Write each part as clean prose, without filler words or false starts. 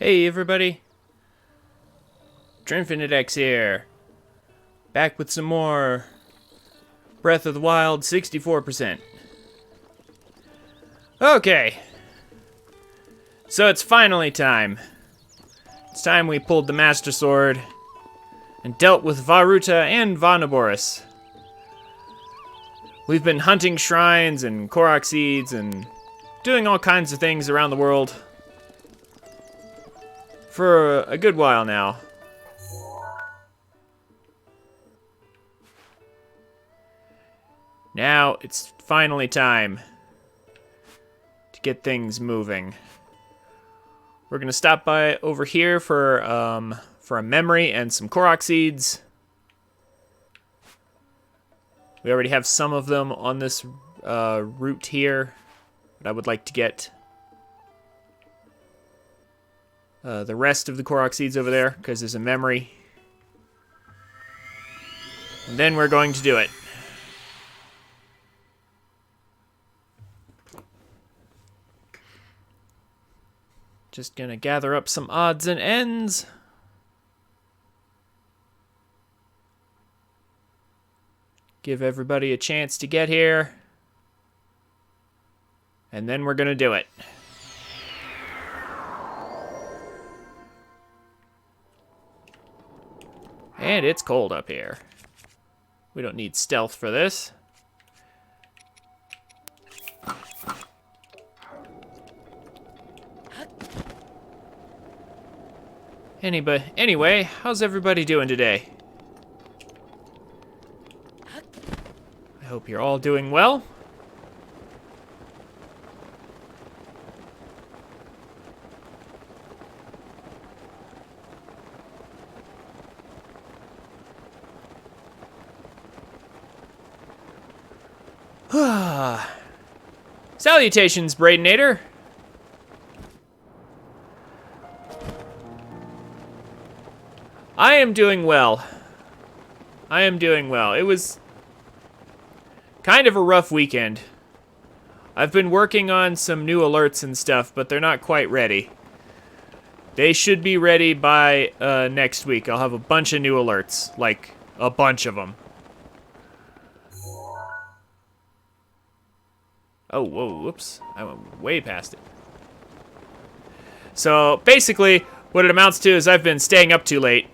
Hey everybody, TrinfiniteX here, back with some more Breath of the Wild 64%. Okay, so it's finally time. It's time we pulled the Master Sword and dealt with Varuta and Vanaboris. We've been hunting shrines and Korok seeds and doing all kinds of things around the world for a good while now. Now it's finally time to get things moving. We're gonna stop by over here for a memory and some Korok seeds. We already have some of them on this route here, but I would like to get the rest of the Korok seeds over there, because there's a memory. And then we're going to do it. Just gonna gather up some odds and ends. Give everybody a chance to get here. And then we're gonna do it. And it's cold up here. We don't need stealth for this. Anyway, how's everybody doing today? I hope you're all doing well. Salutations, Braidinator. I am doing well. It was kind of a rough weekend. I've been working on some new alerts and stuff, but they're not quite ready. They should be ready by next week. I'll have a bunch of new alerts, like a bunch of them. Oh, whoa, whoops. I went way past it. So, basically, what it amounts to is I've been staying up too late.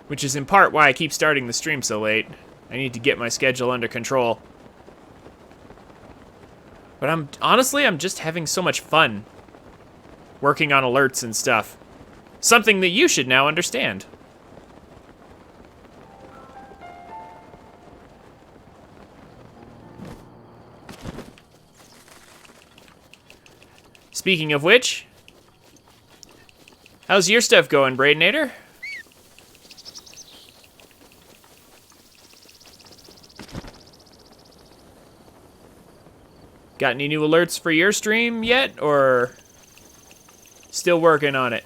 Which is in part why I keep starting the stream so late. I need to get my schedule under control. But I'm just having so much fun working on alerts and stuff. Something that you should now understand. Speaking of which, how's your stuff going, Braidinator? Got any new alerts for your stream yet, or still working on it?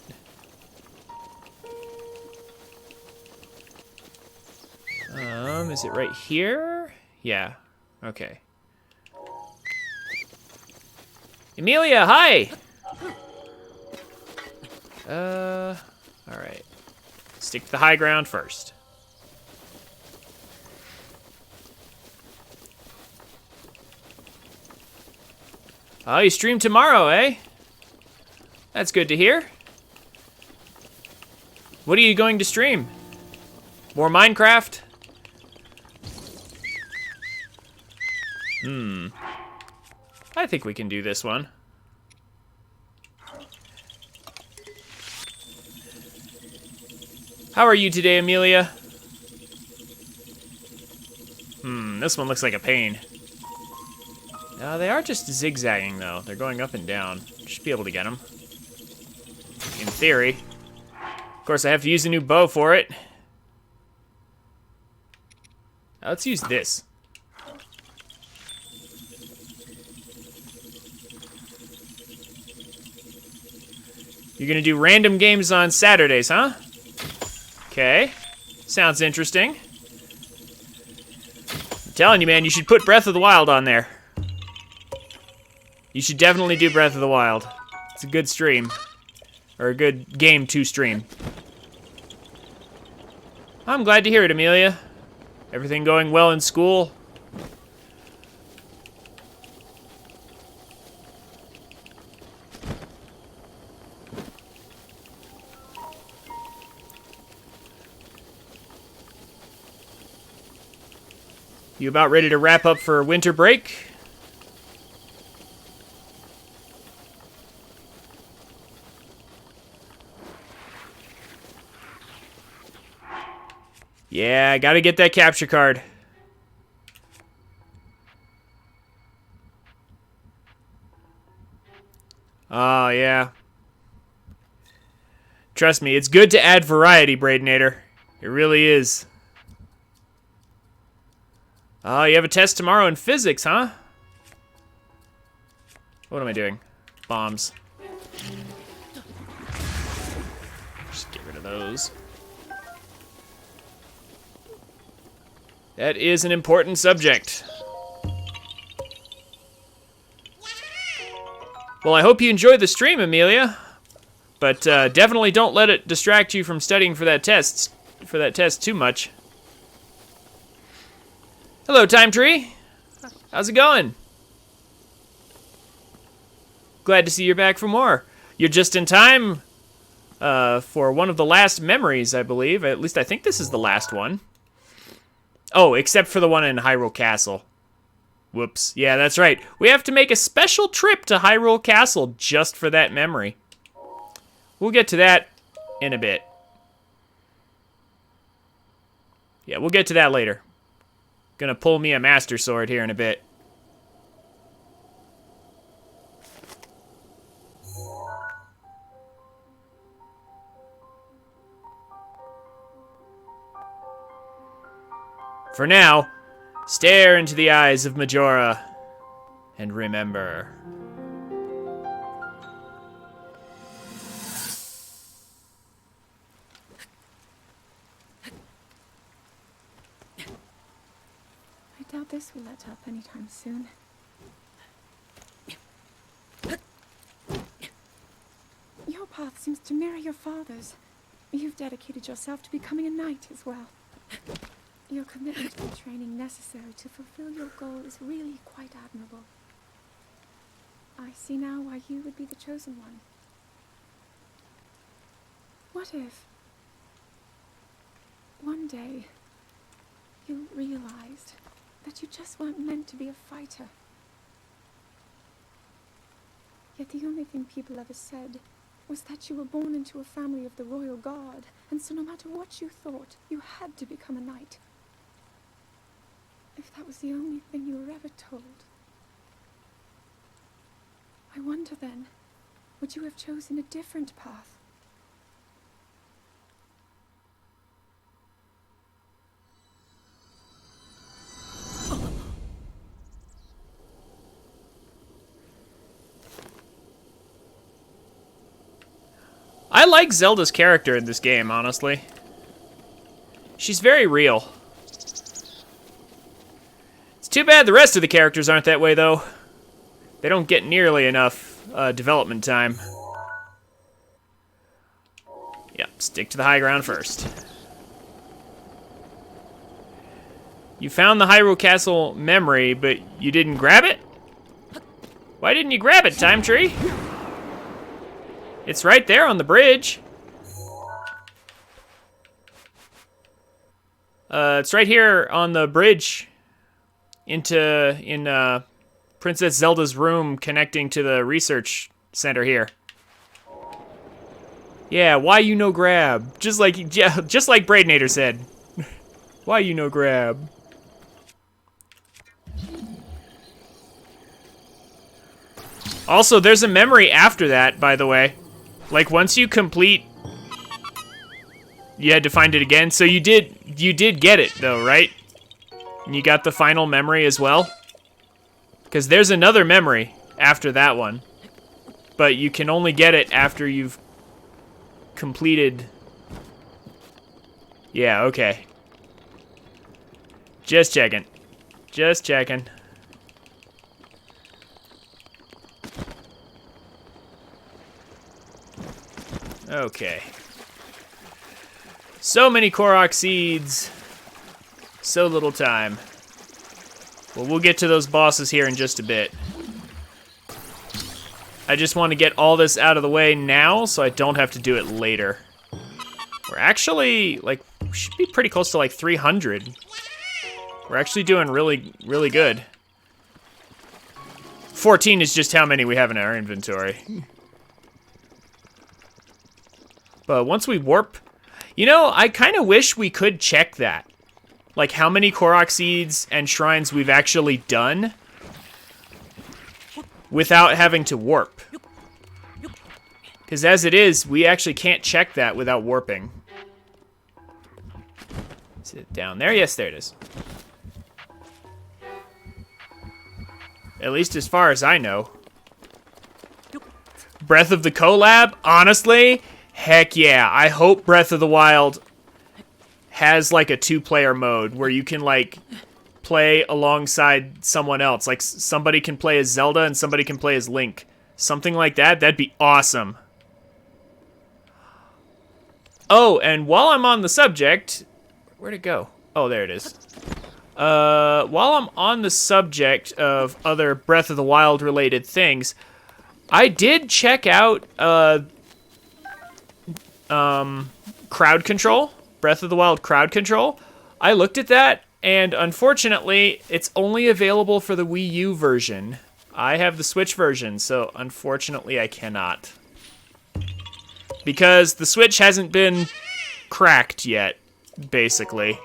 Is it right here? Yeah, okay. Amelia, hi! Alright. Stick to the high ground first. Oh, you stream tomorrow, eh? That's good to hear. What are you going to stream? More Minecraft? I think we can do this one. How are you today, Amelia? This one looks like a pain. No, they are just zigzagging, though. They're going up and down. Should be able to get them. In theory. Of course, I have to use a new bow for it. Now, let's use this. You're gonna do random games on Saturdays, huh? Okay. Sounds interesting. I'm telling you, man, you should put Breath of the Wild on there. You should definitely do Breath of the Wild. It's a good stream. Or a good game to stream. I'm glad to hear it, Amelia. Everything going well in school? You about ready to wrap up for winter break? Yeah, I gotta get that capture card. Oh, yeah. Trust me, it's good to add variety, Braidinator. It really is. Oh, you have a test tomorrow in physics, huh? What am I doing? Bombs. Just get rid of those. That is an important subject. Well, I hope you enjoyed the stream, Amelia. But definitely don't let it distract you from studying for that test too much. Hello, Time Tree. How's it going? Glad to see you're back for more. You're just in time for one of the last memories, I believe. At least I think this is the last one. Oh, except for the one in Hyrule Castle. Whoops. Yeah, that's right. We have to make a special trip to Hyrule Castle just for that memory. We'll get to that in a bit. Yeah, we'll get to that later. Gonna pull me a Master Sword here in a bit. For now, stare into the eyes of Majora and remember. I doubt this will let up anytime soon. Your path seems to mirror your father's. You've dedicated yourself to becoming a knight as well. Your commitment to the training necessary to fulfill your goal is really quite admirable. I see now why you would be the chosen one. What if one day you realized that you just weren't meant to be a fighter? Yet the only thing people ever said was that you were born into a family of the royal guard, and so no matter what you thought, you had to become a knight. If that was the only thing you were ever told, I wonder then, would you have chosen a different path? I like Zelda's character in this game, honestly. She's very real. It's too bad the rest of the characters aren't that way, though. They don't get nearly enough development time. Yep, stick to the high ground first. You found the Hyrule Castle memory, but you didn't grab it? Why didn't you grab it, Time Tree? It's right there on the bridge. It's right here on the bridge in Princess Zelda's room connecting to the research center here. Yeah, why you no grab? Just like Braidinator said. Why you no grab? Also, there's a memory after that, by the way. Like, once you complete, you had to find it again. So you did get it, though, right? And you got the final memory as well? Because there's another memory after that one. But you can only get it after you've completed... Yeah, okay. Just checking. Just checking. Okay. So many Korok seeds. So little time. Well, we'll get to those bosses here in just a bit. I just want to get all this out of the way now so I don't have to do it later. We're actually, like, we should be pretty close to, like, 300. We're actually doing really, really good. 14 is just how many we have in our inventory. But once we warp... You know, I kind of wish we could check that. Like, how many Korok seeds and shrines we've actually done without having to warp. Because as it is, we actually can't check that without warping. Is it down there? Yes, there it is. At least as far as I know. Breath of the Collab? Honestly, heck yeah. I hope Breath of the Wild has like a 2-player mode where you can like play alongside someone else. Like somebody can play as Zelda and somebody can play as Link. Something like that, that'd be awesome. Oh, and while I'm on the subject, where'd it go? Oh, there it is. While I'm on the subject of other Breath of the Wild related things, I did check out crowd control, Breath of the Wild crowd control. I looked at that, and unfortunately, it's only available for the Wii U version. I have the Switch version, so unfortunately I cannot. Because the Switch hasn't been cracked yet, basically.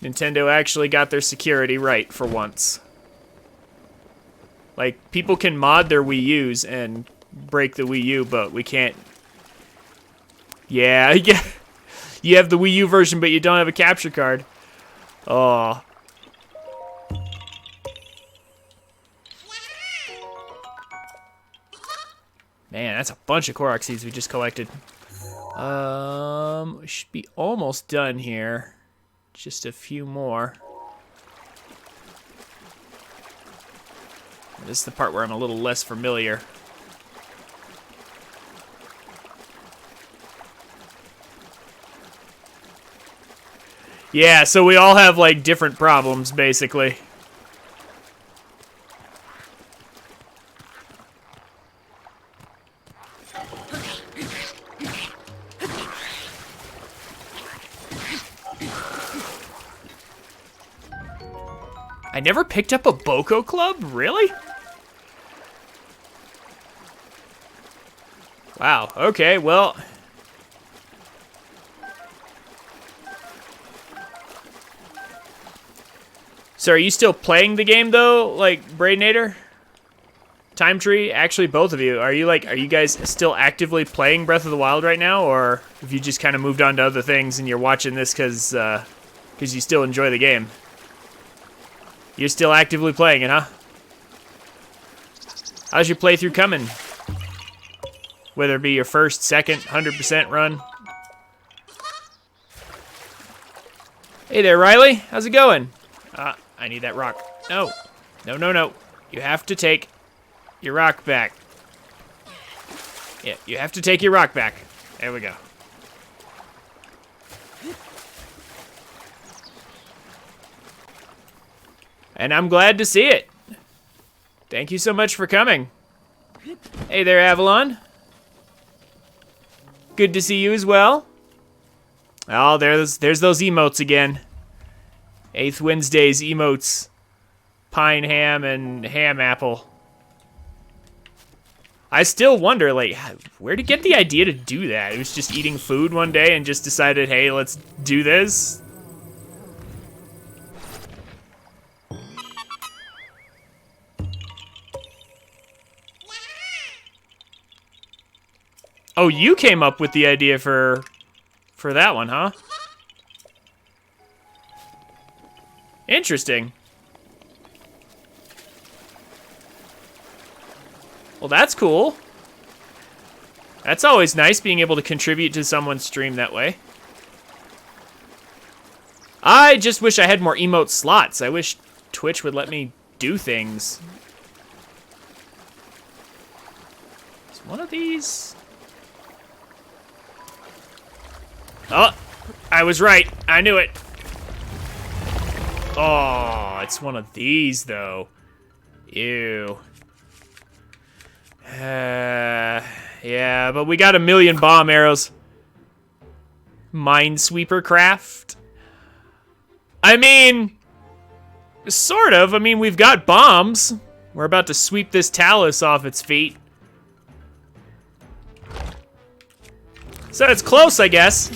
Nintendo actually got their security right for once. Like, people can mod their Wii U's and break the Wii U, but we can't. Yeah, yeah. You have the Wii U version, but you don't have a capture card. Oh. Man, that's a bunch of Korok seeds we just collected. We should be almost done here. Just a few more. This is the part where I'm a little less familiar. Yeah, so we all have, like, different problems, basically. I never picked up a Boko Club? Really? Wow, okay, well... So are you still playing the game, though, like, Braidnator? Time Tree? Actually, both of you. Are you guys still actively playing Breath of the Wild right now? Or have you just kind of moved on to other things and you're watching this because you still enjoy the game? You're still actively playing it, huh? How's your playthrough coming? Whether it be your first, second, 100% run. Hey there, Riley. How's it going? I need that rock. No. No, no, no. You have to take your rock back. Yeah, you have to take your rock back. There we go. And I'm glad to see it. Thank you so much for coming. Hey there, Avalon. Good to see you as well. Oh, there's those emotes again. 8th Wednesday's emotes. Pine ham and ham apple. I still wonder, like, where to get the idea to do that? It was just eating food one day and just decided, hey, let's do this. Oh, you came up with the idea for that one, huh? Interesting. Well, that's cool. That's always nice, being able to contribute to someone's stream that way. I just wish I had more emote slots. I wish Twitch would let me do things. One of these... Oh, I was right. I knew it. Oh, it's one of these, though. Ew. Yeah, but we got 1,000,000 bomb arrows. Minesweeper craft? I mean, sort of. I mean, we've got bombs. We're about to sweep this talus off its feet. So it's close, I guess.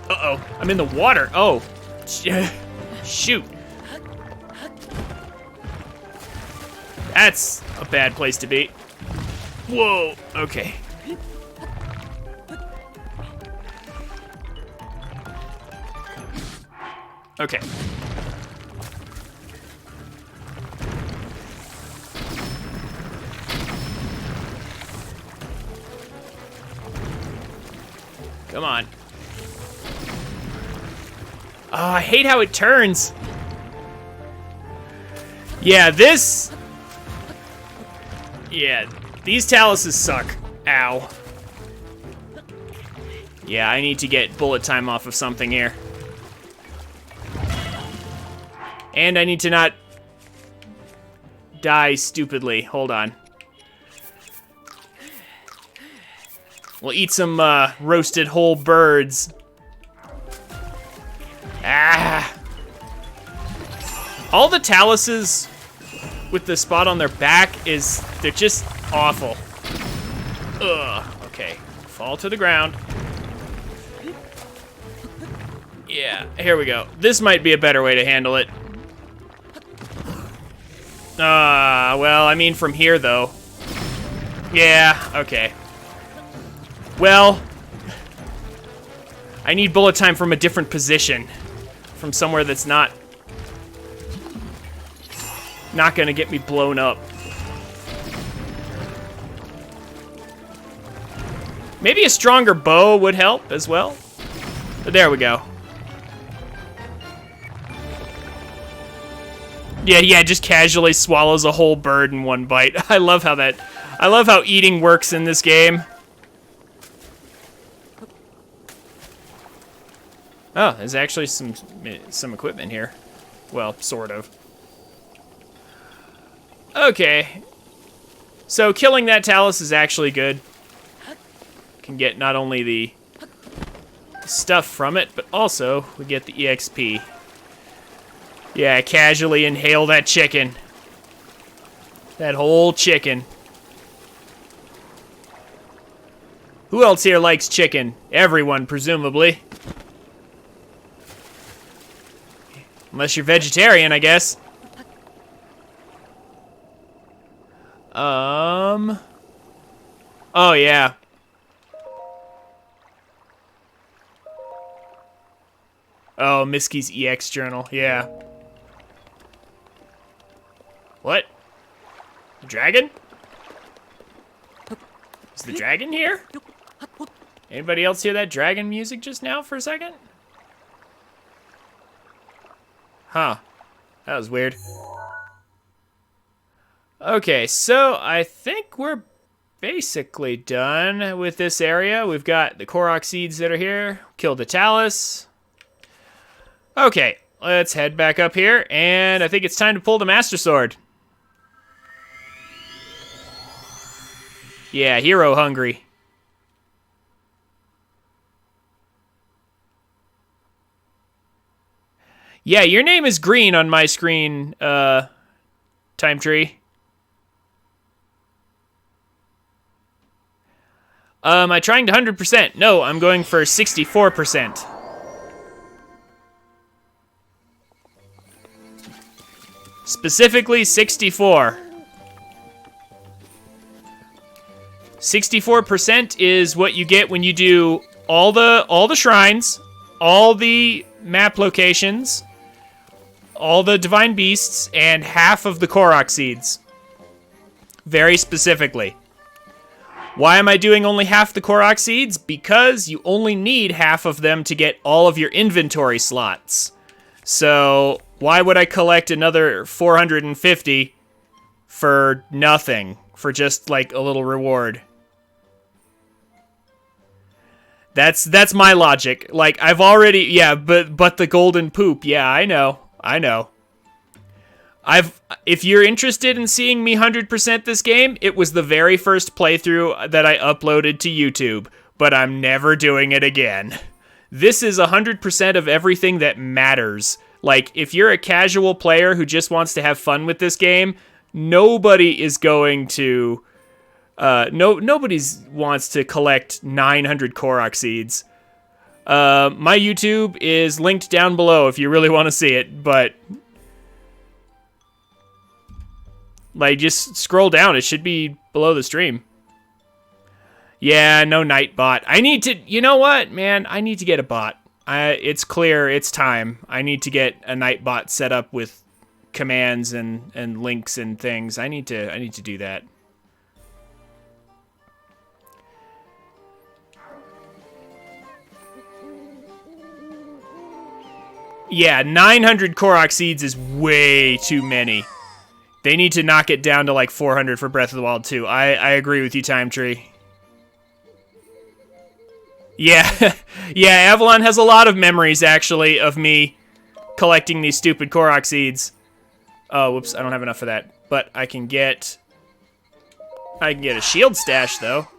Uh-oh, I'm in the water. Oh, shoot. That's a bad place to be. Whoa, okay. Okay. Come on. Oh, I hate how it turns. Yeah, this... Yeah, these taluses suck. Ow. Yeah, I need to get bullet time off of something here. And I need to not die stupidly. Hold on. We'll eat some roasted whole birds. Ah! All the taluses with the spot on their back they're just awful. Ugh, okay. Fall to the ground. Yeah, here we go. This might be a better way to handle it. Well, I mean from here, though. Yeah, okay. Well, I need bullet time from a different position. From somewhere that's not gonna get me blown up. Maybe a stronger bow would help as well. But there we go. Yeah, just casually swallows a whole bird in one bite. I love how eating works in this game. Oh, there's actually some equipment here. Well, sort of. Okay. So killing that talus is actually good. Can get not only the stuff from it, but also we get the EXP. Yeah, casually inhale that chicken. That whole chicken. Who else here likes chicken? Everyone, presumably. Unless you're vegetarian, I guess. Oh, yeah. Oh, Miski's EX journal, yeah. What? The dragon? Is the dragon here? Anybody else hear that dragon music just now for a second? Huh. That was weird. Okay, so I think we're basically done with this area. We've got the Korok seeds that are here. Killed the talus. Okay, let's head back up here, and I think it's time to pull the Master Sword. Yeah, hero hungry. Yeah, your name is green on my screen, Time Tree. Am I trying to 100%? No, I'm going for 64%. Specifically 64. 64% is what you get when you do all the shrines, all the map locations, all the divine beasts, and half of the Korok seeds. Very specifically. Why am I doing only half the Korok seeds? Because you only need half of them to get all of your inventory slots. So why would I collect another 450 for nothing, for just like a little reward. That's my logic. Like, I've already, yeah, but the golden poop, yeah, I know. If you're interested in seeing me 100% this game, it was the very first playthrough that I uploaded to YouTube, but I'm never doing it again. This is 100% of everything that matters. Like, if you're a casual player who just wants to have fun with this game, nobody is going to... nobody wants to collect 900 Korok seeds. My YouTube is linked down below if you really want to see it, but... like, just scroll down. It should be below the stream. Yeah, no night bot. I need to... you know what, man? I need to get a bot. It's clear. It's time. I need to get a night bot set up with commands and links and things. I need to do that. Yeah, 900 Korok seeds is way too many. They need to knock it down to like 400 for Breath of the Wild 2. I agree with you, Time Tree. Yeah, yeah, Avalon has a lot of memories, actually, of me collecting these stupid Korok seeds. Oh, whoops, I don't have enough of that. But I can get a shield stash, though.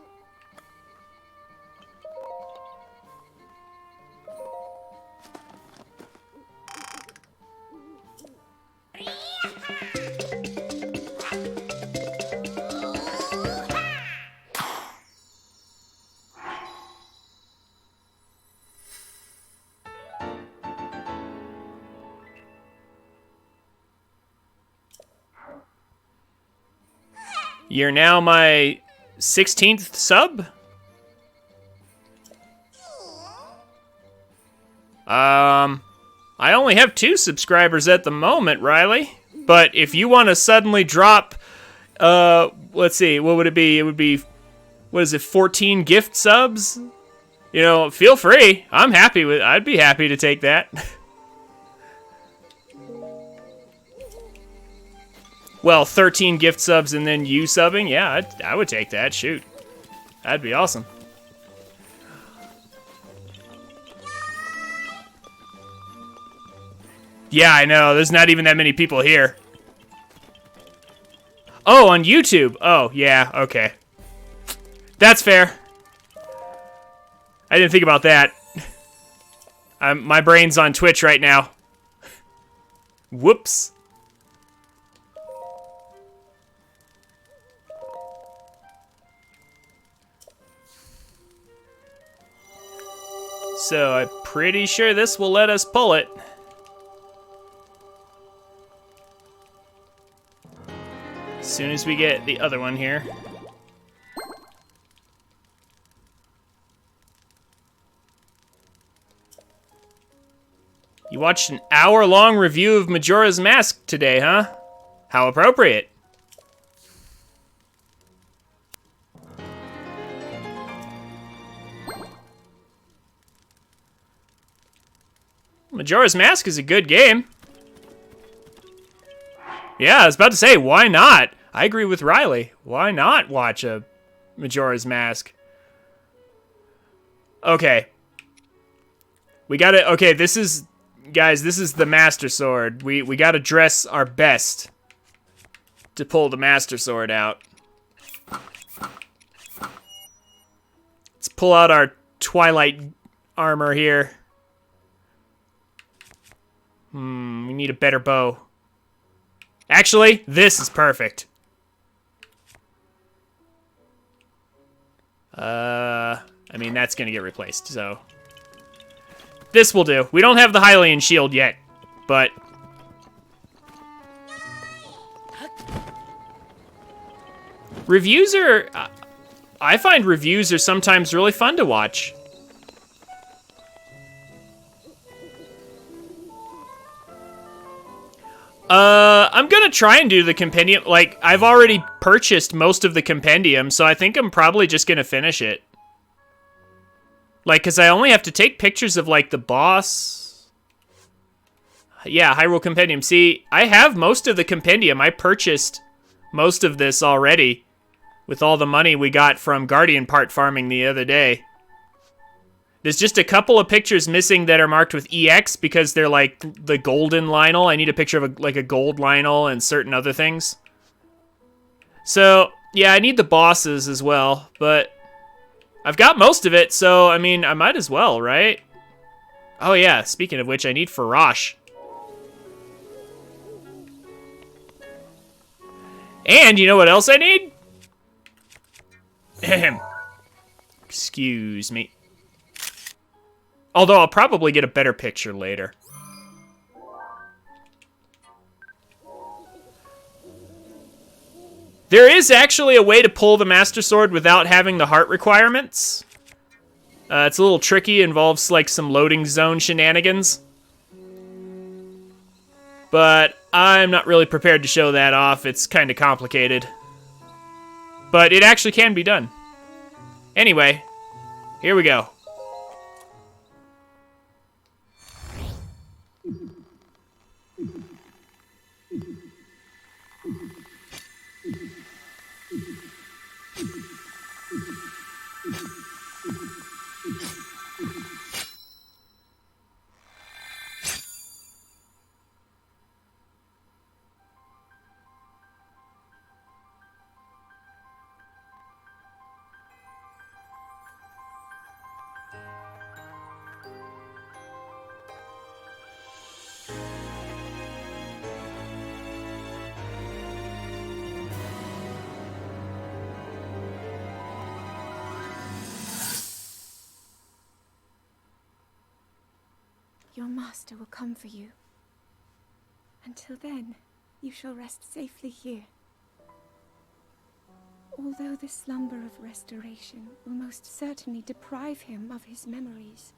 You're now my 16th sub? I only have 2 subscribers at the moment, Riley. But if you want to suddenly drop, let's see, what would it be? It would be, what is it, 14 gift subs? You know, feel free. I'd be happy to take that. Well, 13 gift subs and then you subbing? Yeah, I would take that. Shoot. That'd be awesome. Yeah, I know. There's not even that many people here. Oh, on YouTube. Oh, yeah. Okay. That's fair. I didn't think about that. My brain's on Twitch right now. Whoops. So I'm pretty sure this will let us pull it. As soon as we get the other one here. You watched an hour-long review of Majora's Mask today, huh? How appropriate. Majora's Mask is a good game. Yeah, I was about to say, why not? I agree with Riley. Why not watch a Majora's Mask? Okay. We gotta, okay, this is, guys, this is the Master Sword. We gotta dress our best to pull the Master Sword out. Let's pull out our Twilight armor here. We need a better bow. Actually, this is perfect. I mean, that's gonna get replaced, so. This will do. We don't have the Hylian shield yet, but. Reviews are, I find reviews are sometimes really fun to watch. I'm gonna try and do the compendium. Like, I've already purchased most of the compendium, so I think I'm probably just gonna finish it. Like, because I only have to take pictures of, like, the boss. Yeah, Hyrule Compendium. See, I have most of the compendium. I purchased most of this already with all the money we got from Guardian part farming the other day. There's just a couple of pictures missing that are marked with EX because they're like the golden Lionel. I need a picture of a gold Lionel and certain other things. So, yeah, I need the bosses as well, but I've got most of it, so, I mean, I might as well, right? Oh yeah, speaking of which, I need Farash. And you know what else I need? Ahem. Excuse me. Although I'll probably get a better picture later. There is actually a way to pull the Master Sword without having the heart requirements. It's a little tricky, involves like some loading zone shenanigans. But I'm not really prepared to show that off. It's kind of complicated. But it actually can be done. Anyway, here we go. Your master will come for you. Until then, you shall rest safely here. Although the slumber of restoration will most certainly deprive him of his memories,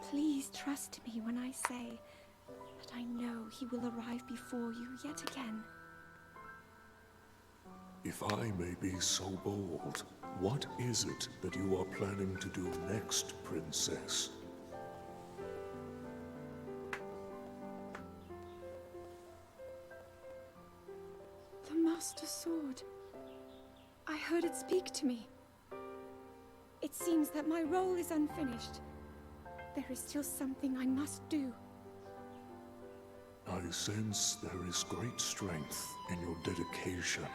please trust me when I say that I know he will arrive before you yet again. If I may be so bold, what is it that you are planning to do next, Princess? The Master Sword. I heard it speak to me. It seems that my role is unfinished. There is still something I must do. I sense there is great strength in your dedication.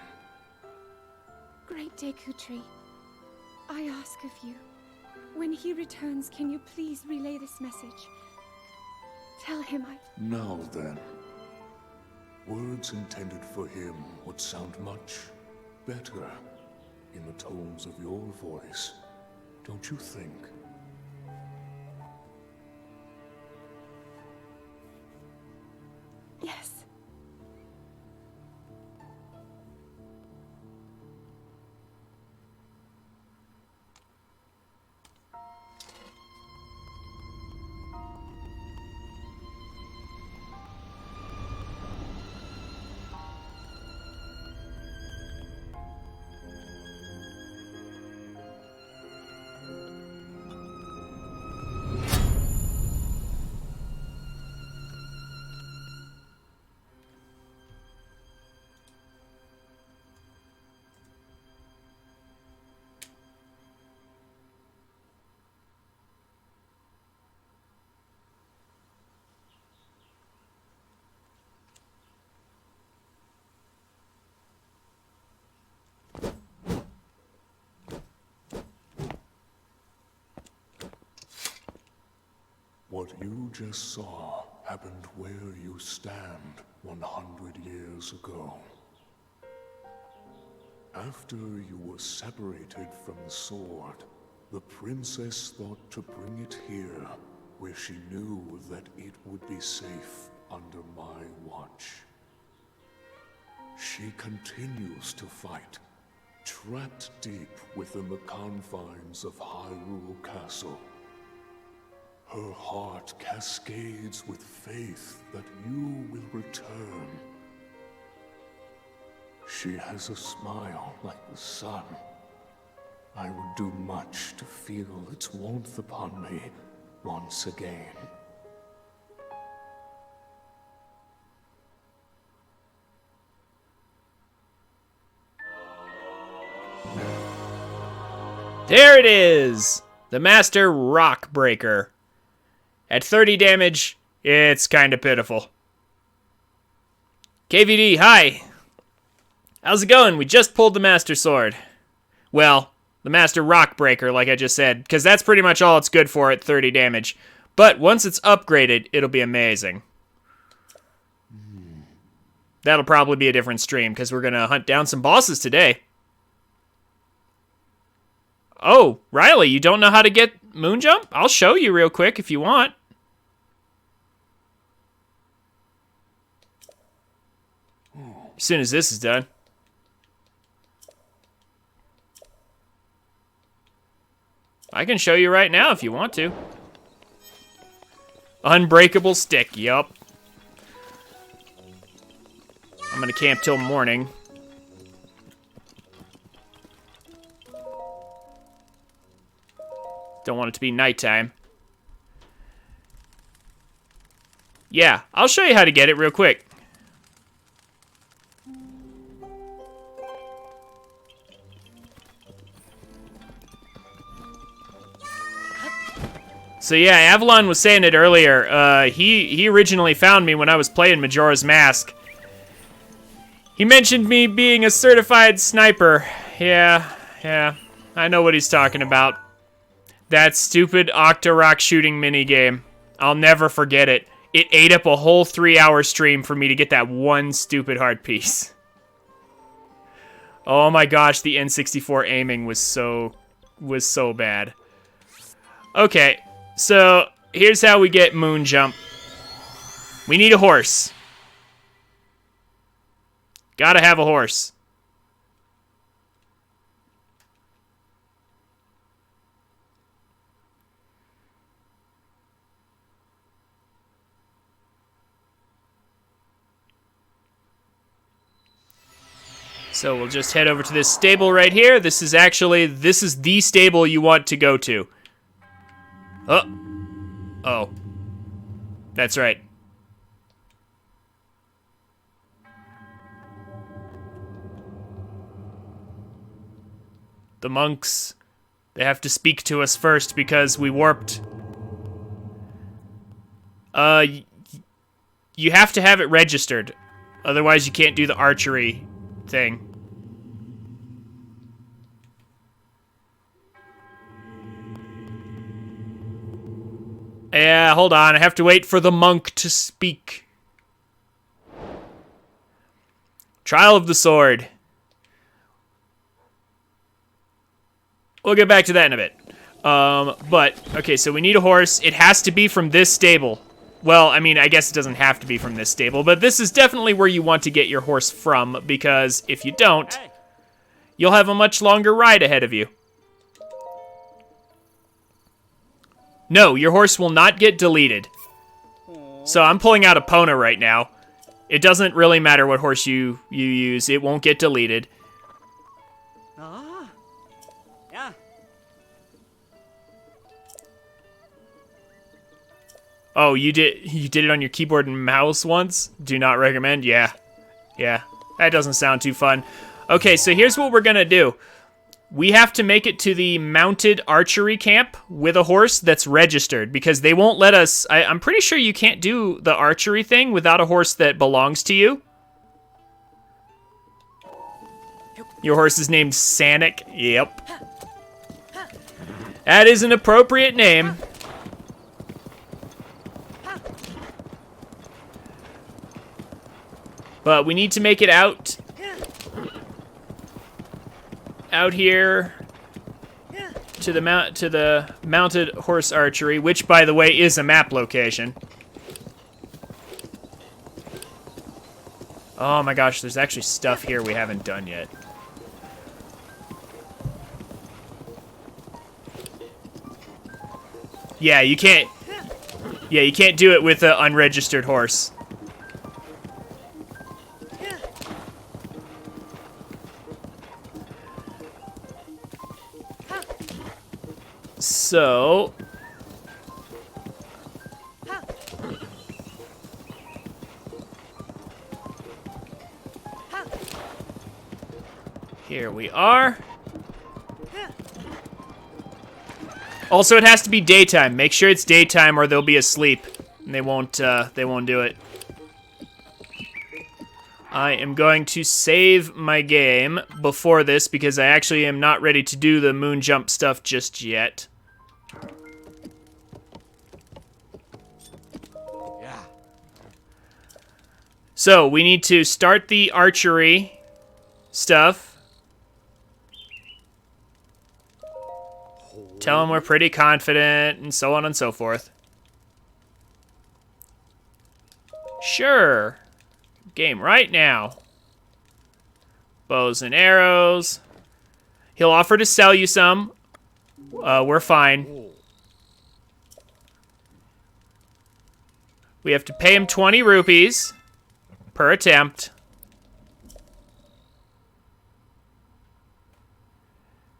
Great Dekutri, I ask of you, when he returns, can you please relay this message? Tell him I... Now then, words intended for him would sound much better in the tones of your voice, don't you think? Yes. What you just saw happened where you stand 100 years ago. After you were separated from the sword, the princess thought to bring it here, where she knew that it would be safe under my watch. She continues to fight, trapped deep within the confines of Hyrule Castle. Her heart cascades with faith that you will return. She has a smile like the sun. I would do much to feel its warmth upon me once again. There it is! The Master Rock Breaker. At 30 damage, it's kinda pitiful. KVD, hi! How's it going? We just pulled the Master Sword. Well, the Master Rock Breaker, like I just said, because that's pretty much all it's good for at 30 damage. But once it's upgraded, it'll be amazing. That'll probably be a different stream, because we're going to hunt down some bosses today. Oh, Riley, you don't know how to get Moonjump? I'll show you real quick if you want. As soon as this is done. I can show you right now if you want to. Unbreakable stick, yup. I'm gonna camp till morning. Don't want it to be nighttime. Yeah, I'll show you how to get it real quick. So yeah, Avalon was saying it earlier. He originally found me when I was playing Majora's Mask. He mentioned me being a certified sniper. Yeah, I know what he's talking about. That stupid Octorok shooting minigame. I'll never forget it. It ate up a whole 3-hour stream for me to get that one stupid heart piece. Oh my gosh, the N64 aiming was so bad. Okay. So, here's how we get Moonjump. We need a horse. Gotta have a horse. So we'll just head over to this stable right here. This is the stable you want to go to. Oh. That's right. The monks, they have to speak to us first because we warped. You have to have it registered. Otherwise you can't do the archery thing. Yeah, hold on. I have to wait for the monk to speak. Trial of the Sword. We'll get back to that in a bit. Okay, so we need a horse. It has to be from this stable. Well, I mean, I guess it doesn't have to be from this stable, but this is definitely where you want to get your horse from, because if you don't, you'll have a much longer ride ahead of you. No, your horse will not get deleted. So I'm pulling out Epona right now. It doesn't really matter what horse you use. It won't get deleted. Yeah. Oh, you did it on your keyboard and mouse once? Do not recommend? Yeah. That doesn't sound too fun. Okay, so here's what we're gonna do. We have to make it to the mounted archery camp with a horse that's registered, because they won't let us... I'm pretty sure you can't do the archery thing without a horse that belongs to you. Your horse is named Sanic. Yep. That is an appropriate name. But we need to make it out here to the mounted horse archery, which, by the way, is a map location. Oh my gosh, there's actually stuff here we haven't done yet. Yeah, you can't do it with an unregistered horse. So, here we are. Also, it has to be daytime. Make sure it's daytime or they'll be asleep. And they won't do it. I am going to save my game before this because I actually am not ready to do the moon jump stuff just yet. Yeah. So, we need to start the archery stuff. Tell them we're pretty confident, and so on and so forth. Sure. Game right now. Bows and arrows. He'll offer to sell you some. We're fine. We have to pay him 20 rupees per attempt.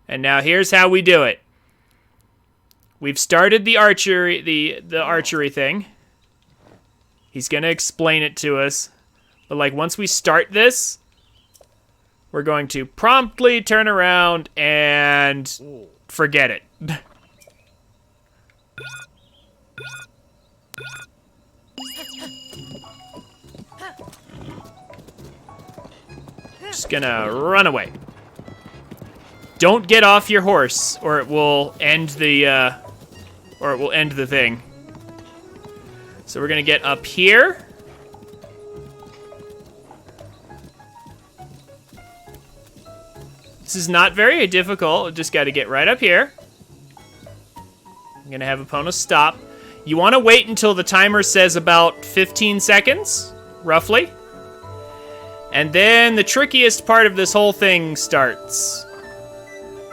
And now here's how we do it. We've started the archery, the archery thing. He's gonna explain it to us. But like once we start this, we're going to promptly turn around and forget it. Just gonna run away. Don't get off your horse, or it will end the thing. So we're gonna get up here. This is not very difficult. Just got to get right up here. I'm gonna have Epona stop. You want to wait until the timer says about 15 seconds, roughly. And then the trickiest part of this whole thing starts.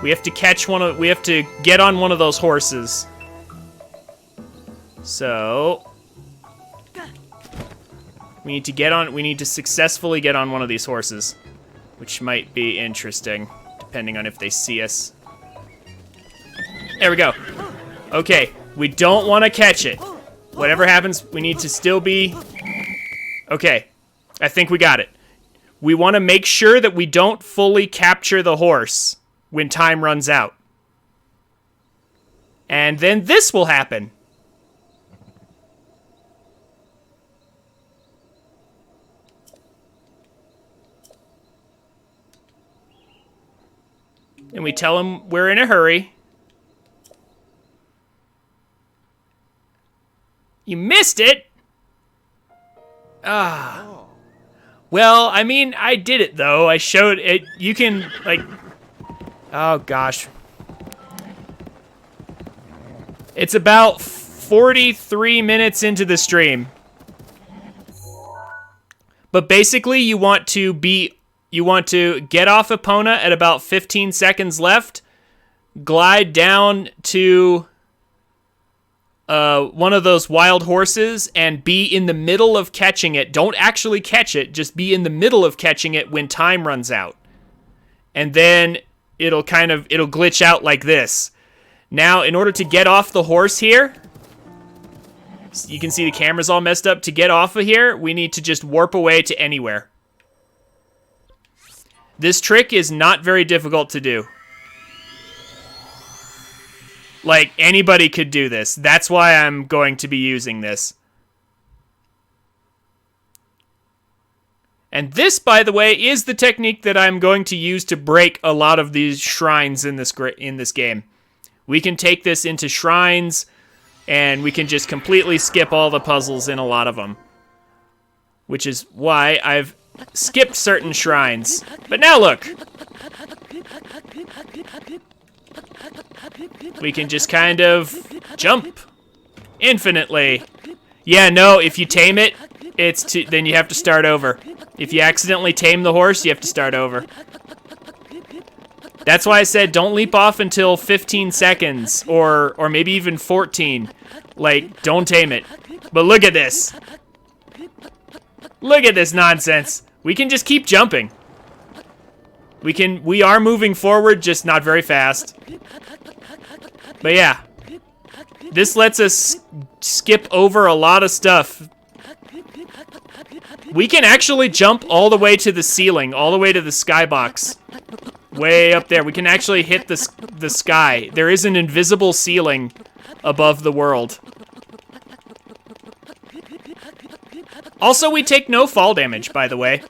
We have to we have to get on one of those horses. So we need to successfully get on one of these horses, which might be interesting, depending on if they see us. There we go. Okay, we don't want to catch it. Whatever happens, we need to still be... Okay, I think we got it. We want to make sure that we don't fully capture the horse when time runs out. And then this will happen. And we tell him we're in a hurry. You missed it? Ah. Well, I mean, I did it, though. I showed it. You can, like... Oh, gosh. It's about 43 minutes into the stream. But basically, you want to get off Epona at about 15 seconds left, glide down to one of those wild horses, and be in the middle of catching it. Don't actually catch it, just be in the middle of catching it when time runs out. And then it'll glitch out like this. Now, in order to get off the horse here, you can see the camera's all messed up. To get off of here, we need to just warp away to anywhere. This trick is not very difficult to do. Like, anybody could do this. That's why I'm going to be using this. And this, by the way, is the technique that I'm going to use to break a lot of these shrines in this game. We can take this into shrines, and we can just completely skip all the puzzles in a lot of them. Which is why I've skipped certain shrines. But now look! We can just kind of jump infinitely. Yeah, no, if you tame it, then you have to start over. If you accidentally tame the horse, you have to start over. That's why I said don't leap off until 15 seconds, or maybe even 14. Like, don't tame it. But look at this. Look at this nonsense. We can just keep jumping. We are moving forward, just not very fast. But yeah, this lets us skip over a lot of stuff. We can actually jump all the way to the ceiling, all the way to the skybox Way up there. We can actually hit the sky. There is an invisible ceiling above the world. Also, we take no fall damage, by the way.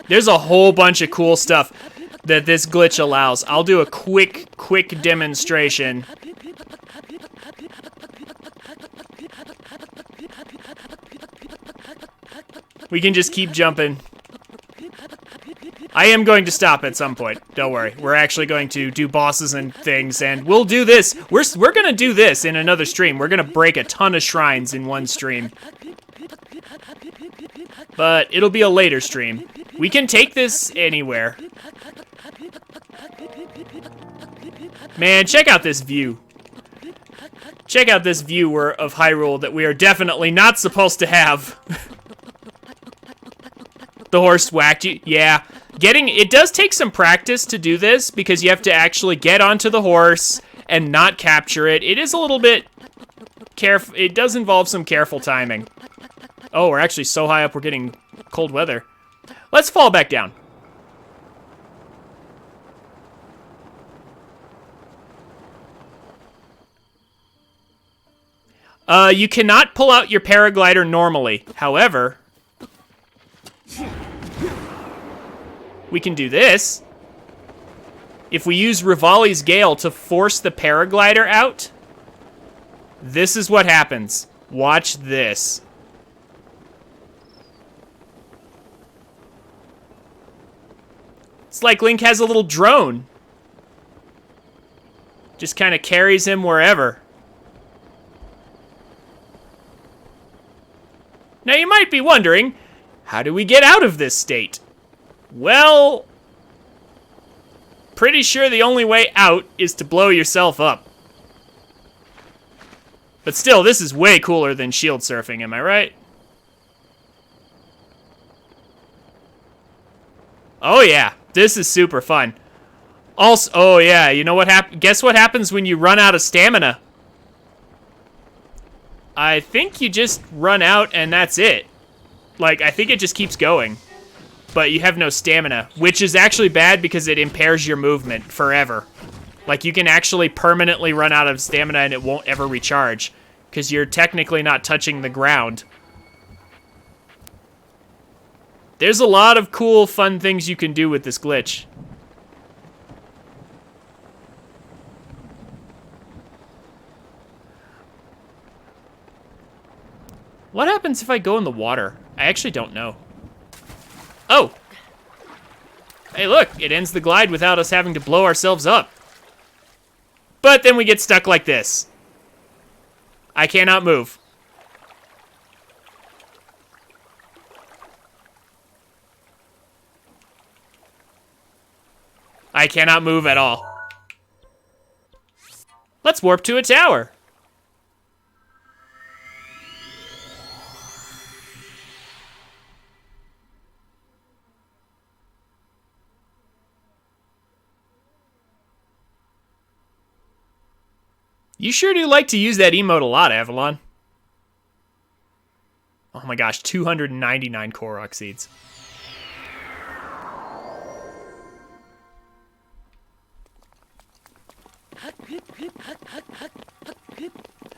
There's a whole bunch of cool stuff that this glitch allows. I'll do a quick demonstration. We can just keep jumping. I am going to stop at some point. Don't worry. We're actually going to do bosses and things, and we'll do this. We're going to do this in another stream. We're going to break a ton of shrines in one stream. But it'll be a later stream. We can take this anywhere. Man, check out this view. Check out this view of Hyrule that we are definitely not supposed to have. The horse whacked you. Yeah. It does take some practice to do this because you have to actually get onto the horse and not capture it. It is a little bit careful. It does involve some careful timing. Oh, we're actually so high up we're getting cold weather. Let's fall back down. You cannot pull out your paraglider normally. However, we can do this. If we use Rivali's Gale to force the paraglider out, this is what happens. Watch this. It's like Link has a little drone. Just kind of carries him wherever. Now you might be wondering, how do we get out of this state? Well, pretty sure the only way out is to blow yourself up. But still, this is way cooler than shield surfing, am I right? Oh yeah, this is super fun. Also, oh yeah, you know what guess what happens when you run out of stamina? I think you just run out and that's it. Like, I think it just keeps going. But you have no stamina, which is actually bad because it impairs your movement forever. Like, you can actually permanently run out of stamina and it won't ever recharge because you're technically not touching the ground. There's a lot of cool, fun things you can do with this glitch. What happens if I go in the water? I actually don't know. Oh! Hey, look, it ends the glide without us having to blow ourselves up. But then we get stuck like this. I cannot move. I cannot move at all. Let's warp to a tower. You sure do like to use that emote a lot, Avalon. Oh my gosh, 299 Korok seeds.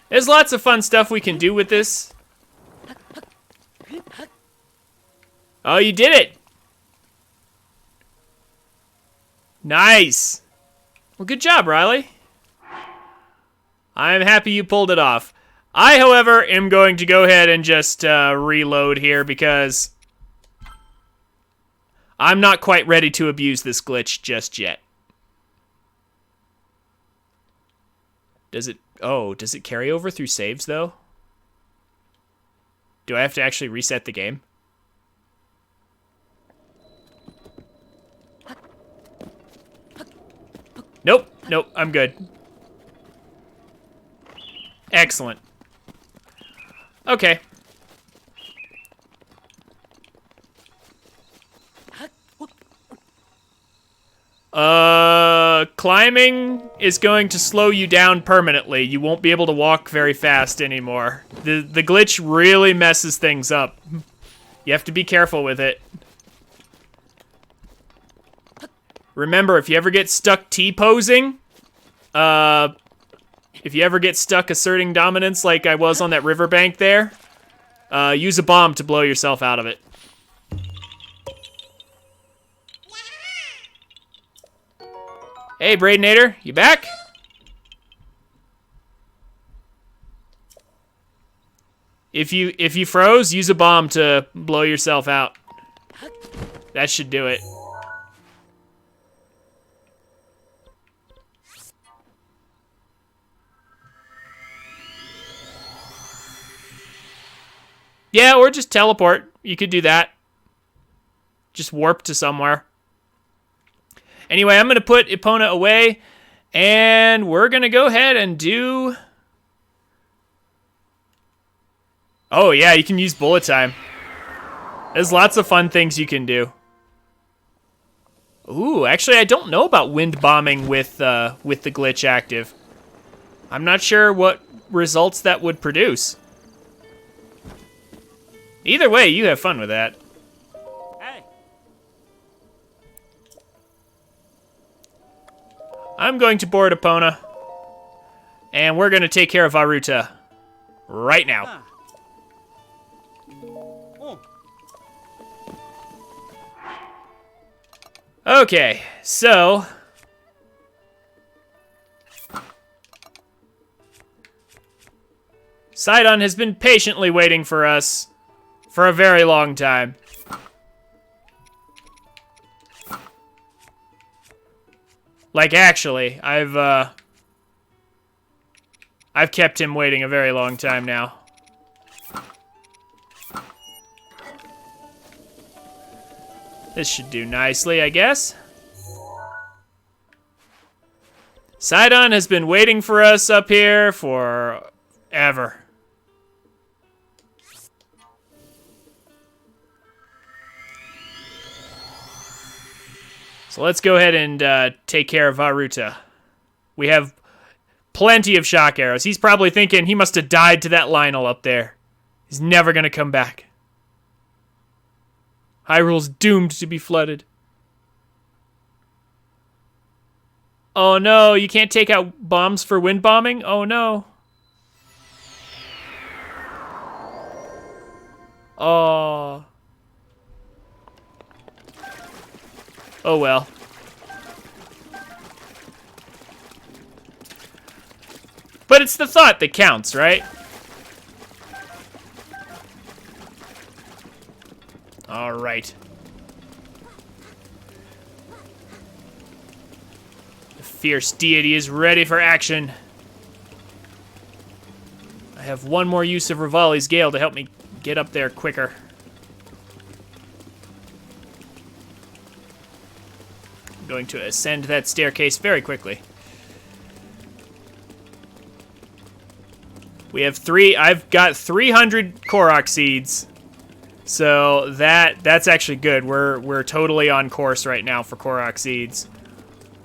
There's lots of fun stuff we can do with this. Oh, you did it! Nice! Well, good job, Riley. I'm happy you pulled it off. I, however, am going to go ahead and just reload here because I'm not quite ready to abuse this glitch just yet. Does it carry over through saves, though? Do I have to actually reset the game? Nope, I'm good. Excellent. Okay. Climbing is going to slow you down permanently. You won't be able to walk very fast anymore. The glitch really messes things up. You have to be careful with it. Remember, if you ever get stuck T-posing, if you ever get stuck asserting dominance like I was on that riverbank there, use a bomb to blow yourself out of it. Hey, Braidinator, you back? If you froze, use a bomb to blow yourself out. That should do it. Yeah, or just teleport. You could do that. Just warp to somewhere. Anyway, I'm going to put Epona away, and we're going to go ahead and do... Oh, yeah, you can use bullet time. There's lots of fun things you can do. Ooh, actually, I don't know about wind bombing with the glitch active. I'm not sure what results that would produce. Either way, you have fun with that. Hey. I'm going to board Epona, and we're going to take care of Aruta right now. Oh. Okay, so... Sidon has been patiently waiting for us for a very long time. Like, actually, I've kept him waiting a very long time now. This should do nicely, I guess. Sidon has been waiting for us up here forever. So let's go ahead and take care of Aruta. We have plenty of shock arrows. He's probably thinking he must have died to that Lionel up there. He's never going to come back. Hyrule's doomed to be flooded. Oh no, you can't take out bombs for wind bombing? Oh no. Oh. Oh well. But it's the thought that counts, right? All right. The fierce deity is ready for action. I have one more use of Rivali's Gale to help me get up there quicker. I'm going to ascend that staircase very quickly. We have I've got 300 Korok seeds. So that's actually good. We're totally on course right now for Korok seeds.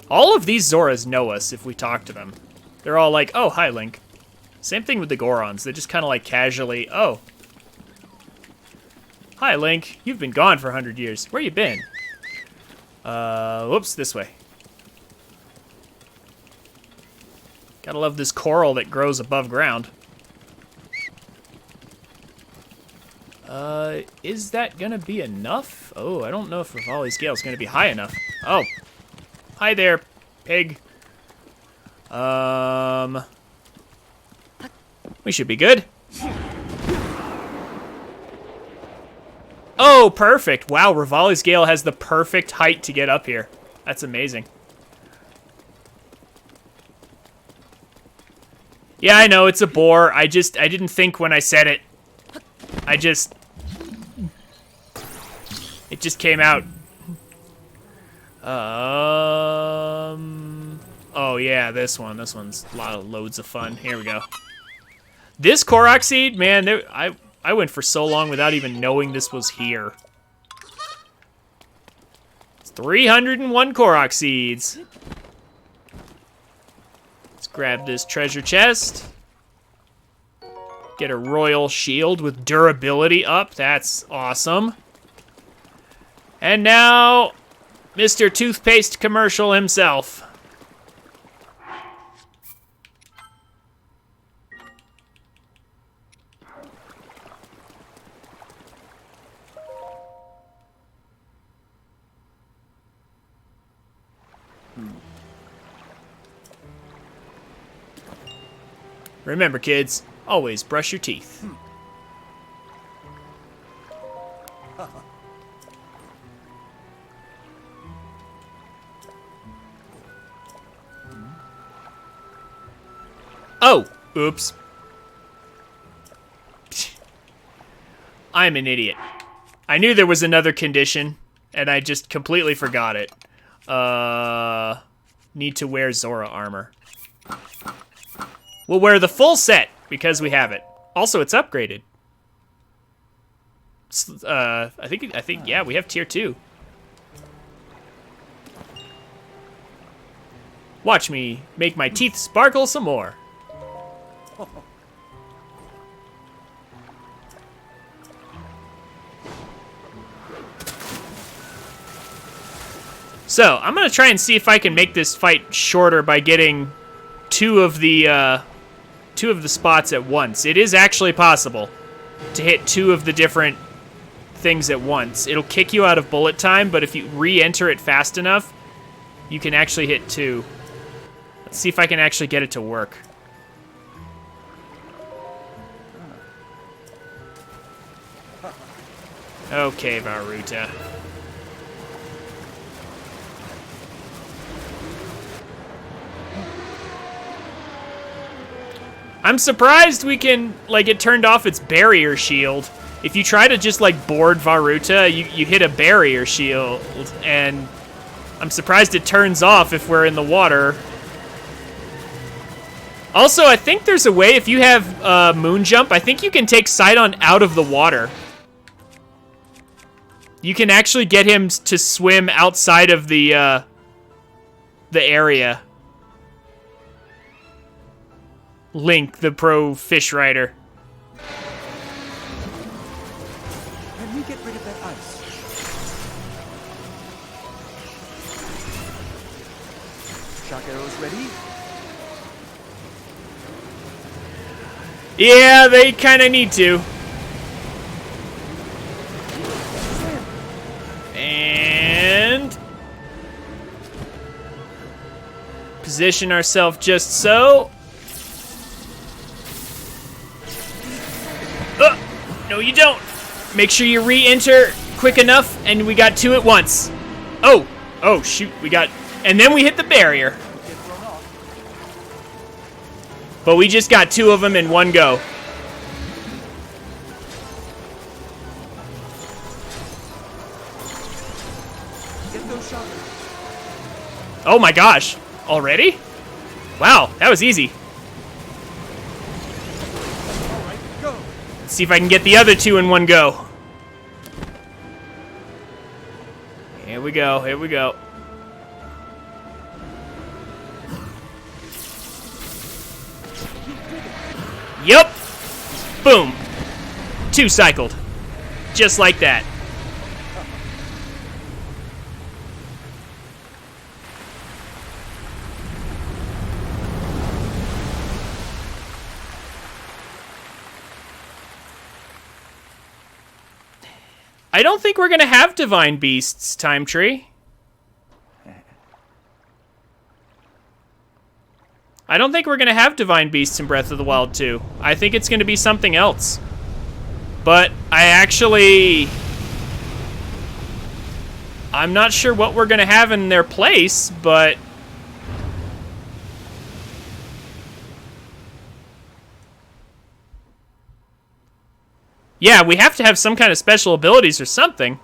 All of these Zoras know us if we talk to them. They're all like, "Oh, hi, Link." Same thing with the Gorons. They just kind of like casually, "Oh. Hi, Link. You've been gone for 100 years. Where you been?" Whoops, this way. Gotta love this coral that grows above ground. Is that gonna be enough? Oh, I don't know if Rivali's Gale is gonna be high enough. Oh. Hi there, pig. We should be good. Oh, perfect. Wow, Rivali's Gale has the perfect height to get up here. That's amazing. Yeah, I know, it's a bore. I didn't think when I said it. It just came out. Oh yeah, this one. This one's loads of fun. Here we go. This Korok seed, man, I went for so long without even knowing this was here. It's 301 Korok seeds. Let's grab this treasure chest. Get a royal shield with durability up. That's awesome. And now Mr. Toothpaste commercial himself. Remember, kids, always brush your teeth. Oh, oops. I'm an idiot. I knew there was another condition, and I just completely forgot it. Need to wear Zora armor. We'll wear the full set, because we have it. Also, it's upgraded. I think, yeah, we have tier 2. Watch me make my teeth sparkle some more. So, I'm gonna try and see if I can make this fight shorter by getting two of the spots at once. It is actually possible to hit 2 of the different things at once. It'll kick you out of bullet time, but if you re-enter it fast enough, you can actually hit 2. Let's see if I can actually get it to work. Okay, Varuta. I'm surprised we can, like, it turned off its barrier shield. If you try to just, like, board Varuta, you hit a barrier shield, and I'm surprised it turns off if we're in the water. Also, I think there's a way, if you have moon jump, I think you can take Sidon out of the water. You can actually get him to swim outside of the area. Link, the pro fish rider. Can we get rid of that ice? Shock arrows ready? Yeah, they kind of need to. And position ourselves just so. No, you don't. Make sure you re-enter quick enough, and we got 2 at once. Oh, shoot, we got, and then we hit the barrier. But we just got 2 of them in one go. Get those shockers. Oh my gosh, already? Wow, that was easy. All right, go. Let's see if I can get the other 2 in one go. Here we go, here we go. Yep. Boom. 2 cycled. Just like that. I don't think we're gonna have Divine Beasts, Time Tree. I don't think we're gonna have Divine Beasts in Breath of the Wild 2. I think it's gonna be something else. But I'm not sure what we're gonna have in their place, but yeah, we have to have some kind of special abilities or something.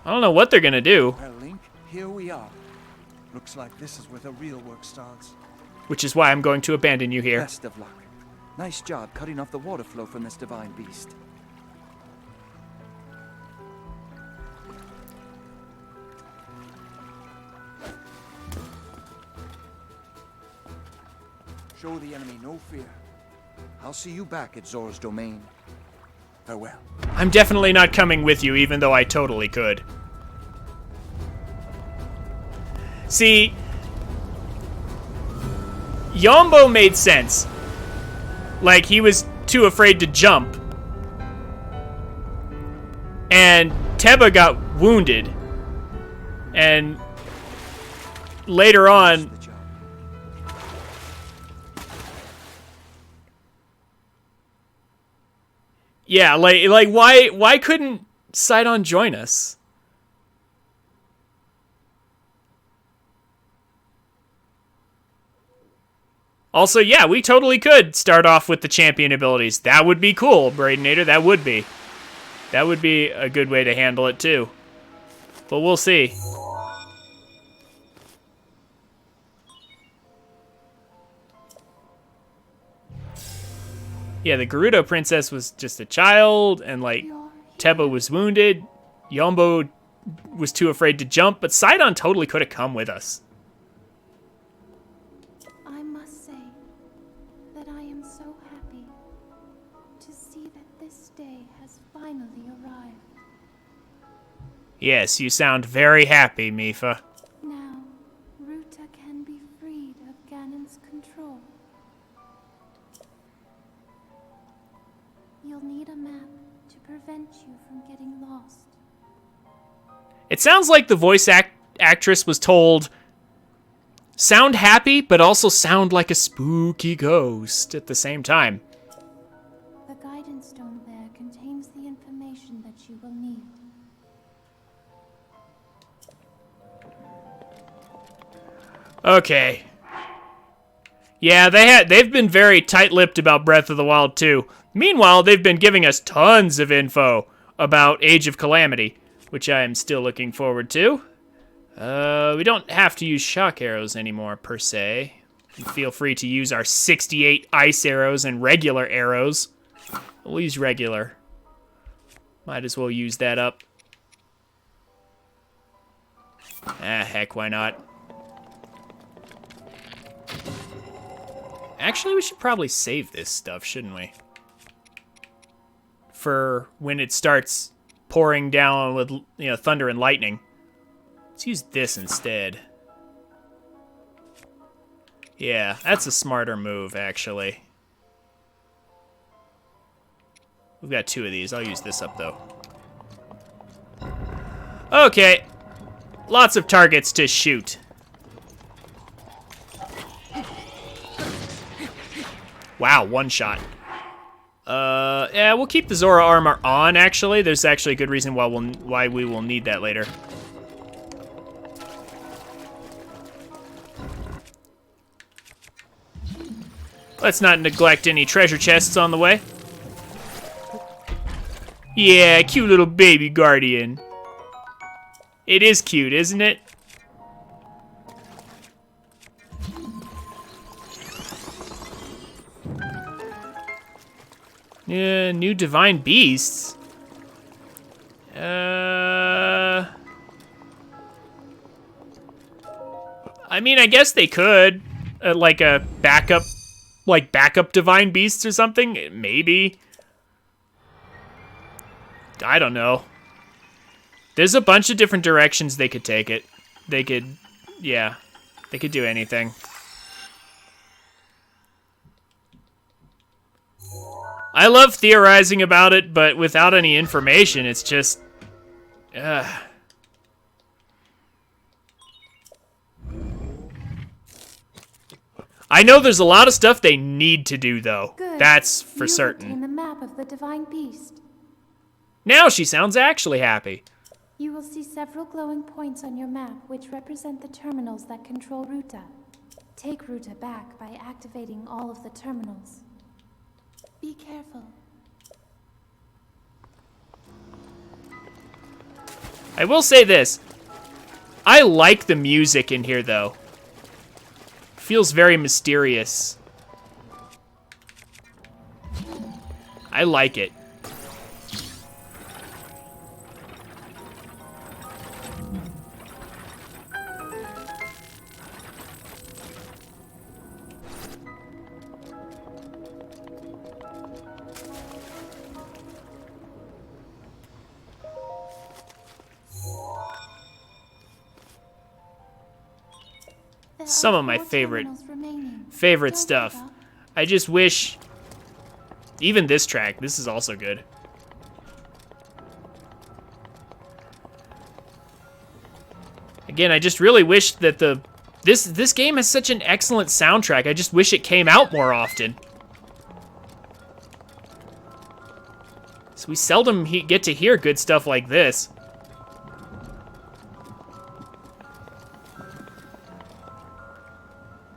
I don't know what they're gonna do. Well, Link, here we are. Looks like this is where the real work starts. Which is why I'm going to abandon you here. Best of luck. Nice job cutting off the water flow from this divine beast. Show the enemy no fear. I'll see you back at Zora's domain. Farewell. I'm definitely not coming with you, even though I totally could. See, Yombo made sense. Like, he was too afraid to jump. And Teba got wounded. And later on... The job. Yeah, like why couldn't Sidon join us? Also, yeah, we totally could start off with the champion abilities. That would be cool, Bradenator. That would be. That would be a good way to handle it, too. But we'll see. Yeah, the Gerudo princess was just a child, and, like, Teba was wounded. Yombo was too afraid to jump, but Sidon totally could have come with us. I must say that I am so happy to see that this day has finally arrived. Yes, you sound very happy, Mifa. Now, Ruta can be freed of Ganon's control. You'll need a map to prevent you from getting lost. It sounds like the voice actress was told, sound happy, but also sound like a spooky ghost at the same time. The guidance stone there contains the information that you will need. Okay. Yeah, they've been very tight-lipped about Breath of the Wild 2. Meanwhile, they've been giving us tons of info about Age of Calamity, which I am still looking forward to. We don't have to use shock arrows anymore, per se. Feel free to use our 68 ice arrows and regular arrows. We'll use regular. Might as well use that up. Ah, heck, why not? Actually, we should probably save this stuff, shouldn't we? For when it starts pouring down with, you know, thunder and lightning. Let's use this instead. Yeah, that's a smarter move, actually. We've got 2 of these. I'll use this up, though. Okay. Lots of targets to shoot. Wow, one shot. Yeah, we'll keep the Zora armor on, actually. There's actually a good reason why we will need that later. Let's not neglect any treasure chests on the way. Yeah, cute little baby guardian. It is cute, isn't it? Yeah, new divine beasts. I mean, I guess they could, like a backup divine beasts or something. Maybe. I don't know. There's a bunch of different directions they could take it. They could, yeah, they could do anything. I love theorizing about it, but without any information, it's just... I know there's a lot of stuff they need to do, though. Good. That's for You certain. obtain the map of the divine beast. Now she sounds actually happy. You will see several glowing points on your map which represent the terminals that control Ruta. Take Ruta back by activating all of the terminals. Be careful. I will say this. I like the music in here, though. Feels very mysterious. I like it. There Some are of my 4 favorite terminals remaining. favorite Don't stuff. give up. I just wish... Even this track, this is also good. Again, I just really wish that this game has such an excellent soundtrack. I just wish it came out more often. So we seldom get to hear good stuff like this.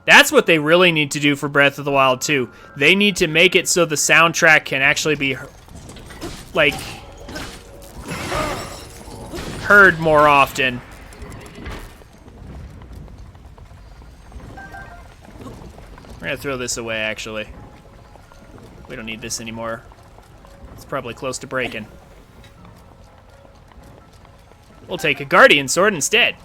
That's what they really need to do for Breath of the Wild 2. They need to make it so the soundtrack can actually be, like, heard more often. We're gonna throw this away, actually. We don't need this anymore. It's probably close to breaking. We'll take a Guardian Sword instead.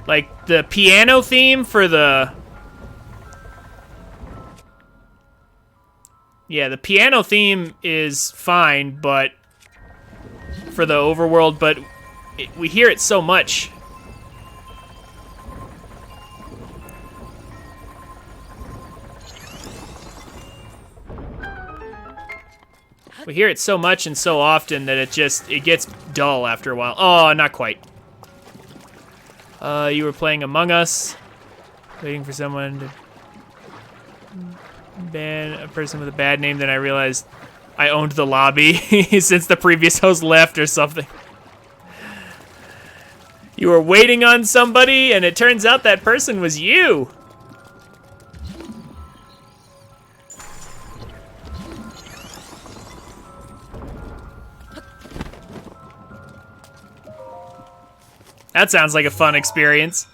Like, the piano theme for the... Yeah, the piano theme is fine, but... For the overworld, but we hear it so much. We hear it so much and so often that it gets dull after a while. Oh, not quite. You were playing Among Us, waiting for someone to ban a person with a bad name, then I realized I owned the lobby since the previous host left or something. You were waiting on somebody, and it turns out that person was you. That sounds like a fun experience.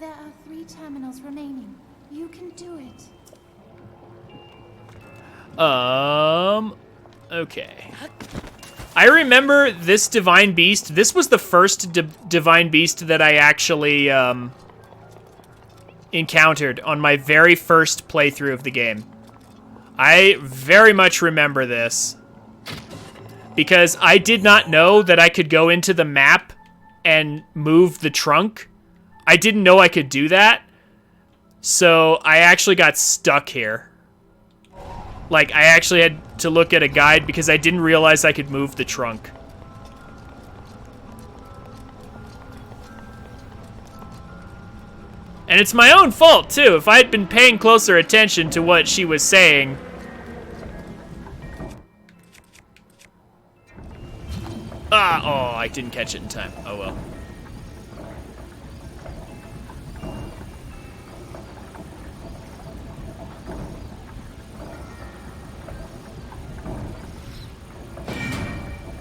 There are 3 terminals remaining. You can do it. Okay. I remember this Divine Beast. This was the first Divine Beast that I actually, encountered on my very first playthrough of the game. I very much remember this. Because I did not know that I could go into the map and move the trunk. I didn't know I could do that. So I actually got stuck here. Like, I actually had to look at a guide because I didn't realize I could move the trunk. And it's my own fault, too. If I had been paying closer attention to what she was saying... oh, I didn't catch it in time. Oh, well.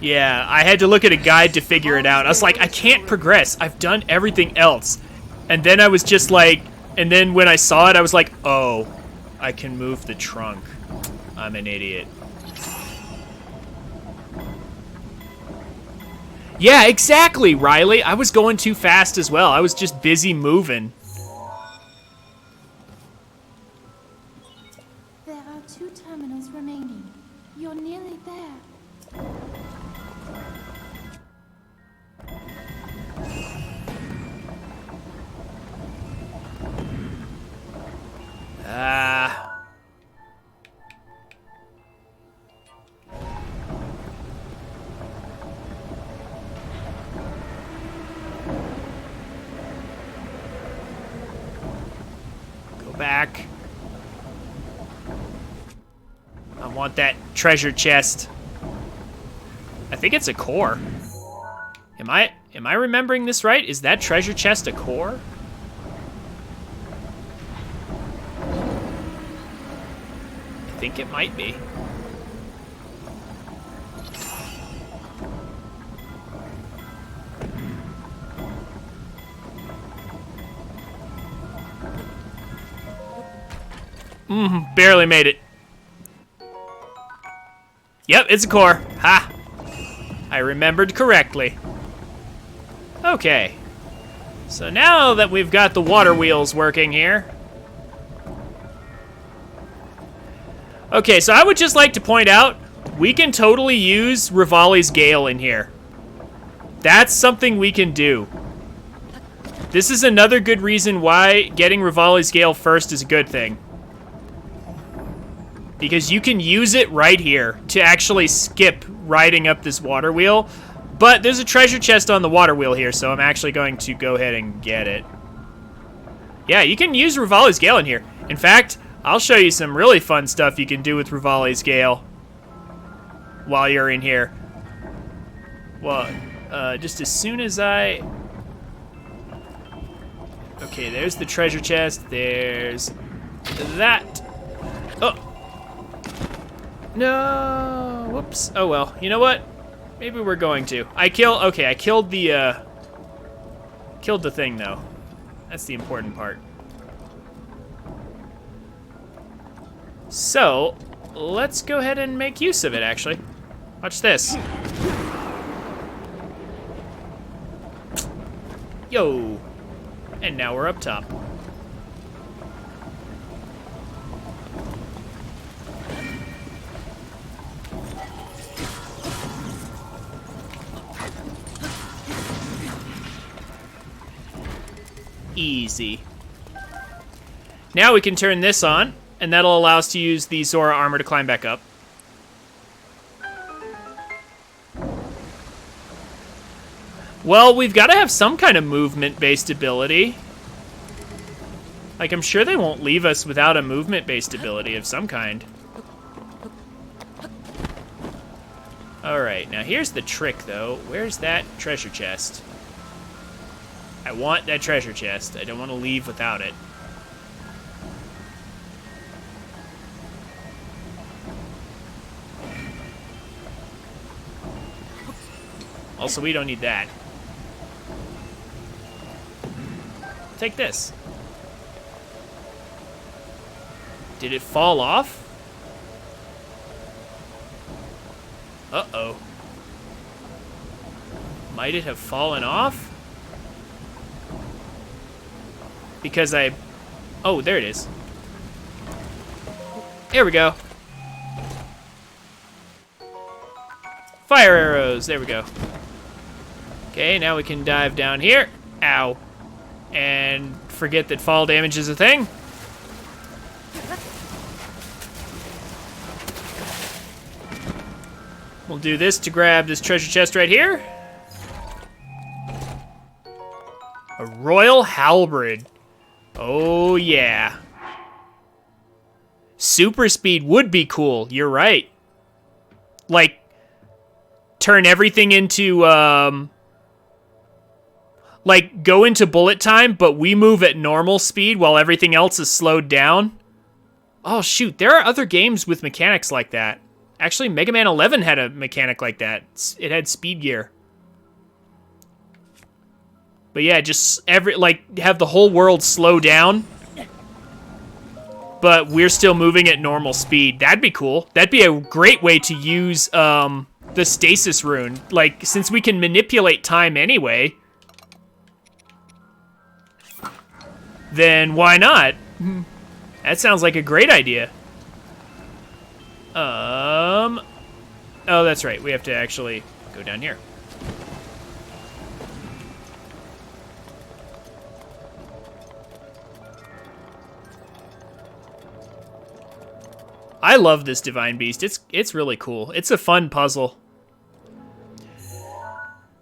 Yeah, I had to look at a guide to figure it out. I was like, I can't progress. I've done everything else. And then I was just like, and then when I saw it, I was like, oh, I can move the trunk. I'm an idiot. Yeah, exactly, Riley. I was going too fast as well. I was just busy moving. There are 2 terminals remaining. You're nearly there. Go back. I want that treasure chest. I think it's a core. Am I remembering this right? Is that treasure chest a core? I think it might be. Barely made it. Yep, it's a core. Ha! I remembered correctly. Okay. So now that we've got the water wheels working here, Okay, so I would just like to point out, we can totally use Rivali's Gale in here. That's something we can do. This is another good reason why getting Rivali's Gale first is a good thing. Because you can use it right here to actually skip riding up this water wheel. But there's a treasure chest on the water wheel here, so I'm actually going to go ahead and get it. Yeah, you can use Rivali's Gale in here. In fact, I'll show you some really fun stuff you can do with Rivali's Gale while you're in here. Well, just as soon as I... Okay, there's the treasure chest. There's that. Oh. No. Whoops. Oh, well. You know what? Maybe we're going to. Okay, I killed the, killed the thing, though. That's the important part. So, let's go ahead and make use of it, actually. Watch this. Yo. And now we're up top. Easy. Now we can turn this on, and that'll allow us to use the Zora armor to climb back up. Well, we've got to have some kind of movement-based ability. Like, I'm sure they won't leave us without a movement-based ability of some kind. Alright, now here's the trick, though. Where's that treasure chest? I want that treasure chest. I don't want to leave without it. Also, we don't need that. Take this. Did it fall off? Uh-oh. Might it have fallen off? Because I... Oh, there it is. Here we go. Fire arrows. There we go. Okay, now we can dive down here. Ow. And forget that fall damage is a thing. We'll do this to grab this treasure chest right here. A royal halberd. Oh, yeah. Super speed would be cool. You're right. Like, turn everything into, like, go into bullet time, but we move at normal speed while everything else is slowed down. Oh, shoot. There are other games with mechanics like that. Actually, Mega Man 11 had a mechanic like that. It had speed gear. But yeah, just have the whole world slow down, but we're still moving at normal speed. That'd be cool. That'd be a great way to use the stasis rune. Like, since we can manipulate time anyway, then why not? That sounds like a great idea. Oh, that's right. We have to actually go down here. I love this Divine Beast. It's really cool. It's a fun puzzle.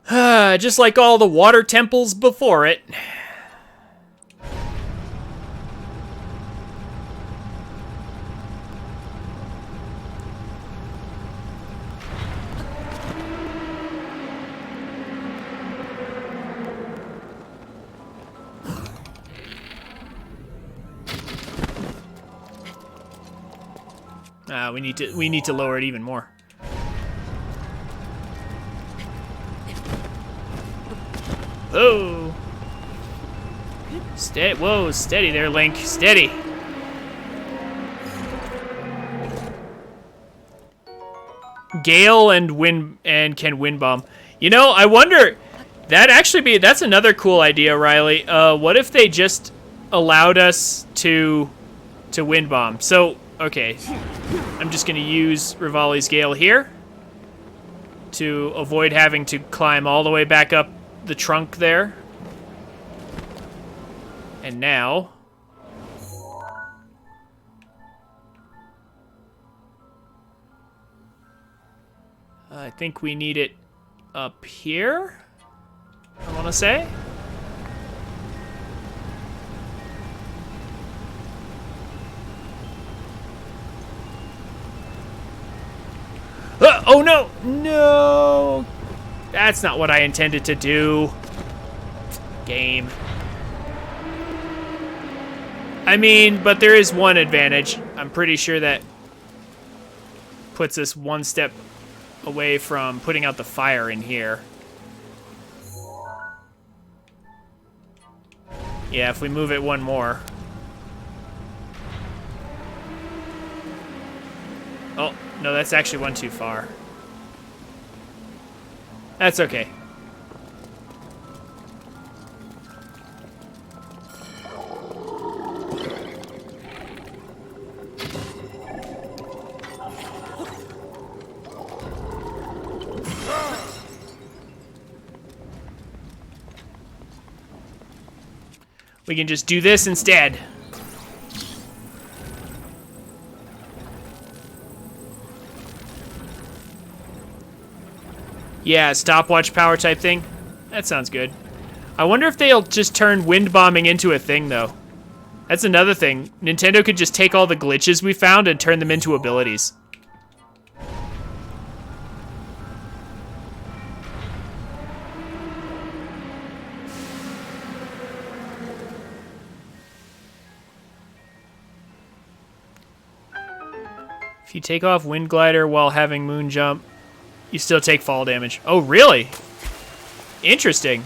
Just like all the water temples before it. We need to lower it even more. Oh. Whoa, steady there, Link. Steady. Gale and can wind bomb. You know, I wonder, that's another cool idea, Riley. What if they just allowed us to wind bomb? So Okay. I'm just going to use Rivali's Gale here to avoid having to climb all the way back up the trunk there. And now... I think we need it up here, I want to say. Oh no! No! That's not what I intended to do. Game. I mean, but there is one advantage. I'm pretty sure that puts us one step away from putting out the fire in here. Yeah, if we move it one more. Oh, no, that's actually one too far. That's okay. We can just do this instead. Yeah, stopwatch power type thing. That sounds good. I wonder if they'll just turn wind bombing into a thing, though. That's another thing. Nintendo could just take all the glitches we found and turn them into abilities. If you take off Wind Glider while having Moon Jump, you still take fall damage. Oh, really? Interesting.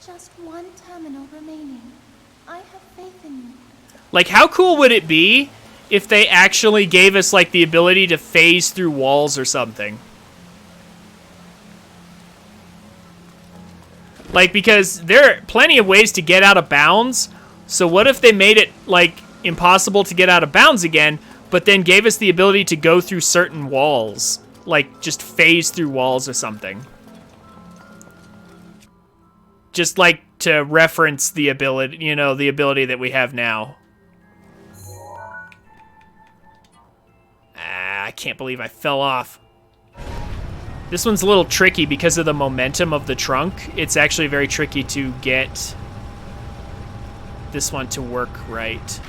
Just one terminal remaining. I have faith in you. Like, how cool would it be if they actually gave us, like, the ability to phase through walls or something? Like, because there are plenty of ways to get out of bounds, so what if they made it, like, impossible to get out of bounds again, but then gave us the ability to go through certain walls? Like, just phase through walls or something. Just, like, to reference the ability, you know, the ability that we have now. Ah, I can't believe I fell off. This one's a little tricky because of the momentum of the trunk. It's actually very tricky to get this one to work right.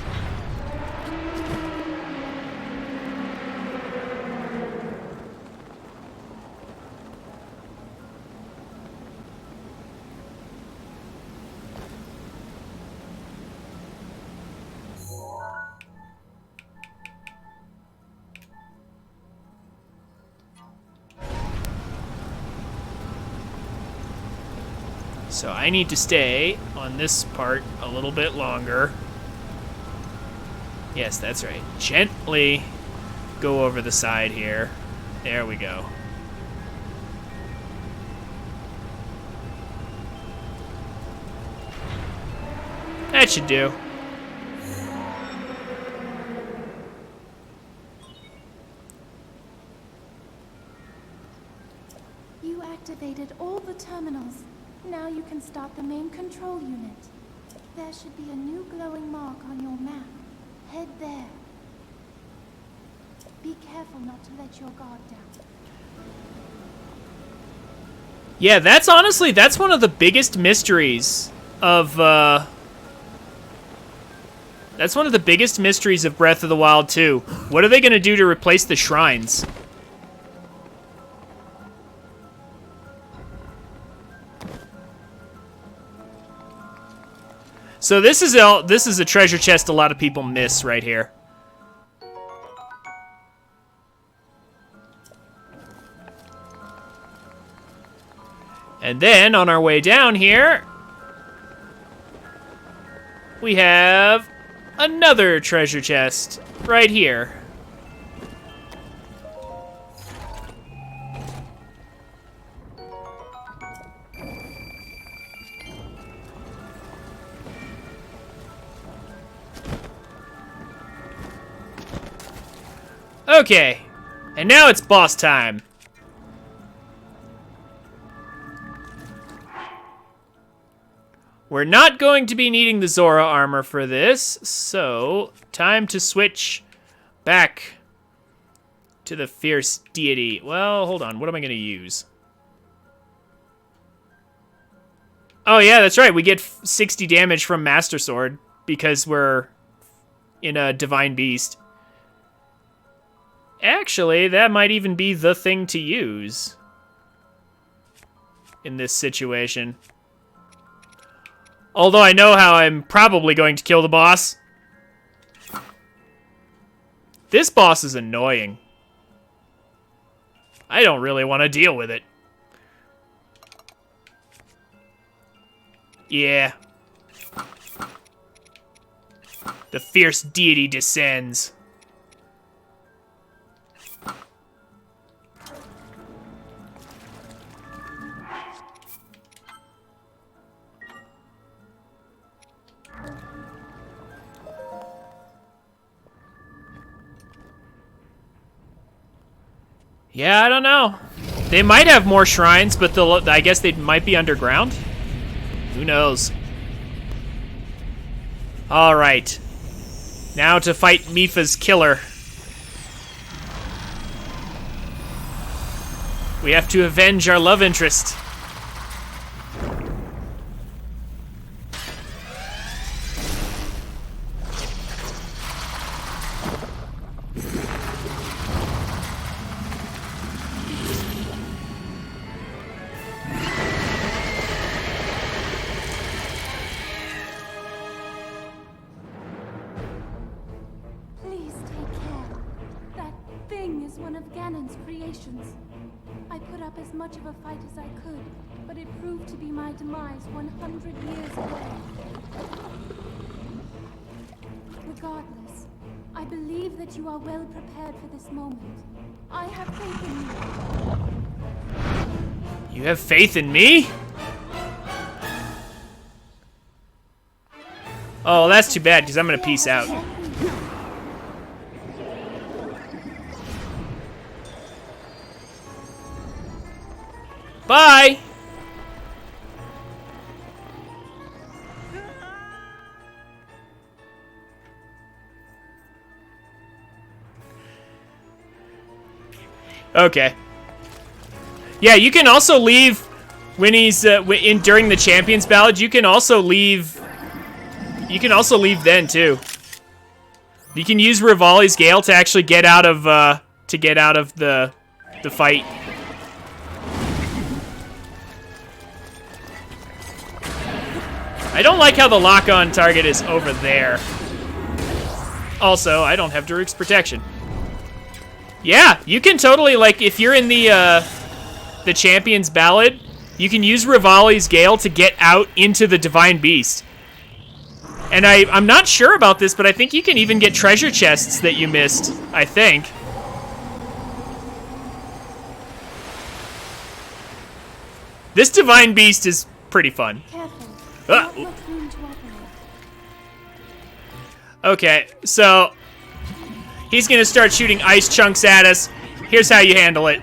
So I need to stay on this part a little bit longer. Yes, that's right. Gently go over the side here. There we go. That should do. You activated all the terminals. Now you can start the main control unit. There should be a new glowing mark on your map. Head there. Be careful not to let your guard down. Yeah, that's honestly, that's one of the biggest mysteries of, that's one of the biggest mysteries of Breath of the Wild 2. What are they going to do to replace the shrines? So this is a treasure chest a lot of people miss right here. And then on our way down here, we have another treasure chest right here. Okay, and now it's boss time. We're not going to be needing the Zora armor for this, so time to switch back to the fierce deity. Well, hold on. What am I going to use? Oh, yeah, that's right. We get 60 damage from Master Sword because we're in a Divine Beast. Actually, that might even be the thing to use in this situation. Although I know how I'm probably going to kill the boss. This boss is annoying. I don't really want to deal with it. Yeah. The fierce deity descends. Yeah, I don't know. They might have more shrines, but I guess they might be underground. Who knows? All right. Now to fight Mipha's killer. We have to avenge our love interest. Please take care. That thing is one of Ganon's creations. I put up as much of a fight as I could, but it proved to be my demise 100 years away. Regardless, I believe that you are well prepared for this moment. I have faith in you. You have faith in me? Oh, that's too bad, because I'm going to peace out. Bye! Okay. Yeah, you can also leave when he's during the Champions Ballad. You can also leave. You can also leave then too. You can use Rivali's Gale to actually get out of the fight. I don't like how the lock-on target is over there. Also, I don't have Daruk's protection. Yeah, you can totally, like, if you're in the Champion's Ballad, you can use Rivali's Gale to get out into the Divine Beast. And I'm not sure about this, but I think you can even get treasure chests that you missed, I think. This Divine Beast is pretty fun. Okay, so he's gonna start shooting ice chunks at us. Here's how you handle it.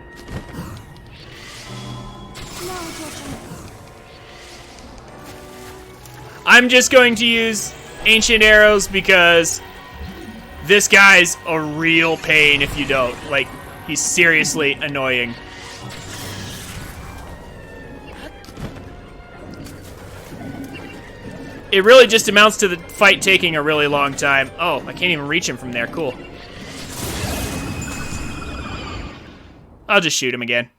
I'm just going to use ancient arrows because this guy's a real pain if you don't. Like, he's seriously annoying. It really just amounts to the fight taking a really long time. Oh, I can't even reach him from there. Cool. I'll just shoot him again.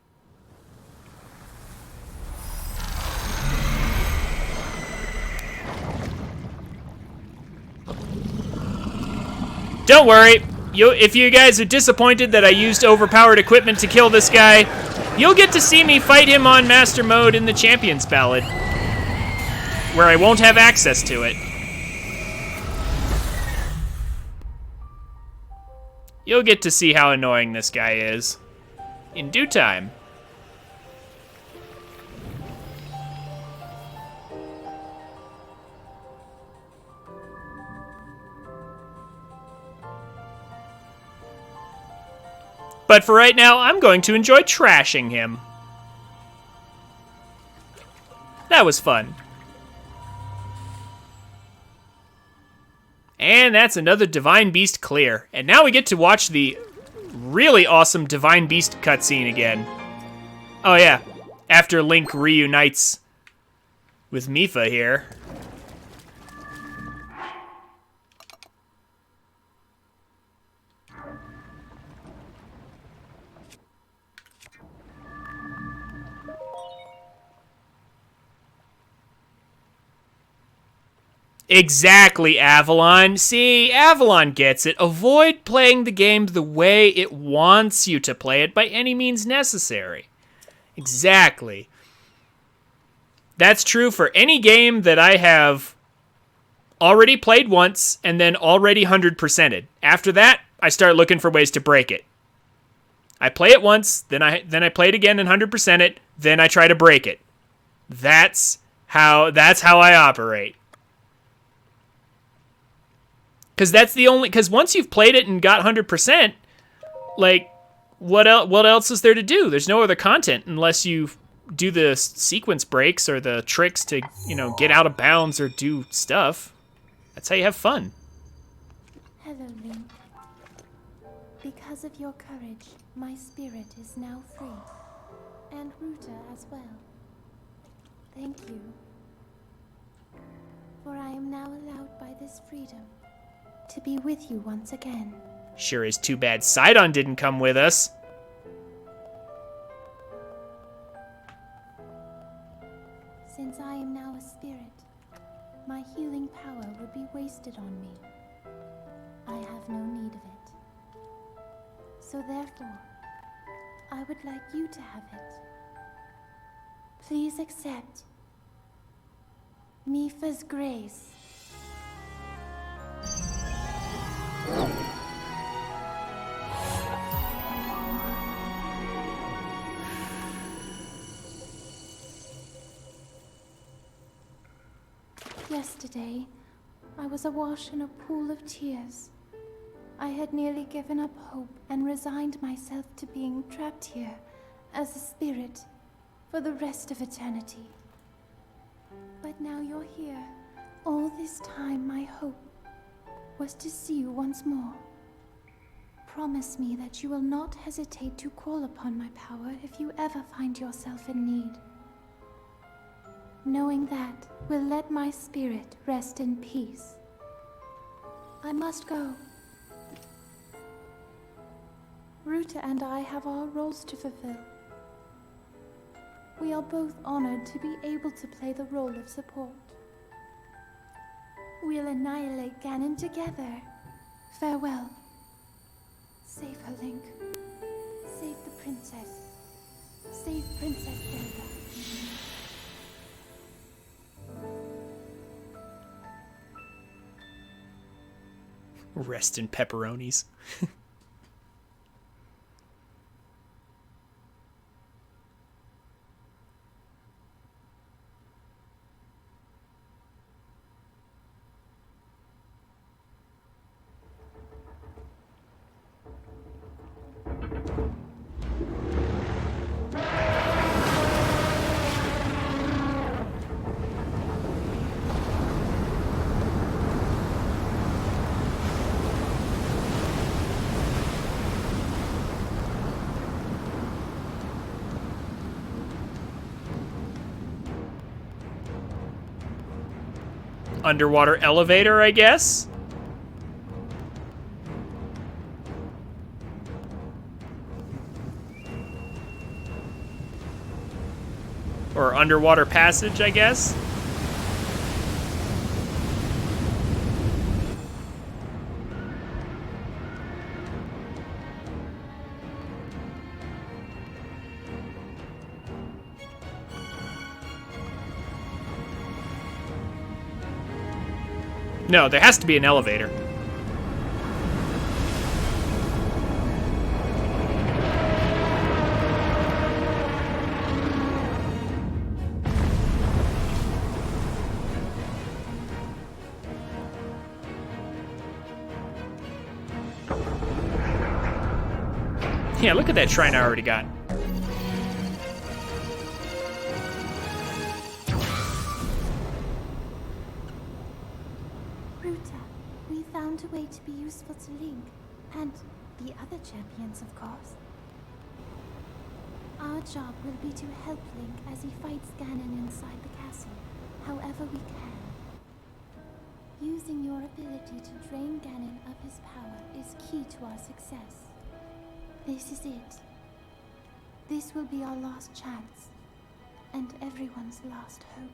Don't worry. If you guys are disappointed that I used overpowered equipment to kill this guy, you'll get to see me fight him on Master Mode in the Champion's Ballad, where I won't have access to it. You'll get to see how annoying this guy is in due time. But for right now, I'm going to enjoy trashing him. That was fun. And that's another Divine Beast clear. And now we get to watch the really awesome Divine Beast cutscene again. Oh yeah, after Link reunites with Mipha here. Exactly, Avalon. See, Avalon gets it. Avoid playing the game the way it wants you to play it by any means necessary. Exactly. That's true for any game that I have already played once and then already 100%ed. After that, I start looking for ways to break it. I play it once, then I play it again and 100% it, then I try to break it. That's how I operate. Because once you've played it and got 100%, like, what else is there to do? There's no other content unless you do the sequence breaks or the tricks to, get out of bounds or do stuff. That's how you have fun. Hello, Link. Because of your courage, my spirit is now free. And Ruta as well. Thank you. For I am now allowed by this freedom to be with you once again. Sure is too bad Sidon didn't come with us. Since I am now a spirit, my healing power would be wasted on me. I have no need of it. So therefore, I would like you to have it. Please accept Mipha's grace. Yesterday, I was awash in a pool of tears. I had nearly given up hope and resigned myself to being trapped here as a spirit for the rest of eternity. But now you're here. All this time, my hope was to see you once more. Promise me that you will not hesitate to call upon my power if you ever find yourself in need. Knowing that will let my spirit rest in peace. I must go. Ruta and I have our roles to fulfill. We are both honored to be able to play the role of support. We'll annihilate Ganon together. Farewell. Save her, Link. Save the princess. Save Princess Zelda. Rest in pepperonis. Underwater elevator, I guess? Or underwater passage, I guess? No, there has to be an elevator. Yeah, look at that shrine I already got. Ruta, we found a way to be useful to Link, and the other champions, of course. Our job will be to help Link as he fights Ganon inside the castle, however we can. Using your ability to drain Ganon of his power is key to our success. This is it. This will be our last chance, and everyone's last hope.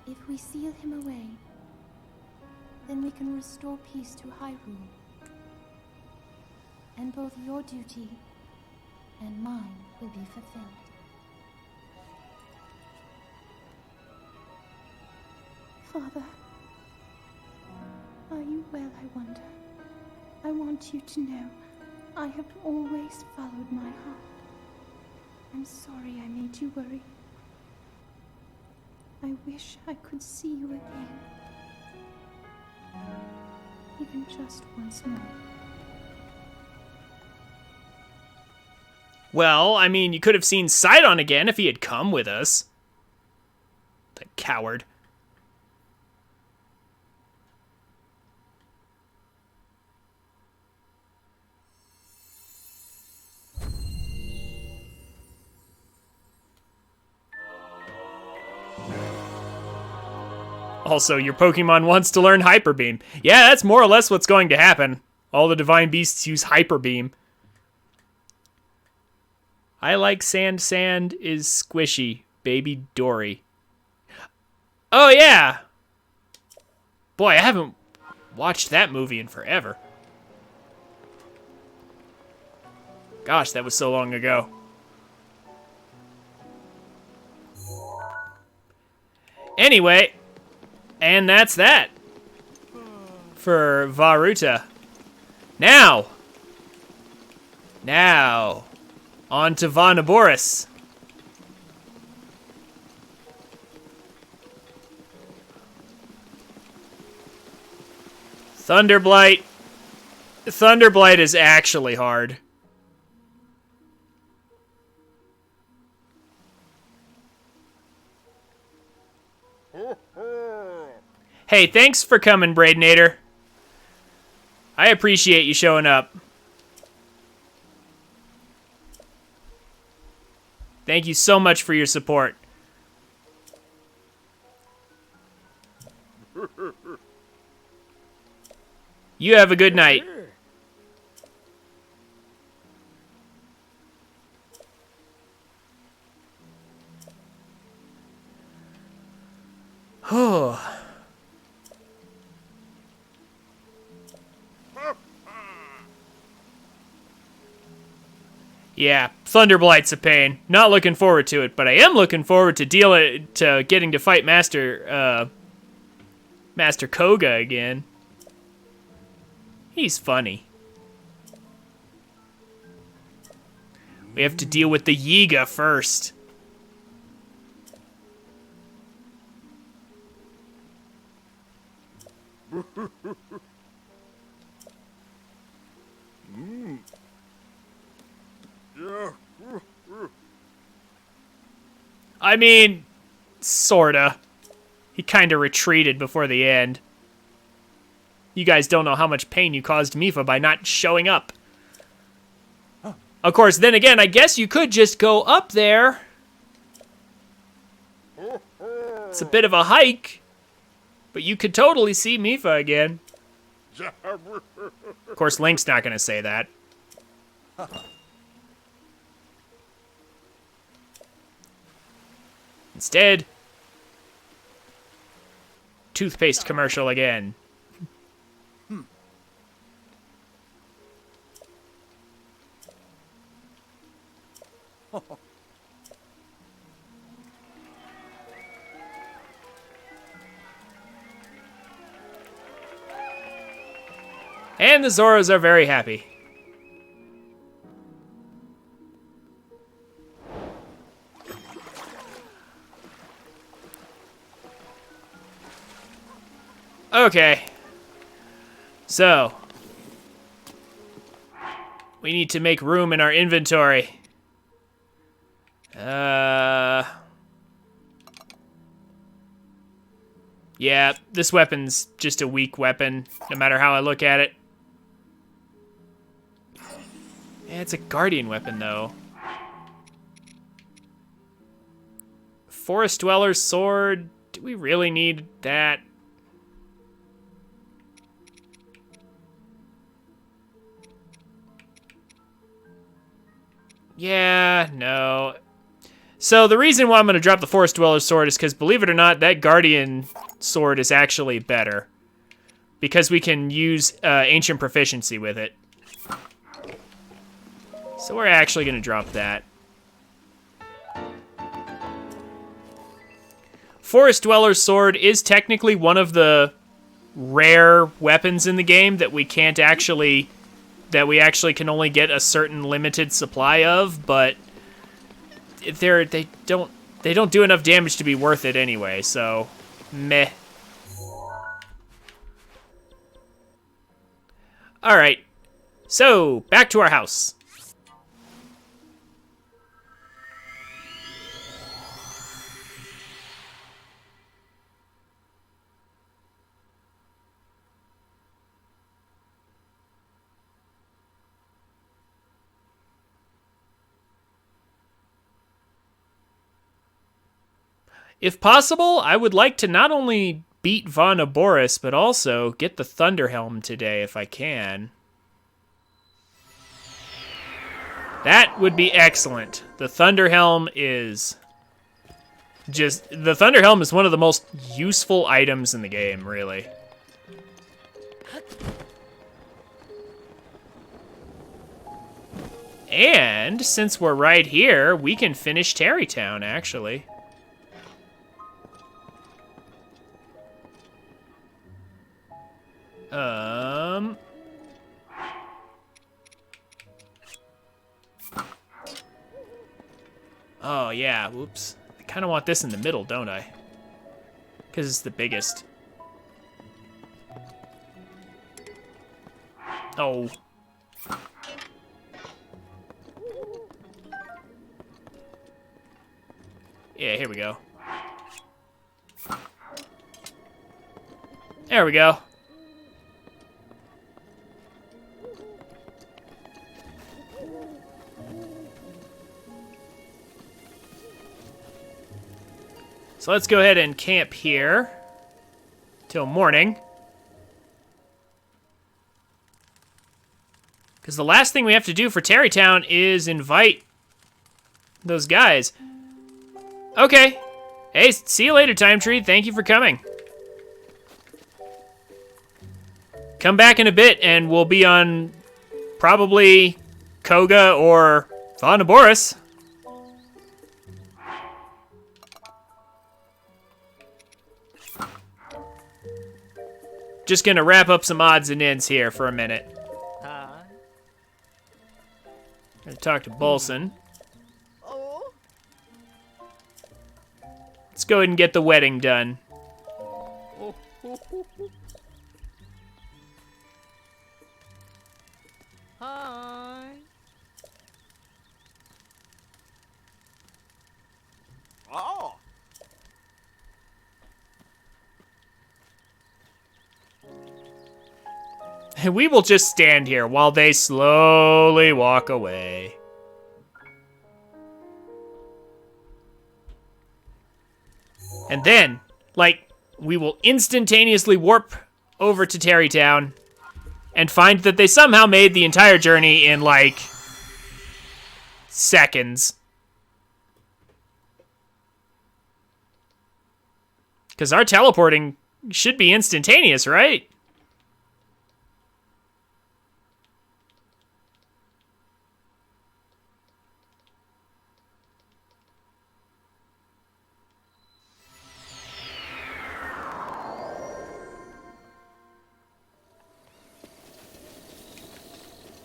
If we seal him away, then we can restore peace to Hyrule. And both your duty and mine will be fulfilled. Father, are you well, I wonder? I want you to know I have always followed my heart. I'm sorry I made you worry. I wish I could see you again. Even just once more. Well, I mean, you could have seen Sidon again if he had come with us. The coward. Also, your Pokemon wants to learn Hyper Beam. Yeah, that's more or less what's going to happen. All the Divine Beasts use Hyper Beam. I like sand. Sand is squishy. Baby Dory. Oh, yeah. Boy, I haven't watched that movie in forever. Gosh, that was so long ago. Anyway, and that's that for Vah Ruta. Now, on to Vah Naboris. Thunderblight. Thunderblight is actually hard. Hey, thanks for coming, Braidnator. I appreciate you showing up. Thank you so much for your support. You have a good night. Oh. Yeah, Thunderblight's a pain. Not looking forward to it, but I am looking forward to getting to fight Master Koga again. He's funny. We have to deal with the Yiga first. I mean, sorta. He kinda retreated before the end. You guys don't know how much pain you caused Mifa by not showing up. Of course, then again, I guess you could just go up there. It's a bit of a hike, but you could totally see Mifa again. Of course, Link's not gonna say that. Instead, toothpaste commercial again. And the Zoras are very happy. Okay. So. We need to make room in our inventory. Yeah, this weapon's just a weak weapon, no matter how I look at it. Yeah, it's a guardian weapon, though. Forest Dweller's Sword. Do we really need that? Yeah, no. So the reason why I'm going to drop the Forest Dweller's Sword is because, believe it or not, that Guardian Sword is actually better. Because we can use Ancient Proficiency with it. So we're actually going to drop that. Forest Dweller's Sword is technically one of the rare weapons in the game that we can't actually... that we actually can only get a certain limited supply of, but they don't do enough damage to be worth it anyway, so meh. All right. So, back to our house. If possible, I would like to not only beat Von Aboris, but also get the Thunderhelm today if I can. That would be excellent. The Thunderhelm is one of the most useful items in the game, really. And since we're right here, we can finish Tarrytown, actually. Oh, yeah, whoops. I kind of want this in the middle, don't I? Because it's the biggest. Oh. Yeah, here we go. There we go. So let's go ahead and camp here till morning. Because the last thing we have to do for Tarrytown is invite those guys. Okay. Hey, see you later, Time Tree. Thank you for coming. Come back in a bit and we'll be on probably Koga or Von Aboris. Just gonna wrap up some odds and ends here for a minute. Gonna talk to Bolson. Let's go ahead and get the wedding done. Hi. Oh. And we will just stand here while they slowly walk away. And then, like, we will instantaneously warp over to Tarrytown and find that they somehow made the entire journey in, like, seconds. Because our teleporting should be instantaneous, right?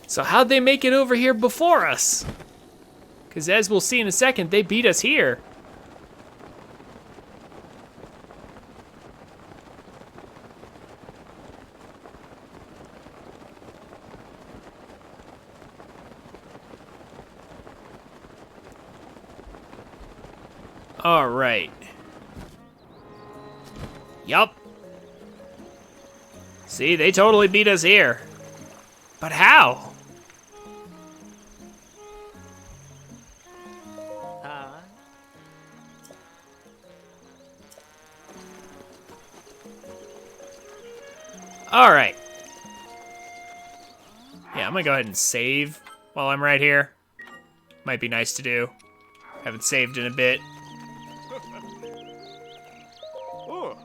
So how'd they make it over here before us? Because as we'll see in a second, they beat us here. All right. Yup. See, they totally beat us here. But how? Hi. All right. Yeah, I'm gonna go ahead and save while I'm right here. Might be nice to do. Haven't saved in a bit. Oh.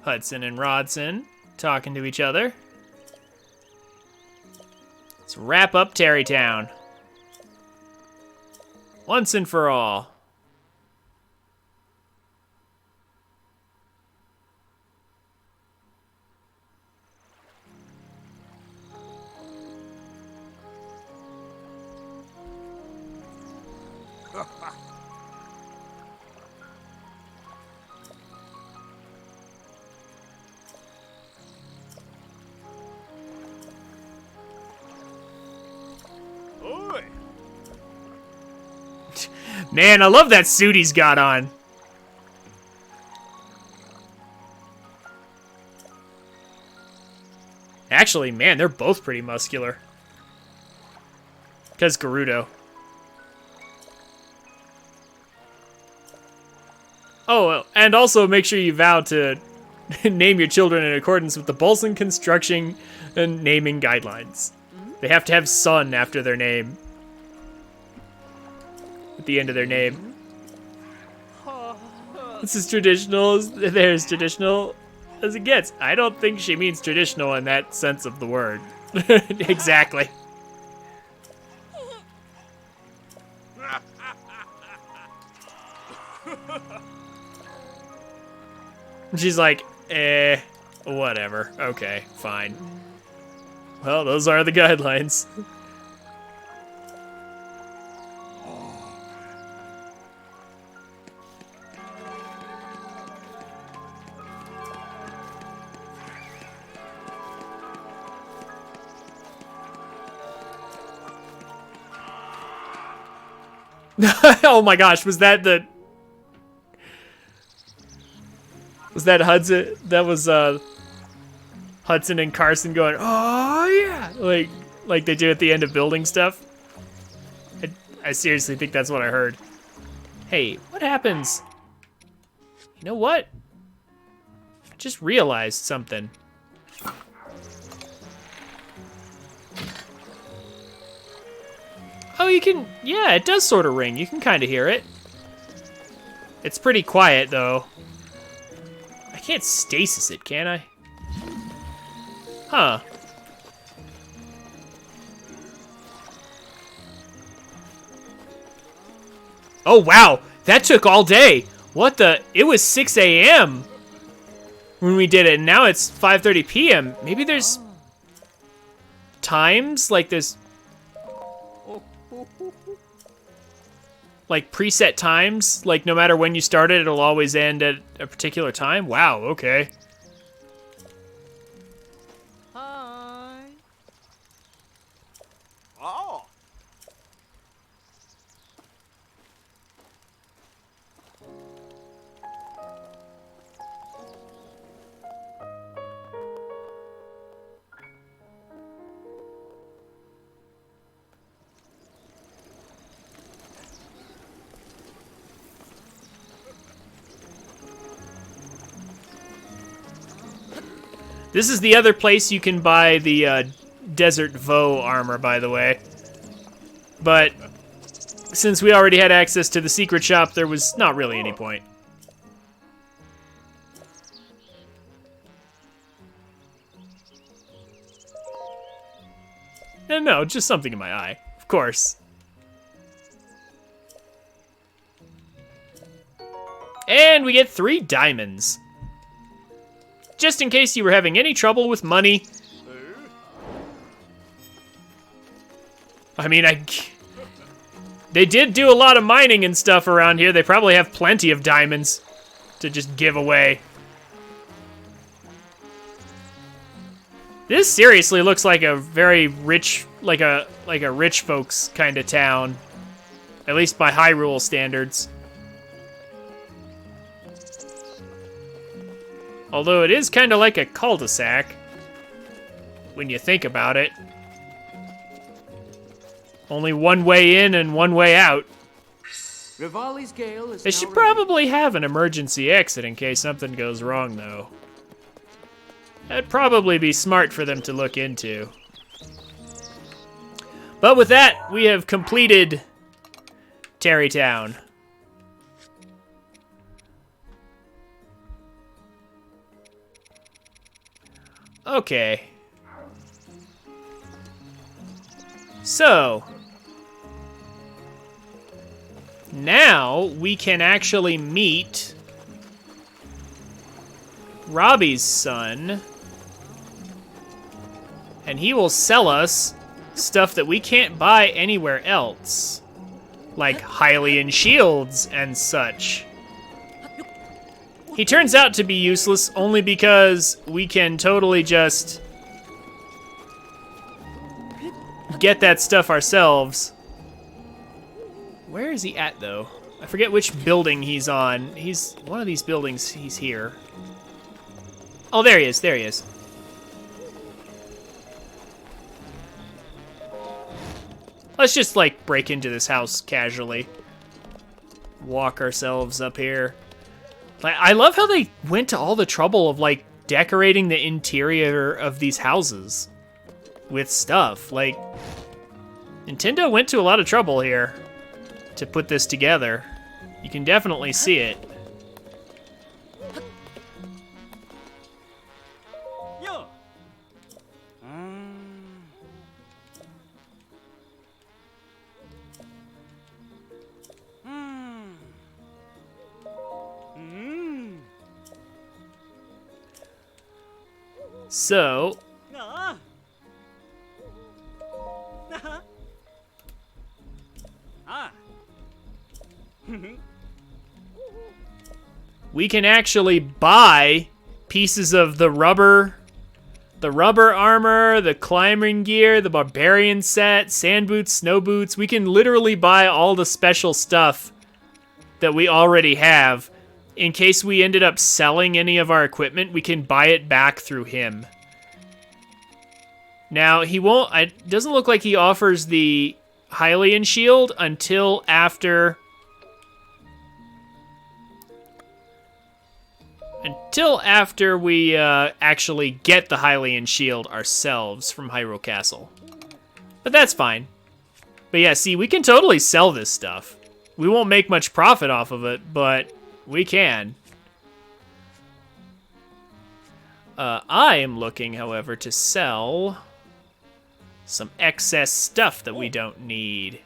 Hudson and Rodson talking to each other. Let's wrap up Terrytown. Once and for all. Oi. Man, I love that suit he's got on. Actually, man, they're both pretty muscular. Because Gerudo. Oh, and also make sure you vow to name your children in accordance with the Bolson construction and naming guidelines. They have to have son after their name. At the end of their name. This is traditional. They're as traditional as it gets. I don't think she means traditional in that sense of the word. Exactly. She's like, whatever. Okay, fine. Well, those are the guidelines. Oh my gosh, was that Hudson? That was Hudson and Carson going, oh yeah, like they do at the end of building stuff. I seriously think that's what I heard. Hey, what happens? You know what? I just realized something. Oh, you can, yeah, it does sort of ring. You can kind of hear it. It's pretty quiet, though. I can't stasis it, can I? Huh. Oh, wow. That took all day. What the? It was 6 a.m. when we did it, and now it's 5:30 p.m. Maybe there's times, like there's like preset times, like no matter when you start it, it'll always end at a particular time. Wow, okay. Hi. Oh. This is the other place you can buy the Desert Vo armor, by the way. But since we already had access to the secret shop, there was not really any point. No, just something in my eye, of course. And we get 3 diamonds. Just in case you were having any trouble with money. I mean, they did do a lot of mining and stuff around here. They probably have plenty of diamonds to just give away. This seriously looks like a very rich, like a rich folks kind of town. At least by Hyrule standards. Although it is kind of like a cul-de-sac when you think about it. Only one way in and one way out. Rivali's gale is They now should ready. probably have an emergency exit in case something goes wrong, though. That'd probably be smart for them to look into. But with that, we have completed Tarrytown. Okay. So, now we can actually meet Robbie's son, and he will sell us stuff that we can't buy anywhere else, like Hylian shields and such. He turns out to be useless only because we can totally just get that stuff ourselves. Where is he at, though? I forget which building he's on. He's one of these buildings. He's here. Oh, there he is. There he is. Let's just, like, break into this house casually. Walk ourselves up here. Like, I love how they went to all the trouble of, like, decorating the interior of these houses with stuff. Like, Nintendo went to a lot of trouble here to put this together. You can definitely see it. Yo. So, Ah. Ah. we can actually buy pieces of the rubber armor, the climbing gear, the barbarian set, sand boots, snow boots. We can literally buy all the special stuff that we already have. In case we ended up selling any of our equipment, we can buy it back through him. Now, he won't, it doesn't look like he offers the Hylian shield until after we actually get the Hylian shield ourselves from Hyrule Castle. But that's fine. But yeah, see, we can totally sell this stuff. We won't make much profit off of it, but we can. I am looking, however, to sell some excess stuff that we don't need.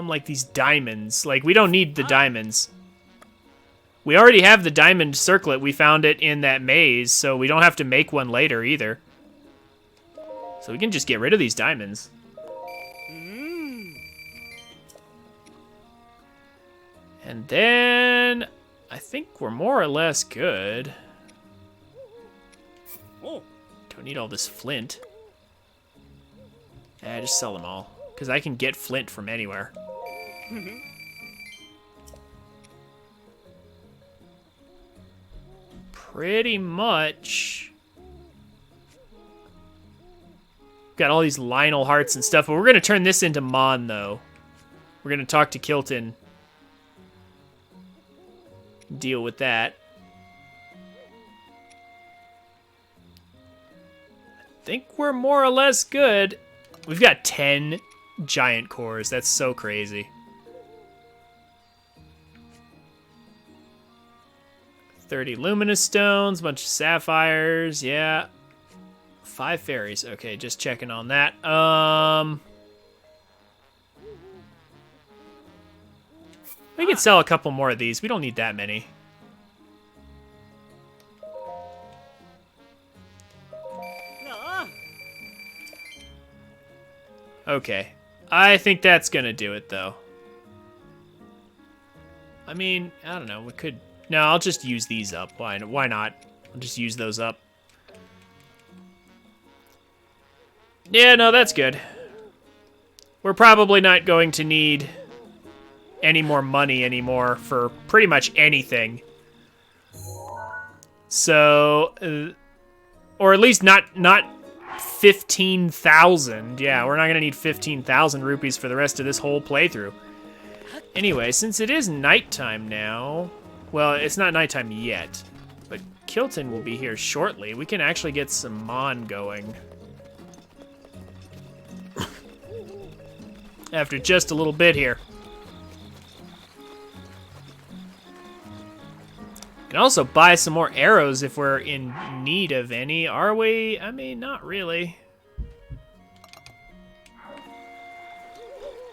Like these diamonds. Like, we don't need the diamonds. We already have the diamond circlet. We found it in that maze, so we don't have to make one later either. So we can just get rid of these diamonds. And then I think we're more or less good. Oh. Don't need all this flint. Just sell them all. Because I can get flint from anywhere. Pretty much. Got all these Lionel hearts and stuff, but we're going to turn this into Mon, though. We're going to talk to Kilton. Deal with that. I think we're more or less good. We've got 10 giant cores. That's so crazy. 30 luminous stones, bunch of sapphires, yeah. 5 fairies. Okay, just checking on that. We can sell a couple more of these. We don't need that many. Okay. I think that's gonna do it, though. I mean, I don't know. We could... No, I'll just use these up. Why not? I'll just use those up. Yeah, no, that's good. we're probably not going to need any more money anymore for pretty much anything. So, or at least not 15,000. Yeah, we're not going to need 15,000 rupees for the rest of this whole playthrough. Anyway, since it is nighttime now, well, it's not nighttime yet, but Kilton will be here shortly. We can actually get some Mon going. After just a little bit here. Can also buy some more arrows if we're in need of any. Are we? I mean, not really.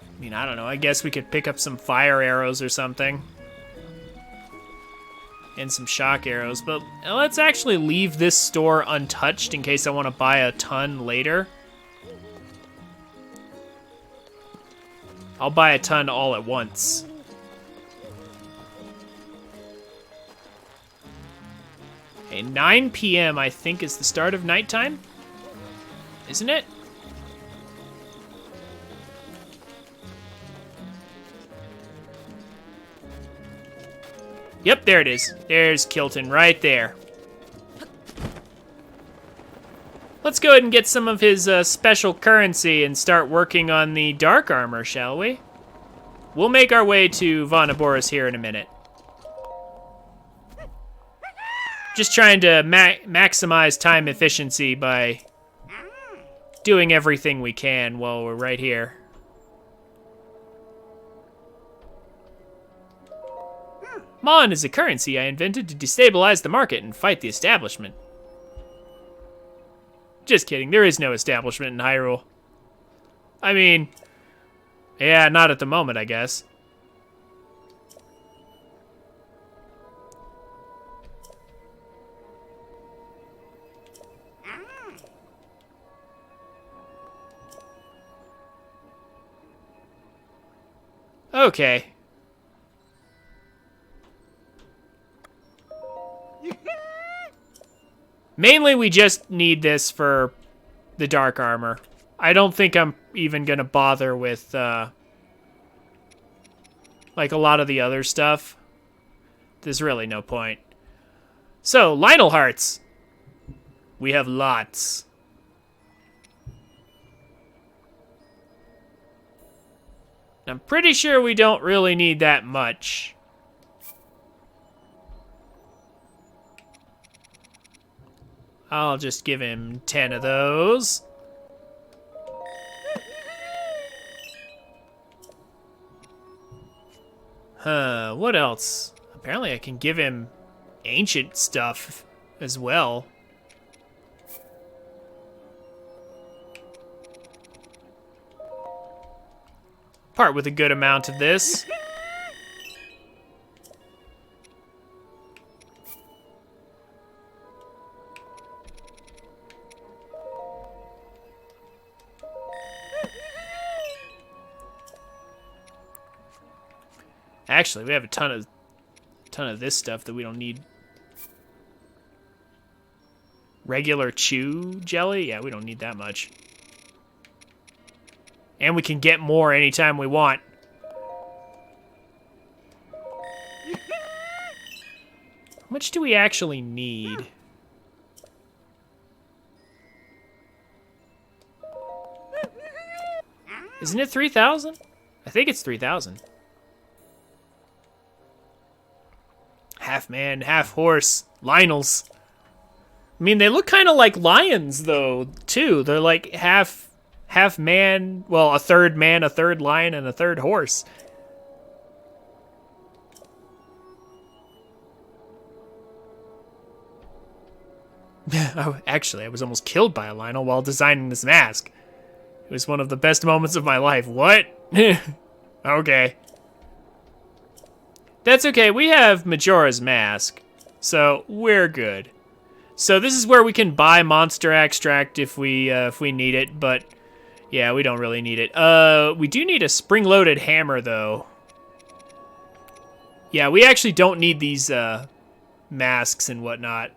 I mean, I don't know. I guess we could pick up some fire arrows or something. And some shock arrows. But let's actually leave this store untouched in case I want to buy a ton later. I'll buy a ton all at once. Okay, 9 p.m. I think is the start of nighttime. Isn't it? Yep, there it is. There's Kilton right there. Let's go ahead and get some of his special currency and start working on the dark armor, shall we? We'll make our way to Vonaboris here in a minute. Just trying to maximize time efficiency by doing everything we can while we're right here. Mon is a currency I invented to destabilize the market and fight the establishment. Just kidding, there is no establishment in Hyrule. I mean, yeah, not at the moment, I guess. Okay. Mainly, we just need this for the dark armor. I don't think I'm even gonna bother with, like, a lot of the other stuff. There's really no point. So, Lionel hearts. We have lots. I'm pretty sure we don't really need that much. I'll just give him 10 of those. Huh, what else? Apparently I can give him ancient stuff as well. Part with a good amount of this. Actually, we have a ton of this stuff that we don't need. Regular chew jelly? Yeah, we don't need that much. And we can get more anytime we want. How much do we actually need? Isn't it 3,000? I think it's 3,000. Half man, half horse. Lionels. I mean, they look kind of like lions, though, too. They're like half man, well, a third man, a third lion, and a third horse. Actually, I was almost killed by a lionel while designing this mask. It was one of the best moments of my life. What? Okay. That's okay, we have Majora's Mask, so we're good. So this is where we can buy monster extract if we need it, but yeah, we don't really need it. We do need a spring-loaded hammer, though. Yeah, we actually don't need these masks and whatnot.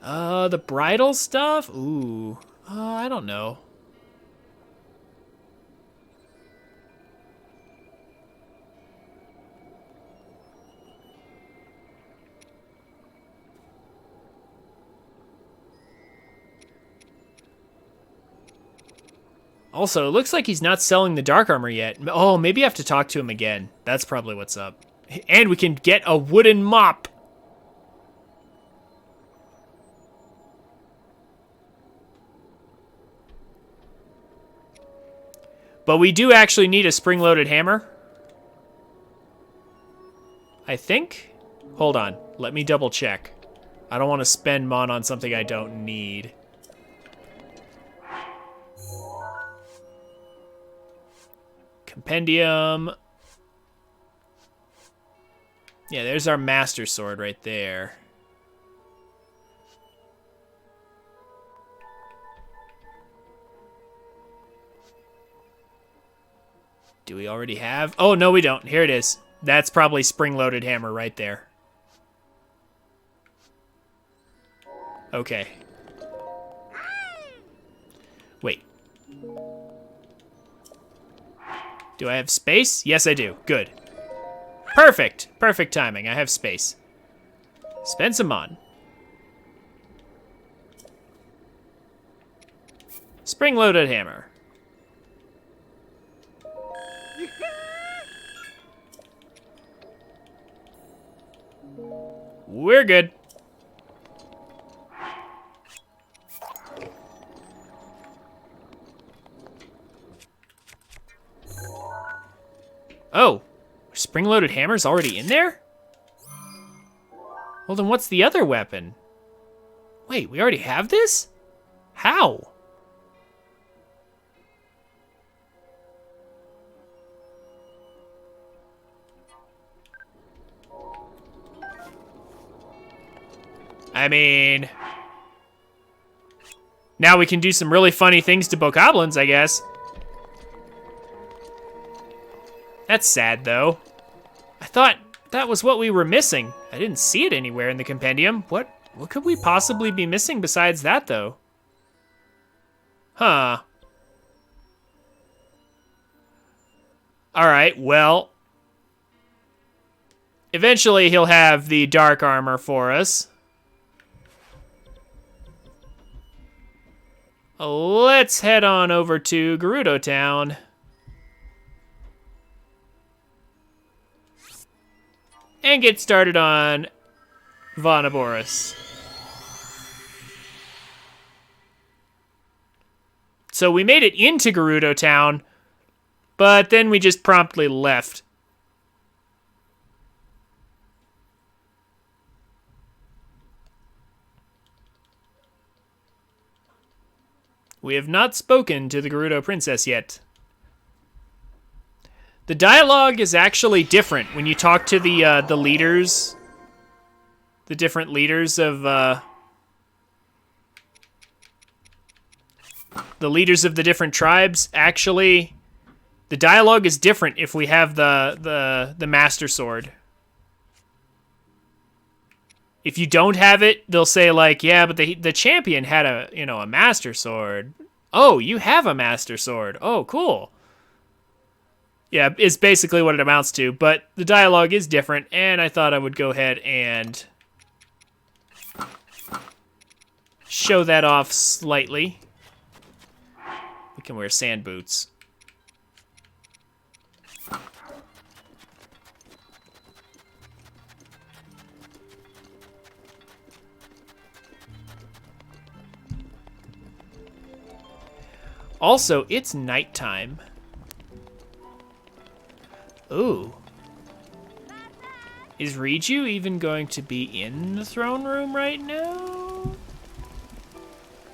The bridal stuff? Ooh. I don't know. Also, it looks like he's not selling the dark armor yet. Oh, maybe I have to talk to him again. That's probably what's up. And we can get a wooden mop. But we do actually need a spring-loaded hammer. I think? Hold on. Let me double check. I don't want to spend mon on something I don't need. Compendium. Yeah, there's our master sword right there. Do we already have? Oh, no, we don't. Here it is. That's probably spring-loaded hammer right there. Okay. Wait. Do I have space? Yes, I do. Good. Perfect. Perfect timing. I have space. Spend some on. Spring-loaded hammer. We're good. Oh, spring-loaded hammer's already in there? Well, then what's the other weapon? Wait, we already have this? How? I mean, now we can do some really funny things to bokoblins, I guess. That's sad, though. I thought that was what we were missing. I didn't see it anywhere in the compendium. What could we possibly be missing besides that, though? Huh. All right, well. Eventually, he'll have the dark armor for us. Let's head on over to Gerudo Town. And get started on Vonaboris. So we made it into Gerudo Town, but then we just promptly left. We have not spoken to the Gerudo Princess yet. The dialogue is actually different when you talk to the leaders, the different leaders of the leaders of the different tribes. Actually, the dialogue is different if we have the Master Sword. If you don't have it, they'll say like, yeah, but the champion had a Master Sword. Oh, you have a Master Sword. Oh, cool. Yeah, it's basically what it amounts to, but the dialogue is different, and I thought I would go ahead and show that off slightly. We can wear sand boots. Also, it's nighttime. Ooh. Is Riju even going to be in the throne room right now?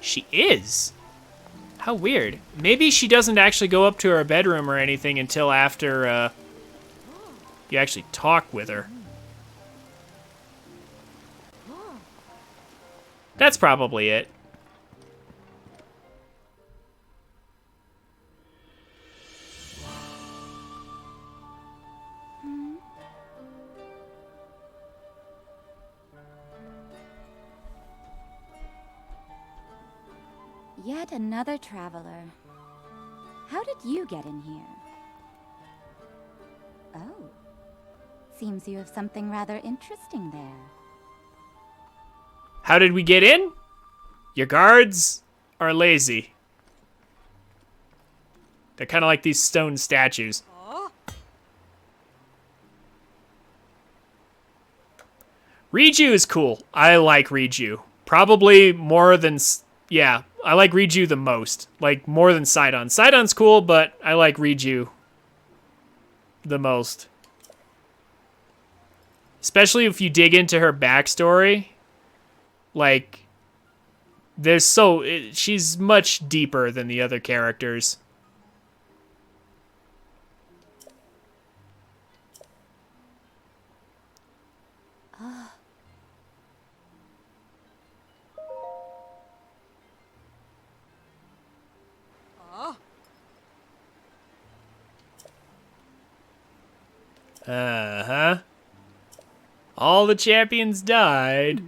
She is. How weird. Maybe she doesn't actually go up to her bedroom or anything until after you actually talk with her. That's probably it. yet another traveler. How did you get in here? Oh. Seems you have something rather interesting there. How did we get in? Your guards are lazy. They're kind of like these stone statues. Riju is cool. I like Riju. Probably more than... Yeah, I like Riju the most. Like, more than Sidon. Sidon's cool, but I like Riju the most. Especially if you dig into her backstory. Like, she's much deeper than the other characters. Uh-huh. All the champions died.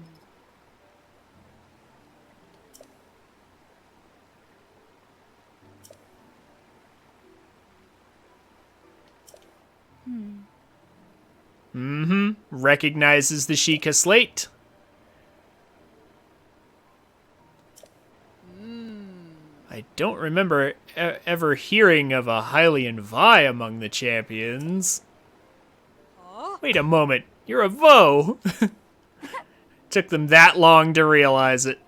Mm-hmm. Recognizes the Sheikah slate. I don't remember ever hearing of a Hylian Vi among the champions. Wait a moment, you're a Vo! Took them that long to realize it.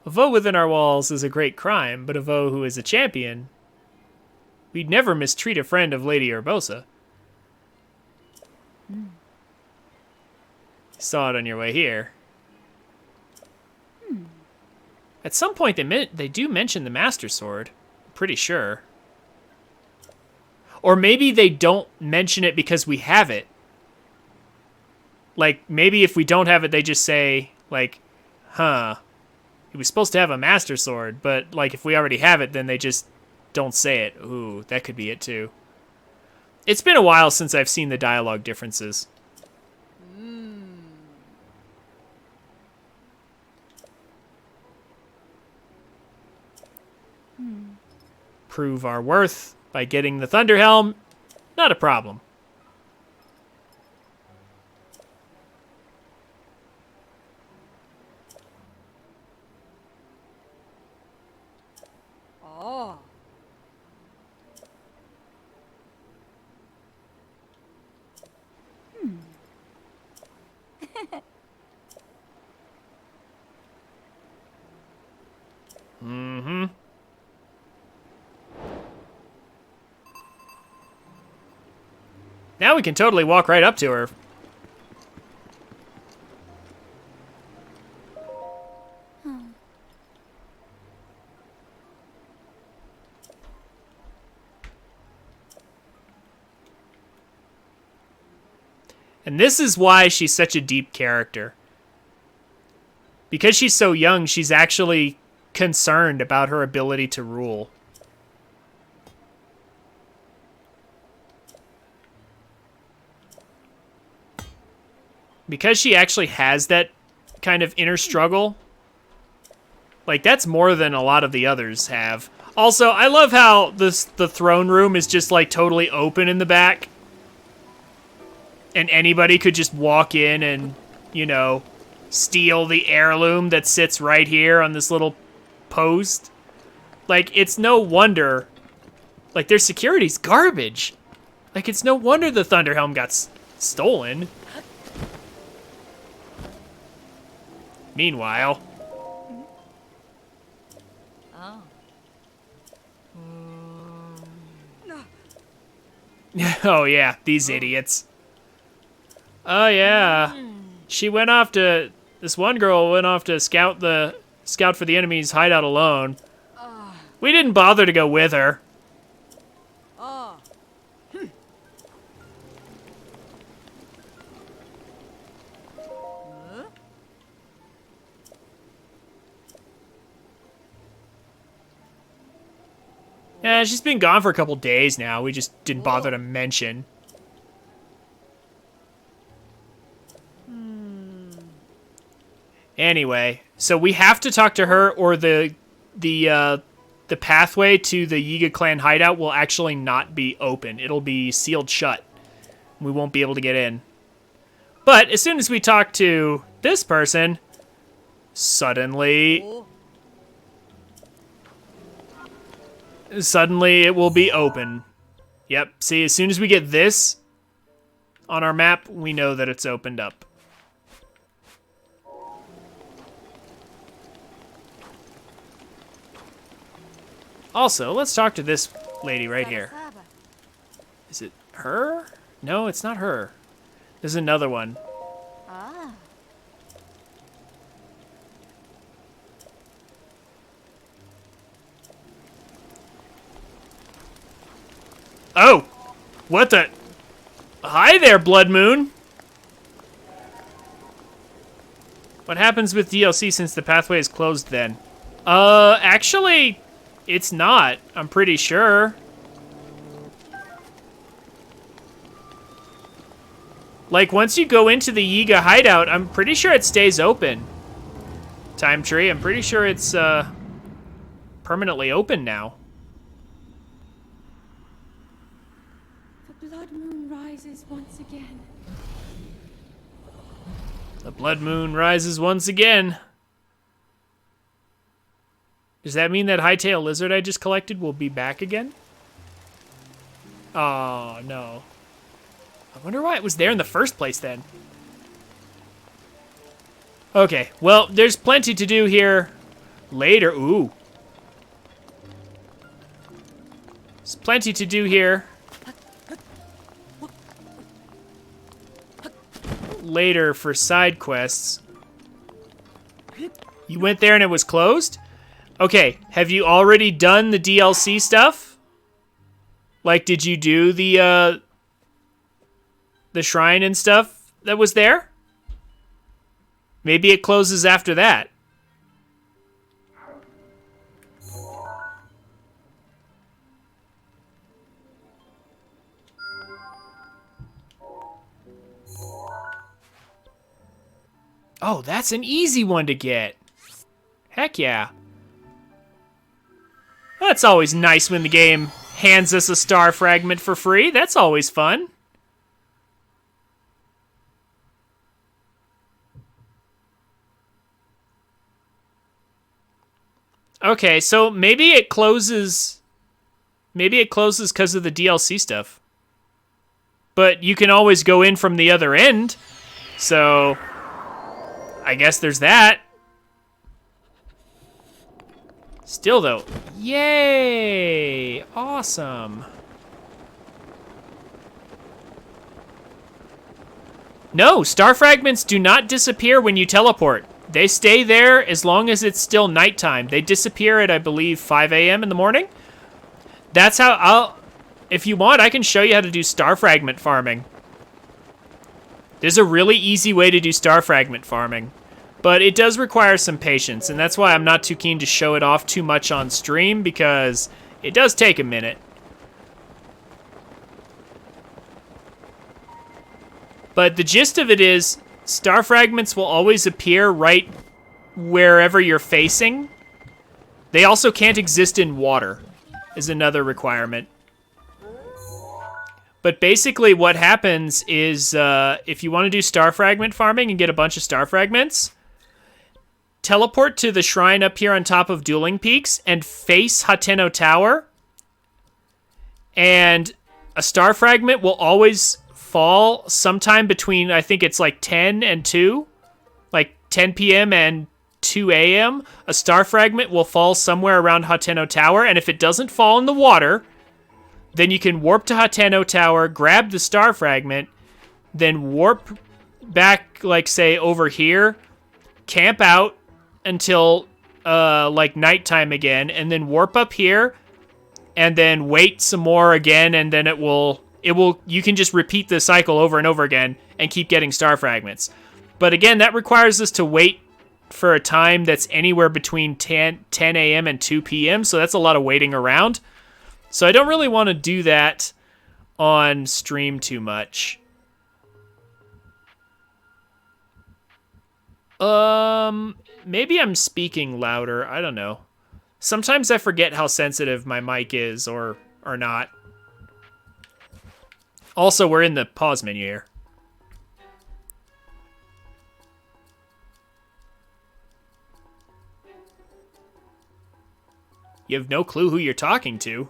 A Vo within our walls is a great crime, but a Vo who is a champion... We'd never mistreat a friend of Lady Urbosa. Saw it on your way here. At some point they do mention the Master Sword. I'm pretty sure. Or maybe they don't mention it because we have it. Like, maybe if we don't have it, they just say, like, huh, he was supposed to have a Master Sword, but, like, if we already have it, then they just don't say it. Ooh, that could be it, too. It's been a while since I've seen the dialogue differences. Prove our worth by getting the Thunder Helm. Not a problem. Mm-hmm. Now we can totally walk right up to her. And this is why she's such a deep character. Because she's so young, she's actually concerned about her ability to rule. Because she actually has that kind of inner struggle, like, that's more than a lot of the others have. Also, I love how the throne room is just, like, totally open in the back. And anybody could just walk in and, you know, steal the heirloom that sits right here on this little post. Like, it's no wonder. Like, their security's garbage. Like, it's no wonder the Thunderhelm got stolen. Meanwhile... Oh, yeah, these idiots. Oh, yeah. She went off to... This one girl went off to scout for the enemy's hideout alone. We didn't bother to go with her. Yeah, she's been gone for a couple days now. We just didn't bother to mention. Anyway, so we have to talk to her or the the pathway to the Yiga clan hideout will actually not be open. It'll be sealed shut. We won't be able to get in. But as soon as we talk to this person, suddenly it will be open. Yep, see, as soon as we get this on our map, we know that it's opened up. Also, let's talk to this lady right here. Is it her? No, it's not her. There's another one. Ah. Oh! What the? Hi there, Blood Moon! What happens with DLC since the pathway is closed then? Actually, it's not. I'm pretty sure. Like, once you go into the Yiga hideout, I'm pretty sure it stays open. Time Tree, I'm pretty sure it's, permanently open now. The blood moon rises once again. The Blood Moon rises once again. Does that mean that Hightail Lizard I just collected will be back again? Oh, no. I wonder why it was there in the first place then. Okay, well, there's plenty to do here later. Ooh. There's plenty to do here later for side quests. You went there and it was closed? Okay, have you already done the DLC stuff? Like, did you do the shrine and stuff that was there? Maybe it closes after that. Oh, that's an easy one to get. Heck yeah. That's always nice when the game hands us a star fragment for free. That's always fun. Okay, so maybe it closes because of the DLC stuff. But you can always go in from the other end. So I guess there's that. Still though, yay! Awesome. No, star fragments do not disappear when you teleport. They stay there as long as it's still nighttime. They disappear at, I believe, 5 a.m. in the morning. That's how if you want, I can show you how to do star fragment farming. There's a really easy way to do star fragment farming. But it does require some patience, and that's why I'm not too keen to show it off too much on stream, because it does take a minute. But the gist of it is, star fragments will always appear right wherever you're facing. They also can't exist in water, is another requirement. But basically what happens is, if you want to do star fragment farming and get a bunch of star fragments, teleport to the shrine up here on top of Dueling Peaks and face Hateno Tower. And a star fragment will always fall sometime between, I think it's like 10 and 2. Like 10 p.m. and 2 a.m. A star fragment will fall somewhere around Hateno Tower. And if it doesn't fall in the water, then you can warp to Hateno Tower, grab the star fragment, then warp back, like, say, over here, camp out until like nighttime again, and then warp up here and then wait some more again, and then you can just repeat the cycle over and over again and keep getting star fragments. But again, that requires us to wait for a time that's anywhere between 10 a.m. and 2 p.m. So that's a lot of waiting around. So I don't really want to do that on stream too much. Maybe I'm speaking louder. I don't know. Sometimes I forget how sensitive my mic is or not. Also, we're in the pause menu here. You have no clue who you're talking to?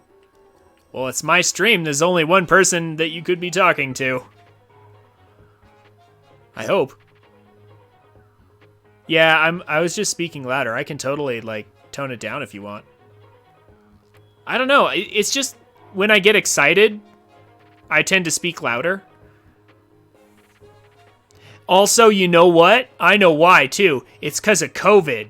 Well, it's my stream. There's only one person that you could be talking to. I hope. Yeah, I was just speaking louder. I can totally, like, tone it down if you want. I don't know. It's just when I get excited, I tend to speak louder. Also, you know what? I know why, too. It's because of COVID.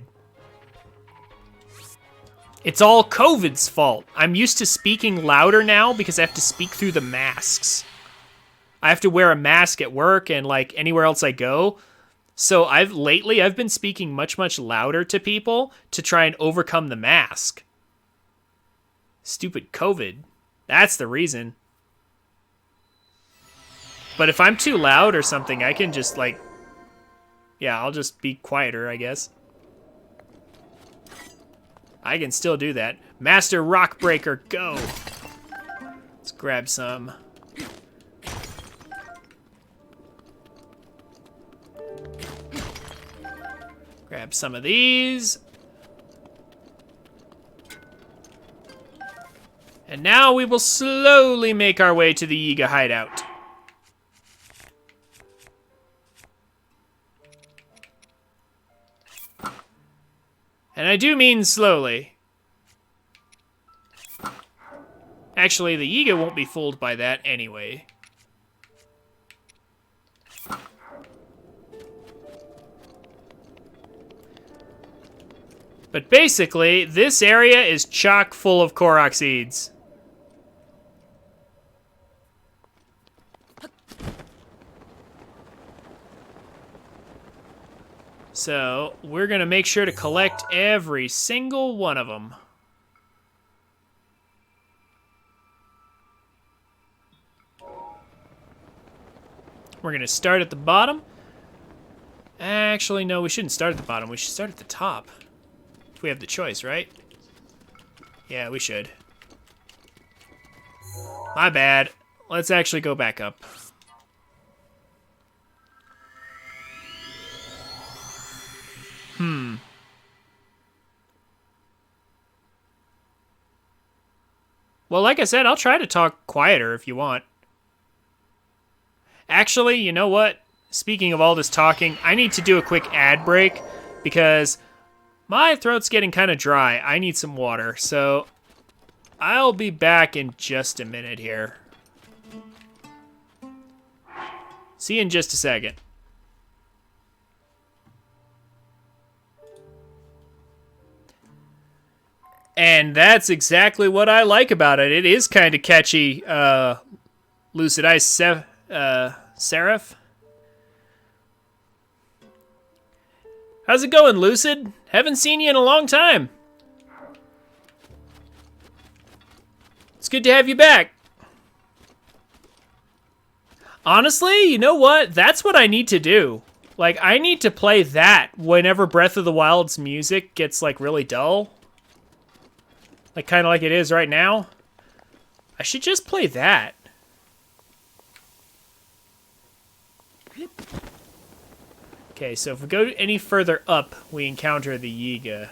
It's all COVID's fault. I'm used to speaking louder now because I have to speak through the masks. I have to wear a mask at work and like anywhere else I go. So I've been speaking much louder to people to try and overcome the mask. Stupid COVID. That's the reason. But if I'm too loud or something, I can just like, yeah, I'll just be quieter, I guess. I can still do that. Master Rockbreaker, go! Let's grab some. Grab some of these. And now we will slowly make our way to the Yiga hideout. And I do mean slowly. Actually, the Yiga won't be fooled by that anyway. But basically, this area is chock full of Korok seeds. So, we're gonna make sure to collect every single one of them. We're gonna start at the bottom. Actually, no, we shouldn't start at the bottom. We should start at the top. If we have the choice, right? Yeah, we should. My bad. Let's actually go back up. Well, like I said, I'll try to talk quieter if you want. Actually, you know what? Speaking of all this talking, I need to do a quick ad break because my throat's getting kind of dry. I need some water, so I'll be back in just a minute here. See you in just a second. And that's exactly what I like about it. It is kind of catchy. Lucid Ice Seraph. How's it going, Lucid? Haven't seen you in a long time. It's good to have you back. Honestly, you know what? That's what I need to do. Like, I need to play that whenever Breath of the Wild's music gets, like, really dull. Like, kind of like it is right now. I should just play that. Okay, so if we go any further up, we encounter the Yiga.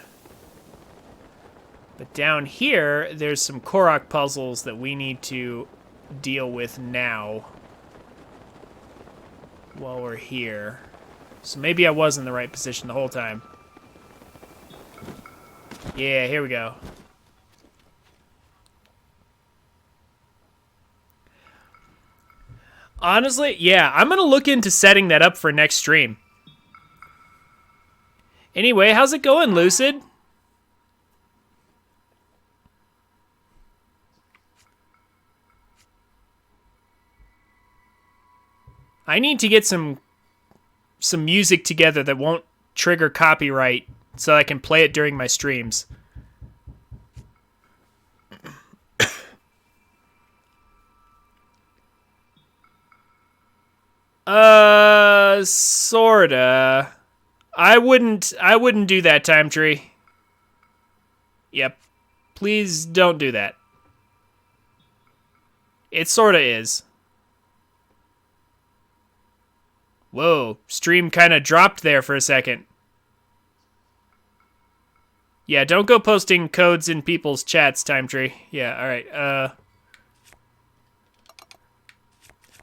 But down here, there's some Korok puzzles that we need to deal with now. While we're here. So maybe I was in the right position the whole time. Yeah, here we go. Honestly, yeah, I'm gonna look into setting that up for next stream. Anyway, how's it going, Lucid? I need to get some music together that won't trigger copyright so I can play it during my streams. Sorta. I wouldn't do that, Time Tree. Yep. Please don't do that. It sorta is. Whoa, stream kinda dropped there for a second. Yeah, don't go posting codes in people's chats, Time Tree. Yeah, alright,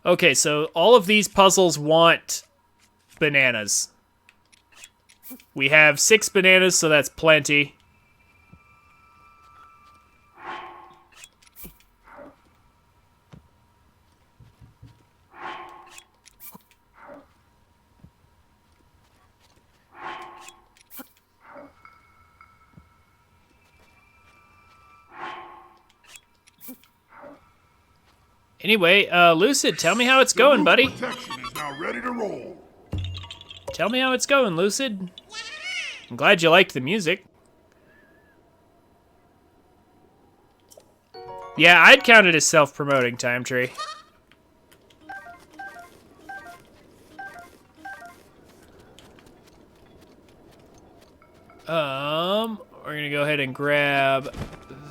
Okay, so all of these puzzles want bananas. We have 6 bananas, so that's plenty. Anyway, Lucid, tell me how it's going, buddy. Protection is now ready to roll. Tell me how it's going, Lucid. I'm glad you liked the music. Yeah, I'd count it as self-promoting, Time Tree. We're gonna go ahead and grab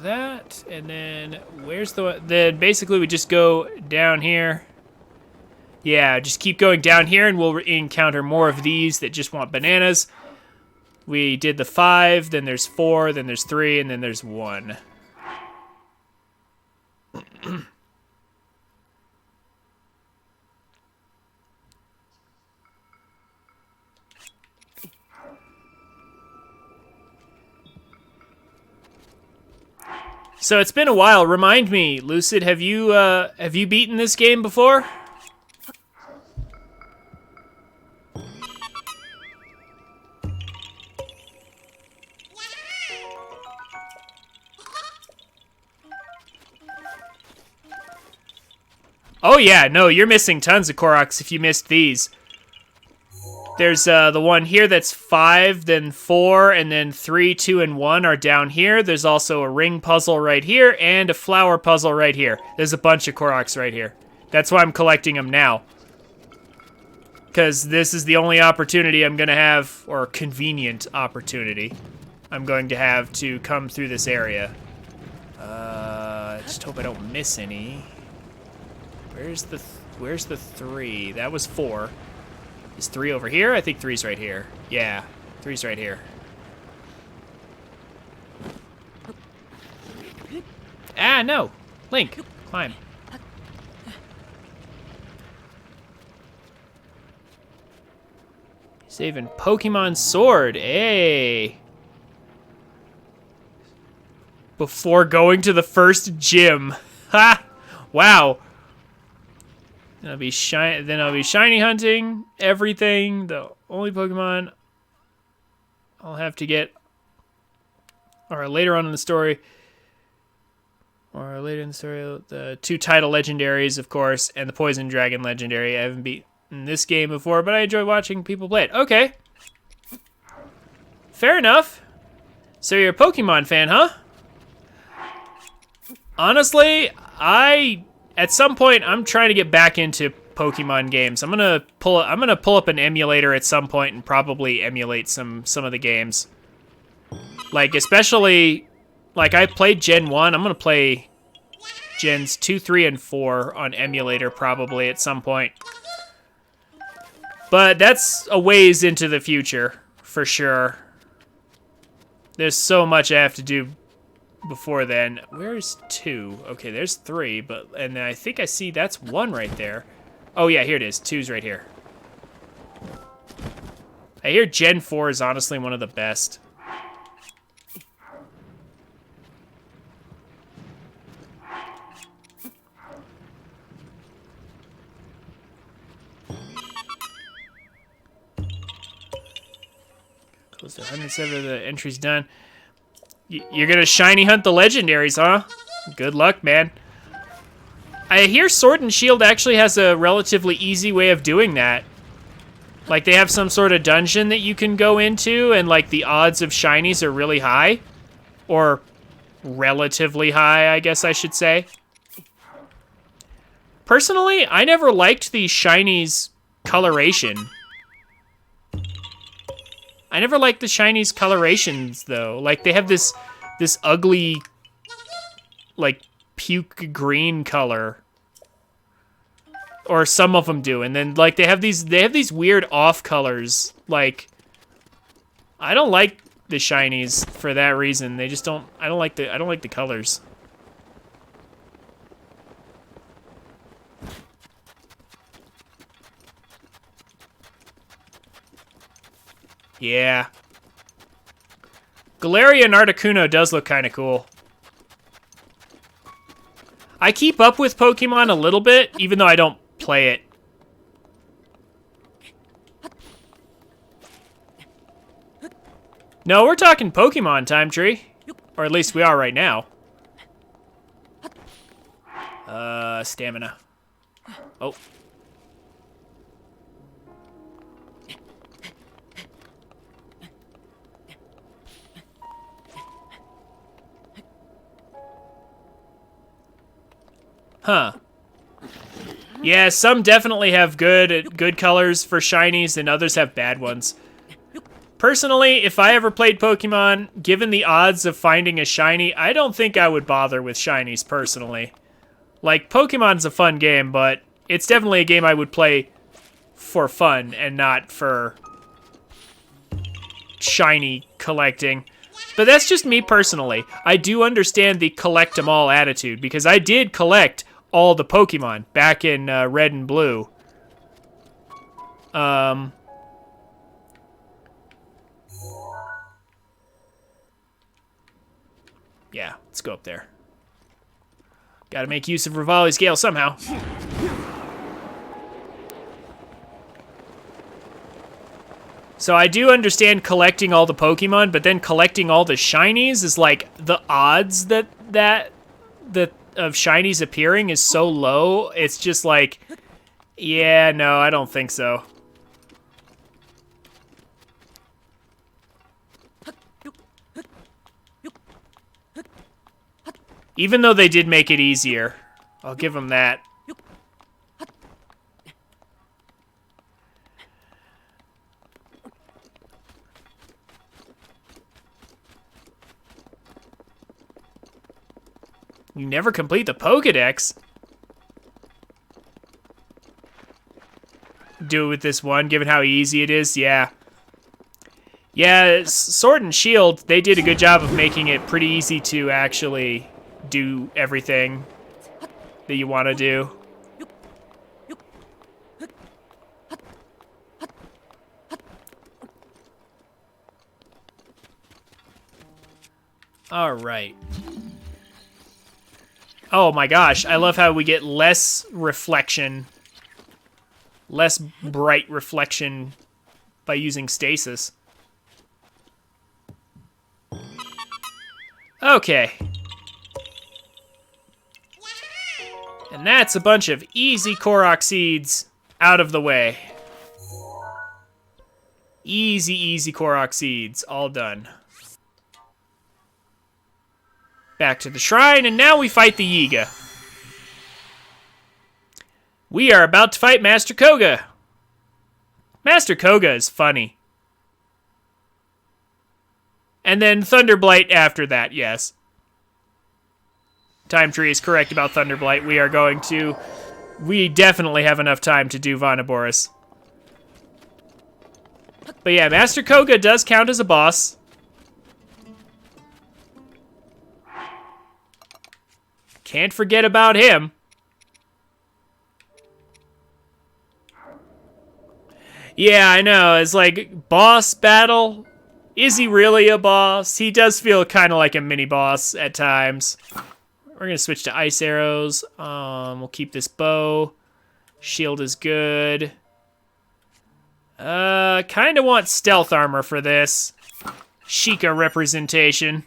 that, and then where's the? Then basically we just go down here. Yeah, just keep going down here, and we'll encounter more of these that just want bananas. We did the 5, then there's 4, then there's 3, and then there's 1. So it's been a while. Remind me, Lucid, have you beaten this game before? Oh yeah, no, you're missing tons of Koroks if you missed these. There's the one here that's 5, then 4, and then 3, 2, and 1 are down here. There's also a ring puzzle right here and a flower puzzle right here. There's a bunch of Koroks right here. That's why I'm collecting them now. Because this is the only opportunity I'm going to have, or convenient opportunity, I'm going to have to come through this area. Just hope I don't miss any. Where's the 3? That was 4. Is 3 over here? I think 3's right here. Yeah, 3's right here. Ah, no. Link, climb. Saving Pokemon Sword. Hey. Before going to the first gym. Ha! Wow. Then I'll be shiny hunting everything. The only Pokemon I'll have to get, or later on in the story, the 2 title legendaries, of course, and the Poison Dragon legendary. I haven't beaten this game before, but I enjoy watching people play it. Okay, fair enough. So you're a Pokemon fan, huh? Honestly, at some point, I'm trying to get back into Pokemon games. I'm gonna pull up an emulator at some point and probably emulate some of the games. Like, especially, like, I played Gen 1. I'm gonna play Gens 2, 3, and 4 on emulator probably at some point. But that's a ways into the future, for sure. There's so much I have to do before then. Where's 2? Okay, there's 3, and I think I see that's 1 right there. Oh yeah, here it is. 2's right here. I hear Gen 4 is honestly one of the best. Close to 107 of the entries done. You're gonna shiny hunt the legendaries, huh? Good luck, man. I hear Sword and Shield actually has a relatively easy way of doing that. Like, they have some sort of dungeon that you can go into, and, like, the odds of shinies are really high. Or relatively high, I guess I should say. Personally, I never liked the shinies coloration. I never liked the shinies colorations, though. Like, they have this this ugly, like, puke green color. Or some of them do. And then, like, they have these weird off colors. Like, I don't like the shinies for that reason. They just don't, I don't like the colors. Yeah. Galarian Articuno does look kind of cool. I keep up with Pokemon a little bit, even though I don't play it. No, we're talking Pokemon time, Tree. Or at least we are right now. Stamina. Oh. Huh. Yeah, some definitely have good colors for shinies, and others have bad ones. Personally, if I ever played Pokemon, given the odds of finding a shiny, I don't think I would bother with shinies personally. Like, Pokemon's a fun game, but it's definitely a game I would play for fun and not for shiny collecting. But that's just me personally. I do understand the collect 'em all attitude, because I did collect all the Pokemon back in Red and Blue. Yeah, let's go up there. Gotta make use of Rivali's Gale somehow. So I do understand collecting all the Pokemon, but then collecting all the shinies is like the odds that of shinies appearing is so low. It's just like, yeah, no, I don't think so. Even though they did make it easier. I'll give them that. You never complete the Pokedex. Do it with this one, given how easy it is, yeah. Yeah, Sword and Shield, they did a good job of making it pretty easy to actually do everything that you want to do. All right. Oh my gosh, I love how we get less reflection, less bright reflection by using stasis. Okay. And that's a bunch of easy Korok seeds out of the way. Easy Korok seeds, all done. Back to the shrine, and now we fight the Yiga. We are about to fight Master Koga. Master Koga is funny. And then Thunderblight after that, yes. Time Tree is correct about Thunderblight. We definitely have enough time to do Vanaboris. But yeah, Master Koga does count as a boss. Can't forget about him. Yeah, I know. It's like, boss battle? Is he really a boss? He does feel kind of like a mini-boss at times. We're going to switch to ice arrows. We'll keep this bow. Shield is good. Kind of want stealth armor for this. Sheikah representation.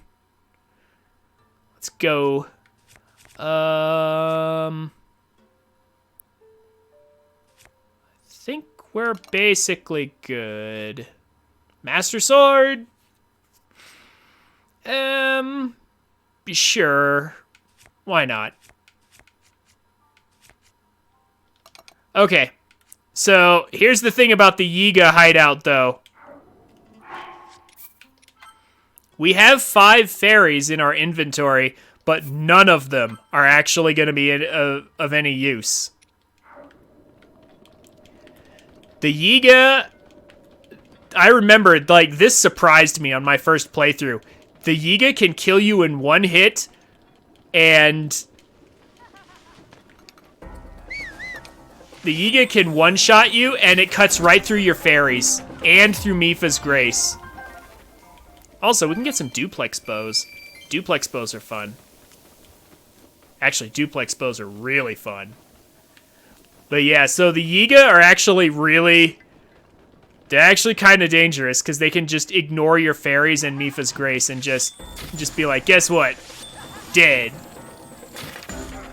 Let's go. I think we're basically good. Master Sword. Sure. Why not? Okay. So, here's the thing about the Yiga hideout, though. We have 5 fairies in our inventory, but none of them are actually going to be of any use. The Yiga, I remember, like, this surprised me on my first playthrough. The Yiga can kill you in 1 hit, and the Yiga can one-shot you, and it cuts right through your fairies, and through Mipha's Grace. Also, we can get some duplex bows. Duplex bows are fun. Actually, duplex bows are really fun. But yeah, so the Yiga are actually they're actually kind of dangerous, because they can just ignore your fairies and Mipha's Grace and just be like, guess what? Dead.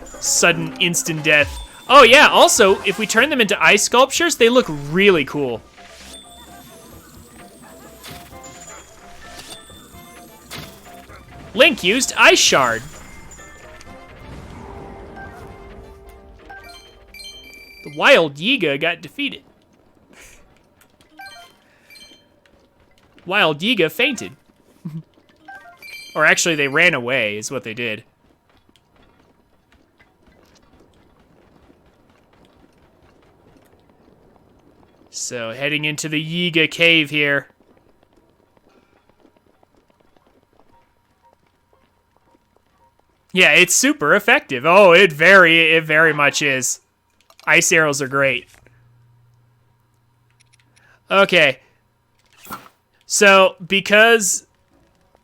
Sudden instant death. Oh yeah, also, if we turn them into ice sculptures, they look really cool. Link used Ice Shard. The Wild Yiga got defeated. Wild Yiga fainted. Or actually, they ran away, is what they did. So, heading into the Yiga cave here. Yeah, it's super effective. Oh, it very much is. Ice arrows are great. Okay. So, because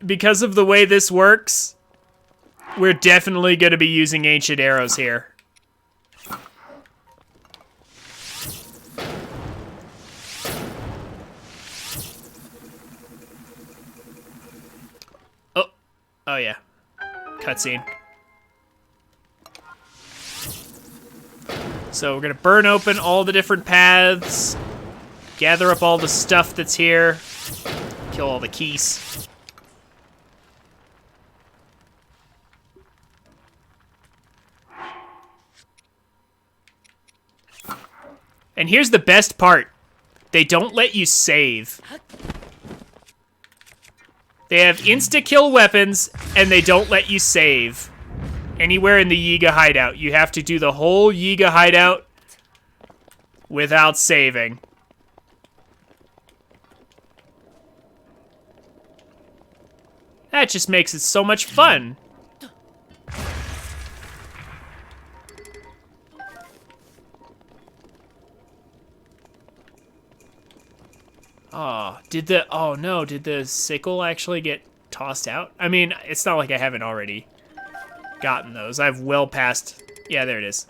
of the way this works, we're definitely going to be using ancient arrows here. Oh yeah. Cutscene. So we're gonna burn open all the different paths, gather up all the stuff that's here, kill all the keys. And here's the best part. They don't let you save. They have insta-kill weapons, and they don't let you save anywhere in the Yiga hideout. You have to do the whole Yiga hideout without saving. That just makes it so much fun. Oh no, did the sickle actually get tossed out? I mean, it's not like I haven't already gotten those. I've well past, yeah, there it is.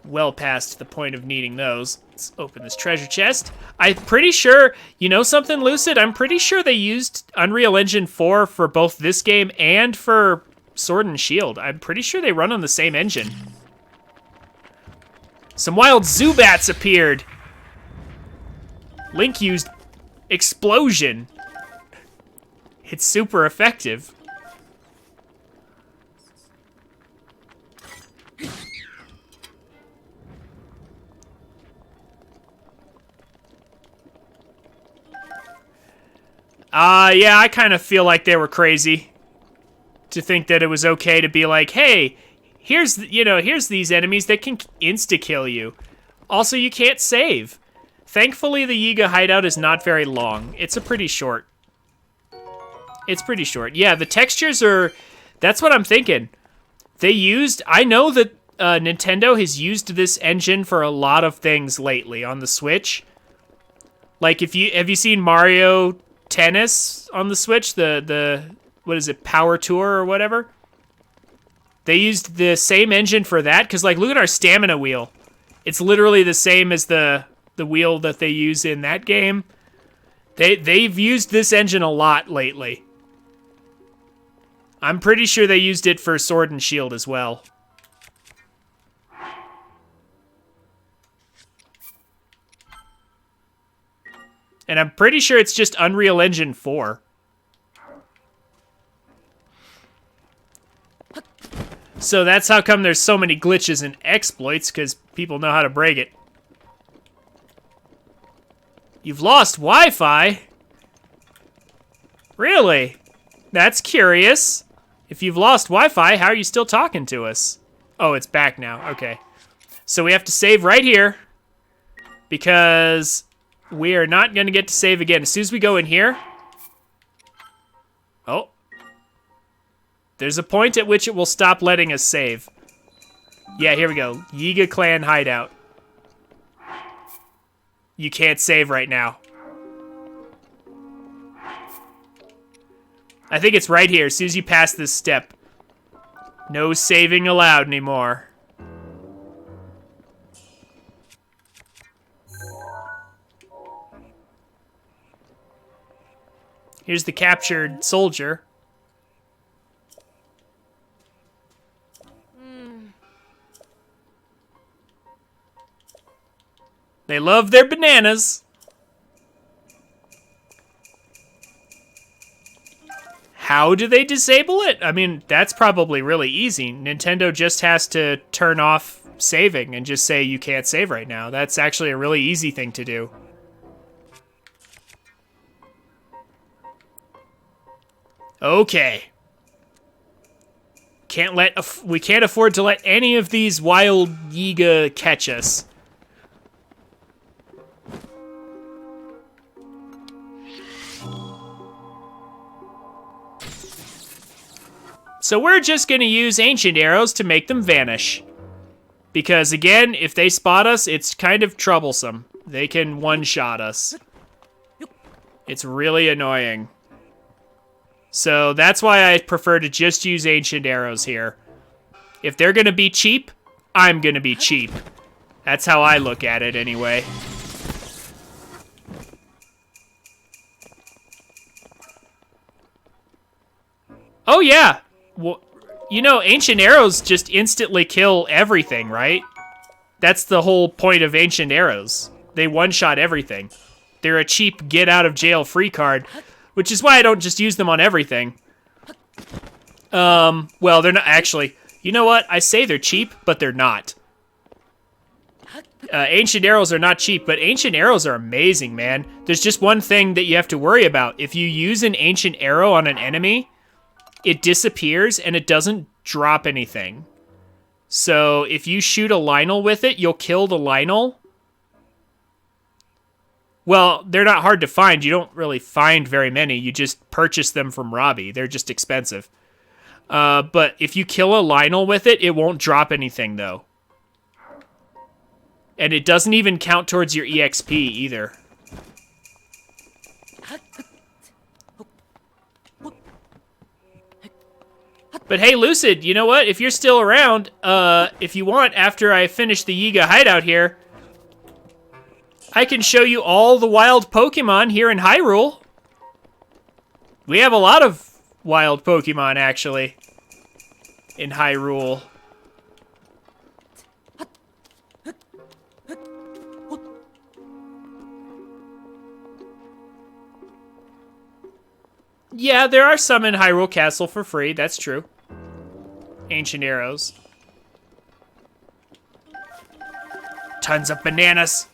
Well past the point of needing those. Let's open this treasure chest. I'm pretty sure, you know something, Lucid? I'm pretty sure they used Unreal Engine 4 for both this game and for Sword and Shield. I'm pretty sure they run on the same engine. Some wild Zubats appeared. Link used Explosion. It's super effective. Yeah, I kind of feel like they were crazy to think that it was okay to be like, hey, here's these enemies that can insta-kill you. Also, you can't save. Thankfully, the Yiga hideout is not very long. It's pretty short. It's pretty short. Yeah, the textures are... That's what I'm thinking. I know that Nintendo has used this engine for a lot of things lately on the Switch. Like, have you seen Mario Tennis on the Switch? The what is it, Power Tour or whatever? They used the same engine for that, because, like, look at our stamina wheel. It's literally the same as the wheel that they use in that game. They've used this engine a lot lately. I'm pretty sure they used it for Sword and Shield as well. And I'm pretty sure it's just Unreal Engine 4. So that's how come there's so many glitches and exploits, because people know how to break it. You've lost Wi-Fi? Really? That's curious. If you've lost Wi-Fi, how are you still talking to us? Oh, it's back now. Okay. So we have to save right here because we are not going to get to save again. As soon as we go in here... Oh. There's a point at which it will stop letting us save. Yeah, here we go. Yiga Clan hideout. You can't save right now. I think it's right here, as soon as you pass this step. No saving allowed anymore. Here's the captured soldier. They love their bananas. How do they disable it? I mean, that's probably really easy. Nintendo just has to turn off saving and just say you can't save right now. That's actually a really easy thing to do. Okay. We can't afford to let any of these wild Yiga catch us. So we're just going to use ancient arrows to make them vanish. Because again, if they spot us, it's kind of troublesome. They can one-shot us. It's really annoying. So that's why I prefer to just use ancient arrows here. If they're going to be cheap, I'm going to be cheap. That's how I look at it anyway. Oh yeah. Well, you know, ancient arrows just instantly kill everything, right? That's the whole point of ancient arrows. They one-shot everything. They're a cheap get-out-of-jail-free card, which is why I don't just use them on everything. Well, they're not actually. You know what? I say they're cheap, but they're not. Ancient arrows are not cheap, but ancient arrows are amazing, man. There's just one thing that you have to worry about. If you use an ancient arrow on an enemy, it disappears and it doesn't drop anything. So if you shoot a Lionel with it, you'll kill the Lionel. Well, they're not hard to find. You don't really find very many. You just purchase them from Robbie. They're just expensive. But if you kill a Lionel with it, it won't drop anything, though. And it doesn't even count towards your EXP either. But hey, Lucid, you know what? If you're still around, if you want, after I finish the Yiga hideout here, I can show you all the wild Pokemon here in Hyrule. We have a lot of wild Pokemon, actually, in Hyrule. Yeah, there are some in Hyrule Castle for free, that's true. Ancient arrows. Tons of bananas.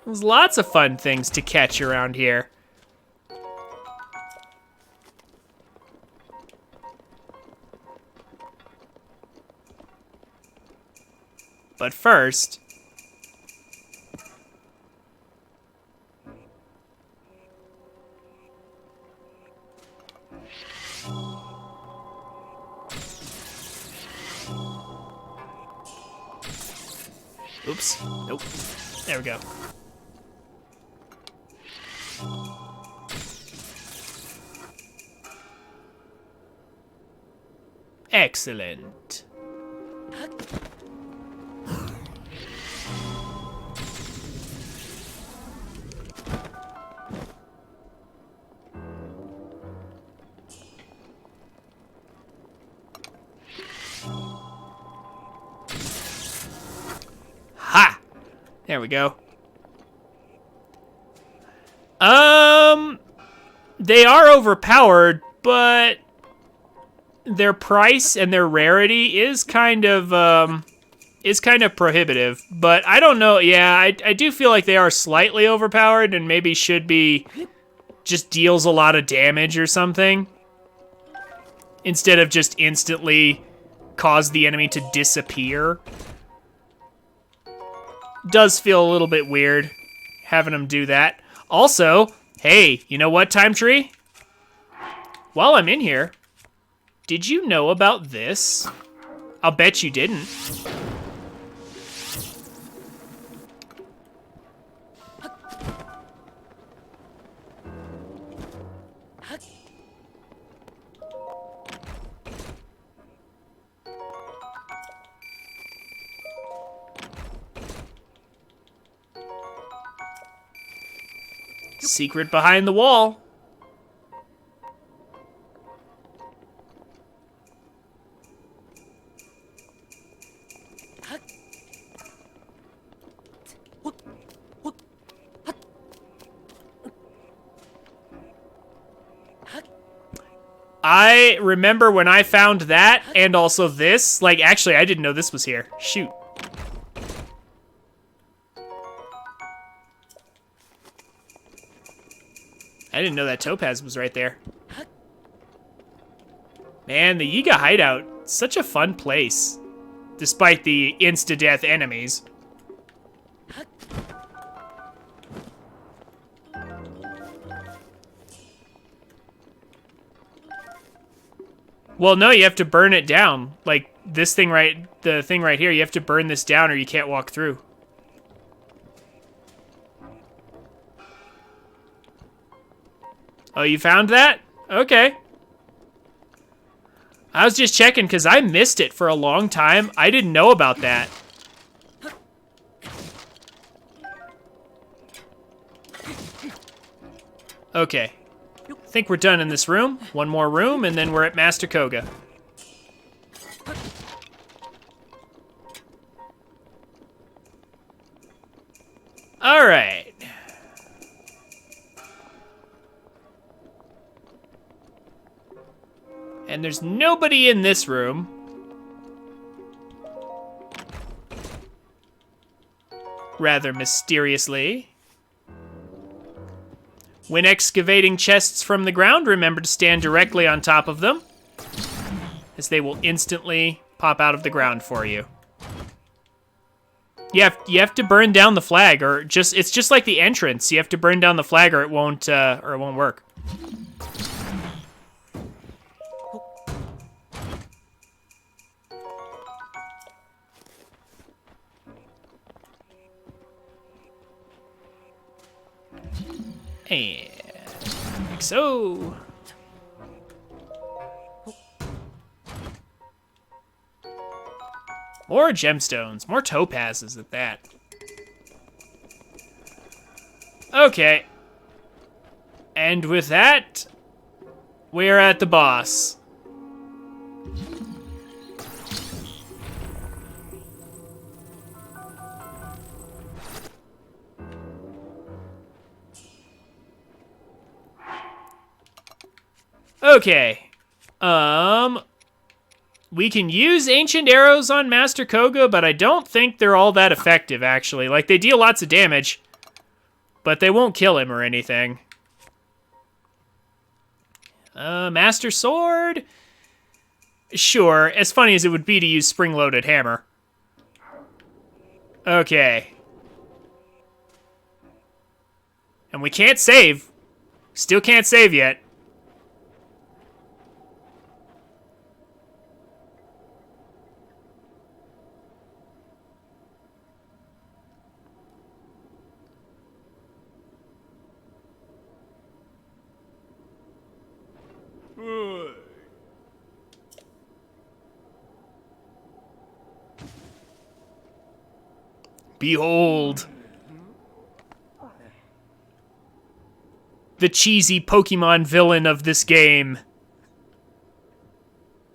There's lots of fun things to catch around here. But first... Oops. Nope. There we go. Excellent. Ha! There we go. They are overpowered, but their price and their rarity is kind of prohibitive. But I don't know. Yeah, I do feel like they are slightly overpowered and maybe should be just deals a lot of damage or something, instead of just instantly cause the enemy to disappear. Does feel a little bit weird having them do that. Also, hey, you know what, Time Tree? While I'm in here, did you know about this? I'll bet you didn't. Secret behind the wall. I remember when I found that, and also this. Like, actually, I didn't know this was here. Shoot. I didn't know that topaz was right there. Man, the Yiga hideout, such a fun place. Despite the insta-death enemies. Well, no, you have to burn it down. Like, this thing the thing right here, you have to burn this down or you can't walk through. Oh, you found that? Okay. I was just checking because I missed it for a long time. I didn't know about that. Okay. I think we're done in this room. One more room, and then we're at Master Koga. All right. And there's nobody in this room. Rather mysteriously. When excavating chests from the ground, remember to stand directly on top of them, as they will instantly pop out of the ground for you. You have to burn down the flag, or it's just like the entrance. You have to burn down the flag, or it won't work. And like so. More gemstones, more topazes at that. Okay. And with that, we're at the boss. Okay. We can use ancient arrows on Master Koga, but I don't think they're all that effective, actually. Like, they deal lots of damage, but they won't kill him or anything. Master Sword? Sure, as funny as it would be to use spring-loaded hammer. Okay. And we can't save. Still can't save yet. Behold. The cheesy Pokemon villain of this game.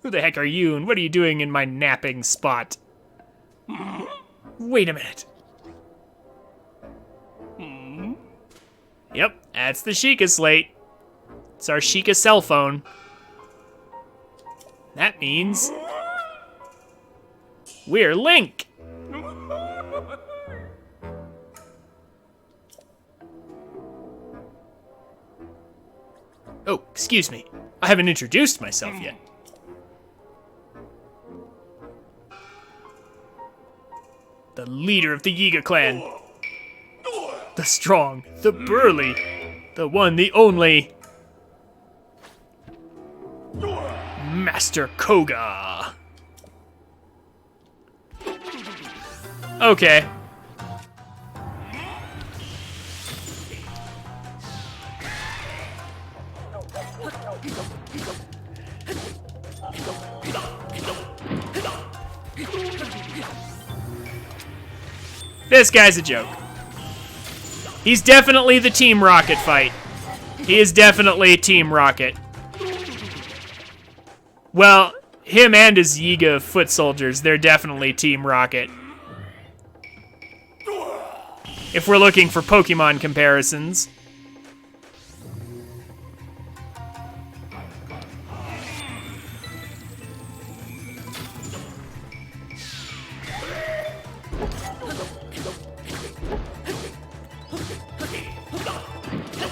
Who the heck are you, and what are you doing in my napping spot? Wait a minute. Yep, that's the Sheikah slate. It's our Sheikah cell phone. That means we're Link. Oh, excuse me. I haven't introduced myself yet. The leader of the Yiga clan. The strong, the burly, the one, the only... Master Koga. Okay. This guy's a joke. He's definitely the Team Rocket fight. He is definitely Team Rocket. Well, him and his Yiga foot soldiers, they're definitely Team Rocket. If we're looking for Pokemon comparisons.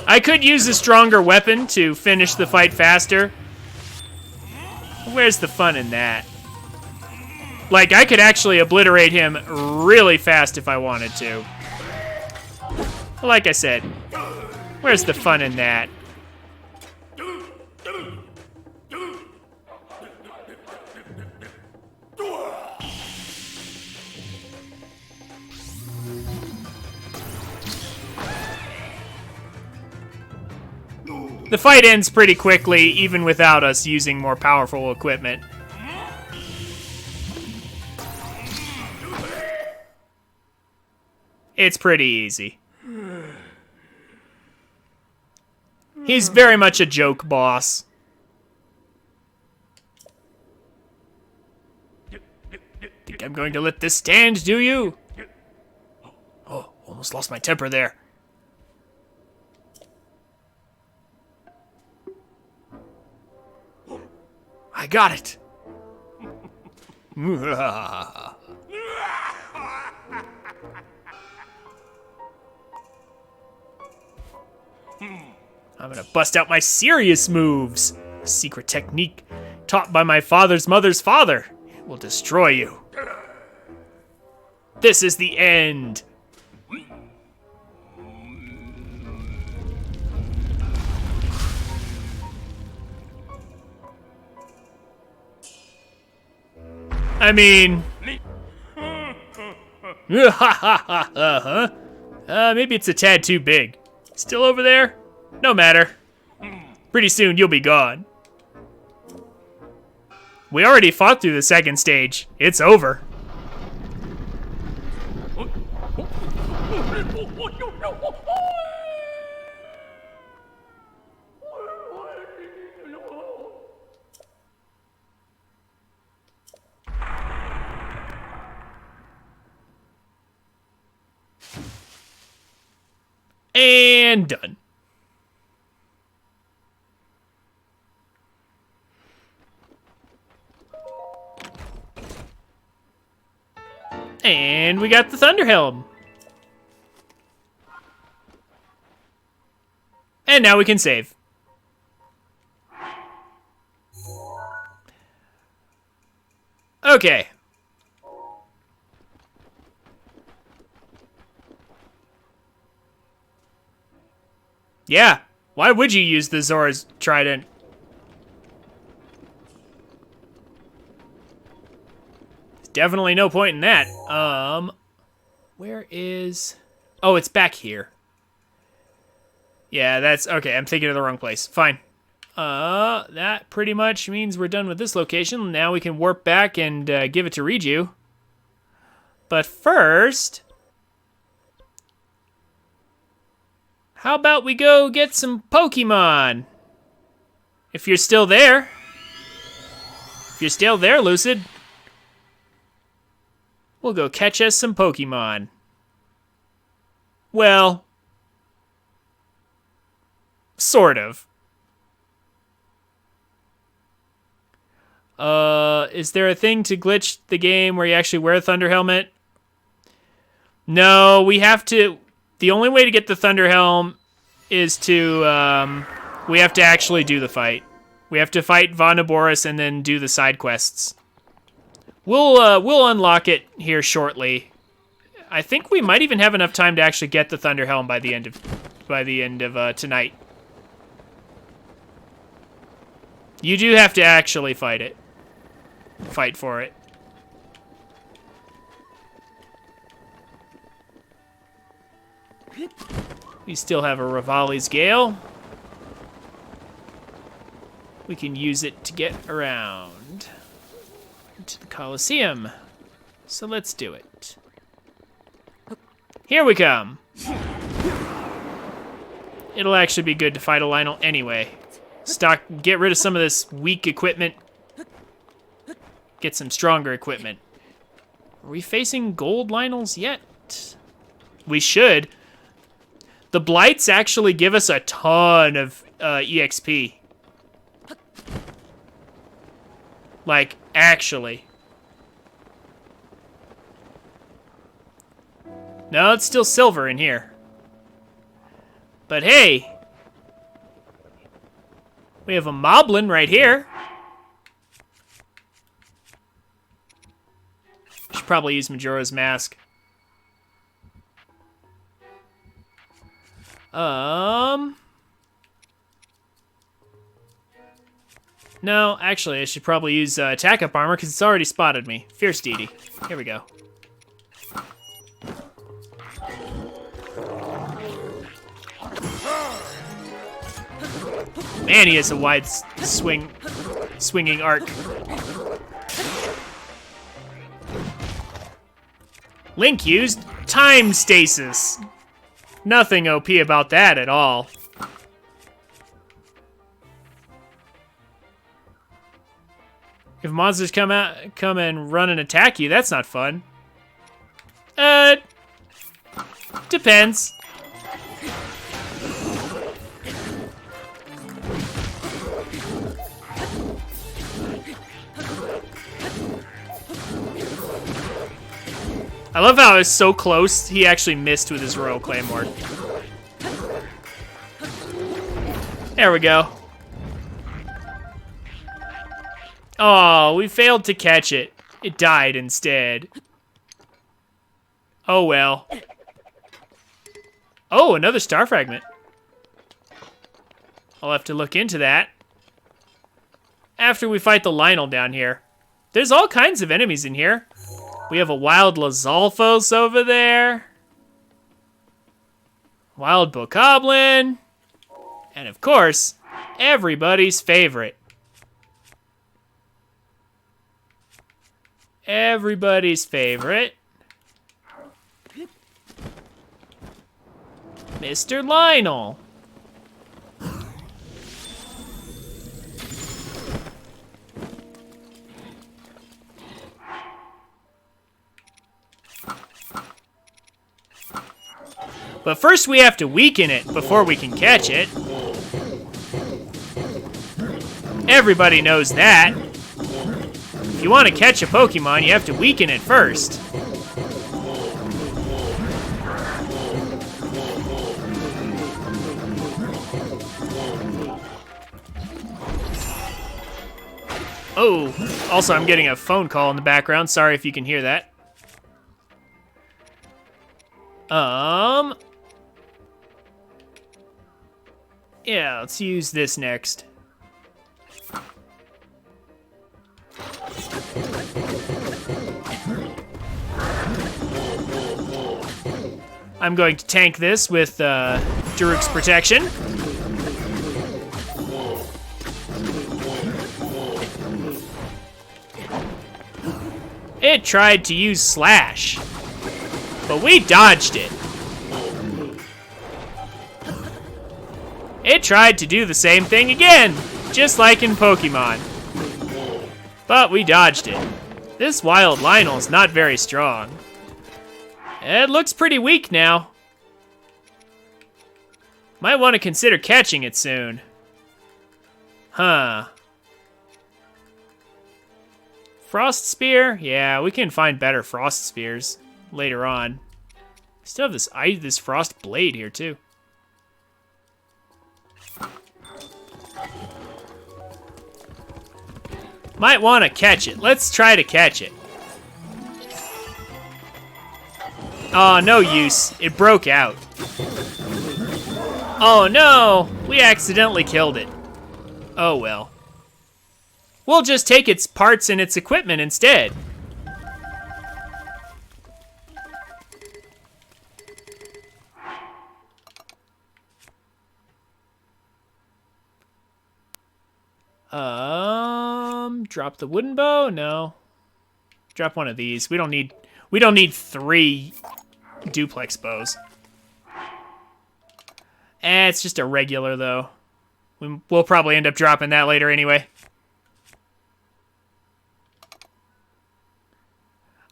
I could use a stronger weapon to finish the fight faster. Where's the fun in that? Like, I could actually obliterate him really fast if I wanted to. Like I said, where's the fun in that? The fight ends pretty quickly, even without us using more powerful equipment. It's pretty easy. He's very much a joke boss. Think I'm going to let this stand, do you? Oh, almost lost my temper there. I got it. I'm gonna bust out my serious moves. A secret technique taught by my father's mother's father. It will destroy you. This is the end. I mean... maybe it's a tad too big. Still over there? No matter. Pretty soon you'll be gone. We already fought through the second stage. It's over. And done. And we got the Thunder Helm. And now we can save. Okay. Yeah, why would you use the Zora's Trident? There's definitely no point in that. Where is... Oh, it's back here. Yeah, that's... Okay, I'm thinking of the wrong place. Fine. That pretty much means we're done with this location. Now we can warp back and give it to Riju. But first... How about we go get some Pokemon? If you're still there. If you're still there, Lucid. We'll go catch us some Pokemon. Well, sort of. Is there a thing to glitch the game where you actually wear a Thunder Helmet? No, we have to... The only way to get the Thunder Helm is to We have to actually do the fight. We have to fight Von Naboris and then do the side quests. We'll unlock it here shortly. I think we might even have enough time to actually get the Thunder Helm by the end of tonight. You do have to actually fight it. Fight for it. We still have a Rivali's Gale. We can use it to get around to the Colosseum. So let's do it. Here we come. It'll actually be good to fight a Lionel anyway. Get rid of some of this weak equipment. Get some stronger equipment. Are we facing gold Lionels yet? We should. The Blights actually give us a ton of EXP. Like, actually. No, it's still silver in here. But hey, we have a Moblin right here. Should probably use Majora's Mask. No, actually, I should probably use attack up armor because it's already spotted me. Fierce Deity. Here we go. Man, he has a wide swinging arc. Link used time stasis. Nothing OP about that at all. If monsters come and run and attack you, that's not fun. Depends. I love how I was so close, he actually missed with his Royal Claymore. There we go. Oh, we failed to catch it. It died instead. Oh well. Oh, another star fragment. I'll have to look into that after we fight the Lionel down here. There's all kinds of enemies in here. We have a wild Lizalfos over there. Wild Bokoblin. And of course, everybody's favorite. Everybody's favorite. Mr. Lionel. But first we have to weaken it before we can catch it. Everybody knows that. If you want to catch a Pokemon, you have to weaken it first. Oh, also I'm getting a phone call in the background. Sorry if you can hear that. Yeah, let's use this next. I'm going to tank this with Daruk's protection. It tried to use Slash, but we dodged it. It tried to do the same thing again, just like in Pokemon. But we dodged it. This wild Lionel's not very strong. It looks pretty weak now. Might want to consider catching it soon. Huh. Frost Spear? Yeah, we can find better Frost Spears later on. Still have this Frost Blade here too. Might want to catch it. Let's try to catch it. Oh, no use. It broke out. Oh no! We accidentally killed it. Oh well. We'll just take its parts and its equipment instead. Drop the wooden bow? No. Drop one of these. We don't need 3 duplex bows. It's just a regular though. We'll probably end up dropping that later anyway.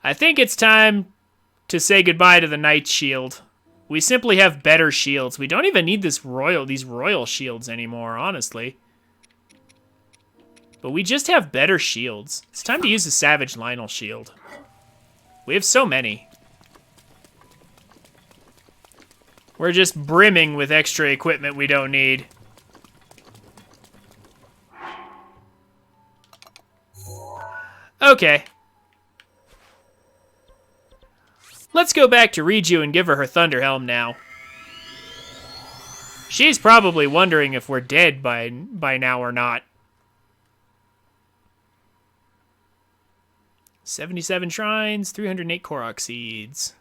I think it's time to say goodbye to the Knight Shield. We simply have better shields. We don't even need these royal shields anymore, honestly. But we just have better shields. It's time to use the Savage Lionel shield. We have so many. We're just brimming with extra equipment we don't need. Okay. Let's go back to Riju and give her Thunder Helm now. She's probably wondering if we're dead by now or not. 77 shrines, 308 Korok seeds.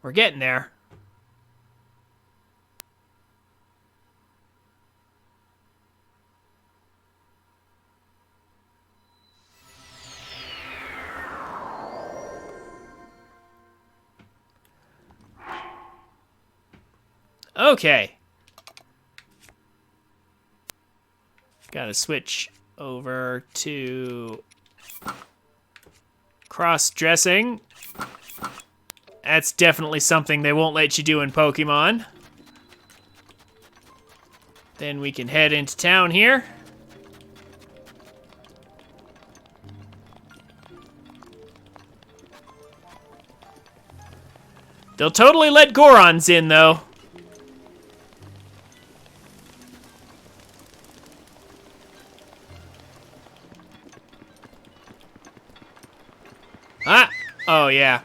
We're getting there. Okay. Gotta switch over to cross-dressing. That's definitely something they won't let you do in Pokemon. Then we can head into town here. They'll totally let Gorons in, though. Ah! Oh, yeah.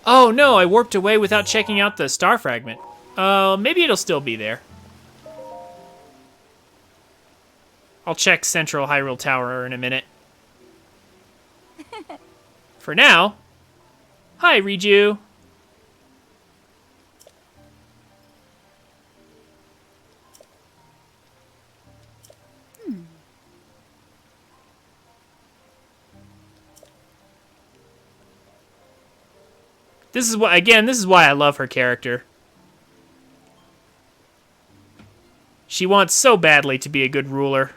Oh, no, I warped away without checking out the star fragment. Maybe it'll still be there. I'll check Central Hyrule Tower in a minute. For now, hi, Riju. This is why I love her character. She wants so badly to be a good ruler.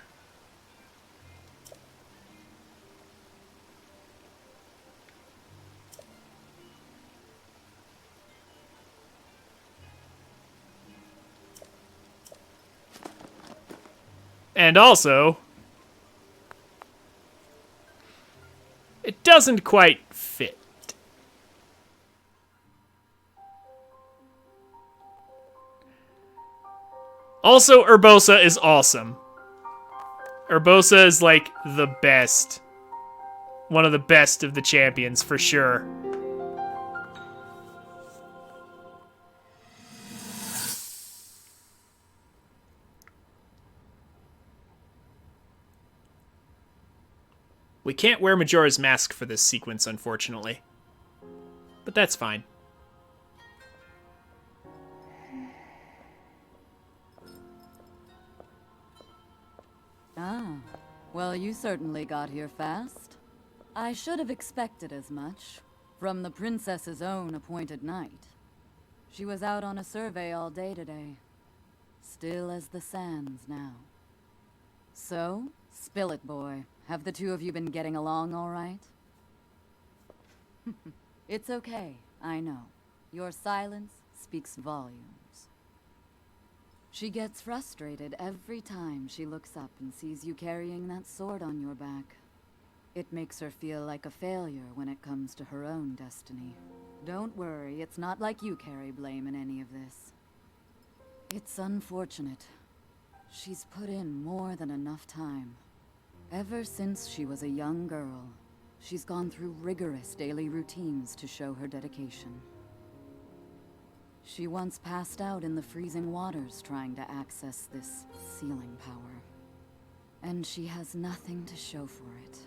And also, it doesn't quite fit. Also, Urbosa is awesome. Urbosa is like the best. One of the best of the champions, for sure. We can't wear Majora's Mask for this sequence, unfortunately. But that's fine. Ah, well, you certainly got here fast. I should have expected as much, from the princess's own appointed knight. She was out on a survey all day today. Still as the sands now. So, spill it, boy. Have the two of you been getting along all right? It's okay, I know. Your silence speaks volumes. She gets frustrated every time she looks up and sees you carrying that sword on your back. It makes her feel like a failure when it comes to her own destiny. Don't worry, it's not like you carry blame in any of this. It's unfortunate. She's put in more than enough time. Ever since she was a young girl, she's gone through rigorous daily routines to show her dedication. She once passed out in the freezing waters trying to access this sealing power. And she has nothing to show for it.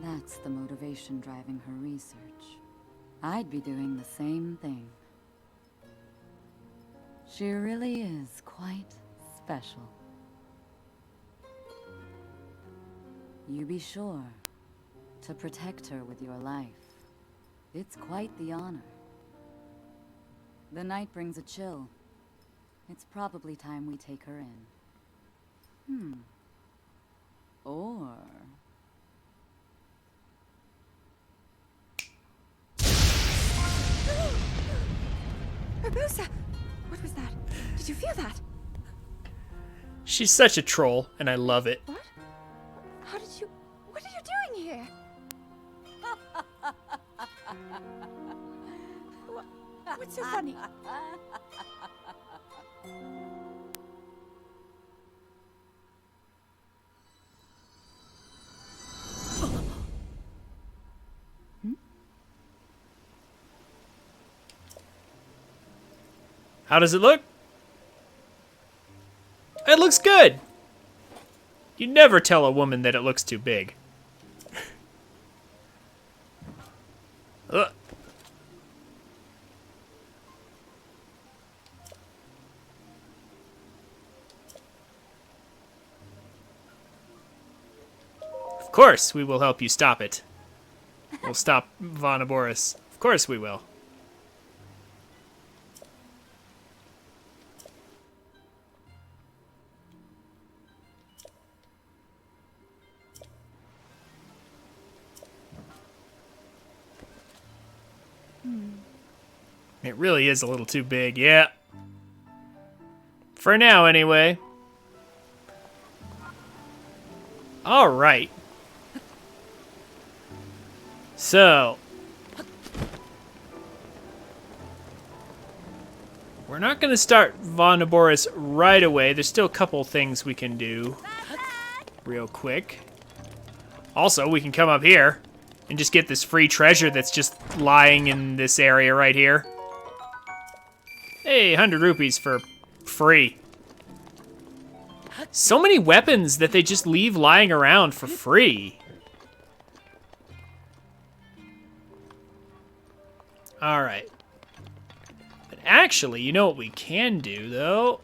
That's the motivation driving her research. I'd be doing the same thing. She really is quite special. You be sure to protect her with your life. It's quite the honor. The night brings a chill. It's probably time we take her in. Or... Rabusa! What was that? Did you feel that? She's such a troll, and I love it. What? How did you... What are you doing here? What's so funny? How does it look? It looks good. You never tell a woman that it looks too big. Ugh. Of course, we will help you stop it. We'll stop Vonaboris. Of course we will. It really is a little too big, yeah. For now, anyway. All right. So. We're not going to start Vonaboris right away. There's still a couple things we can do real quick. Also, we can come up here and just get this free treasure that's just lying in this area right here. Hey, 100 rupees for free. So many weapons that they just leave lying around for free. All right. But actually, you know what we can do, though?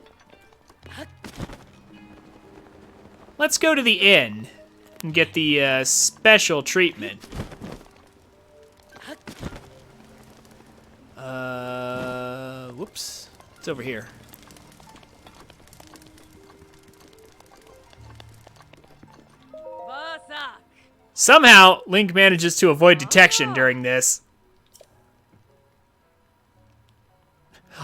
Let's go to the inn and get the special treatment. Whoops. It's over here. Somehow, Link manages to avoid detection during this.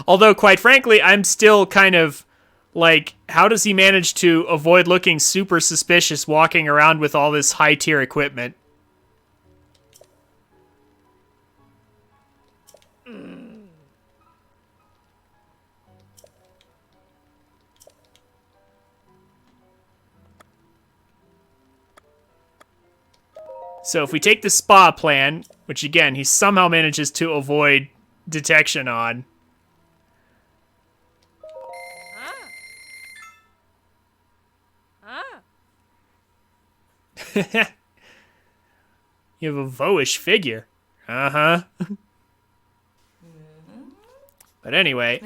Although, quite frankly, I'm still kind of like, how does he manage to avoid looking super suspicious walking around with all this high-tier equipment? So if we take the spa plan, which again, he somehow manages to avoid detection on. You have a Voish figure. Uh-huh. But anyway.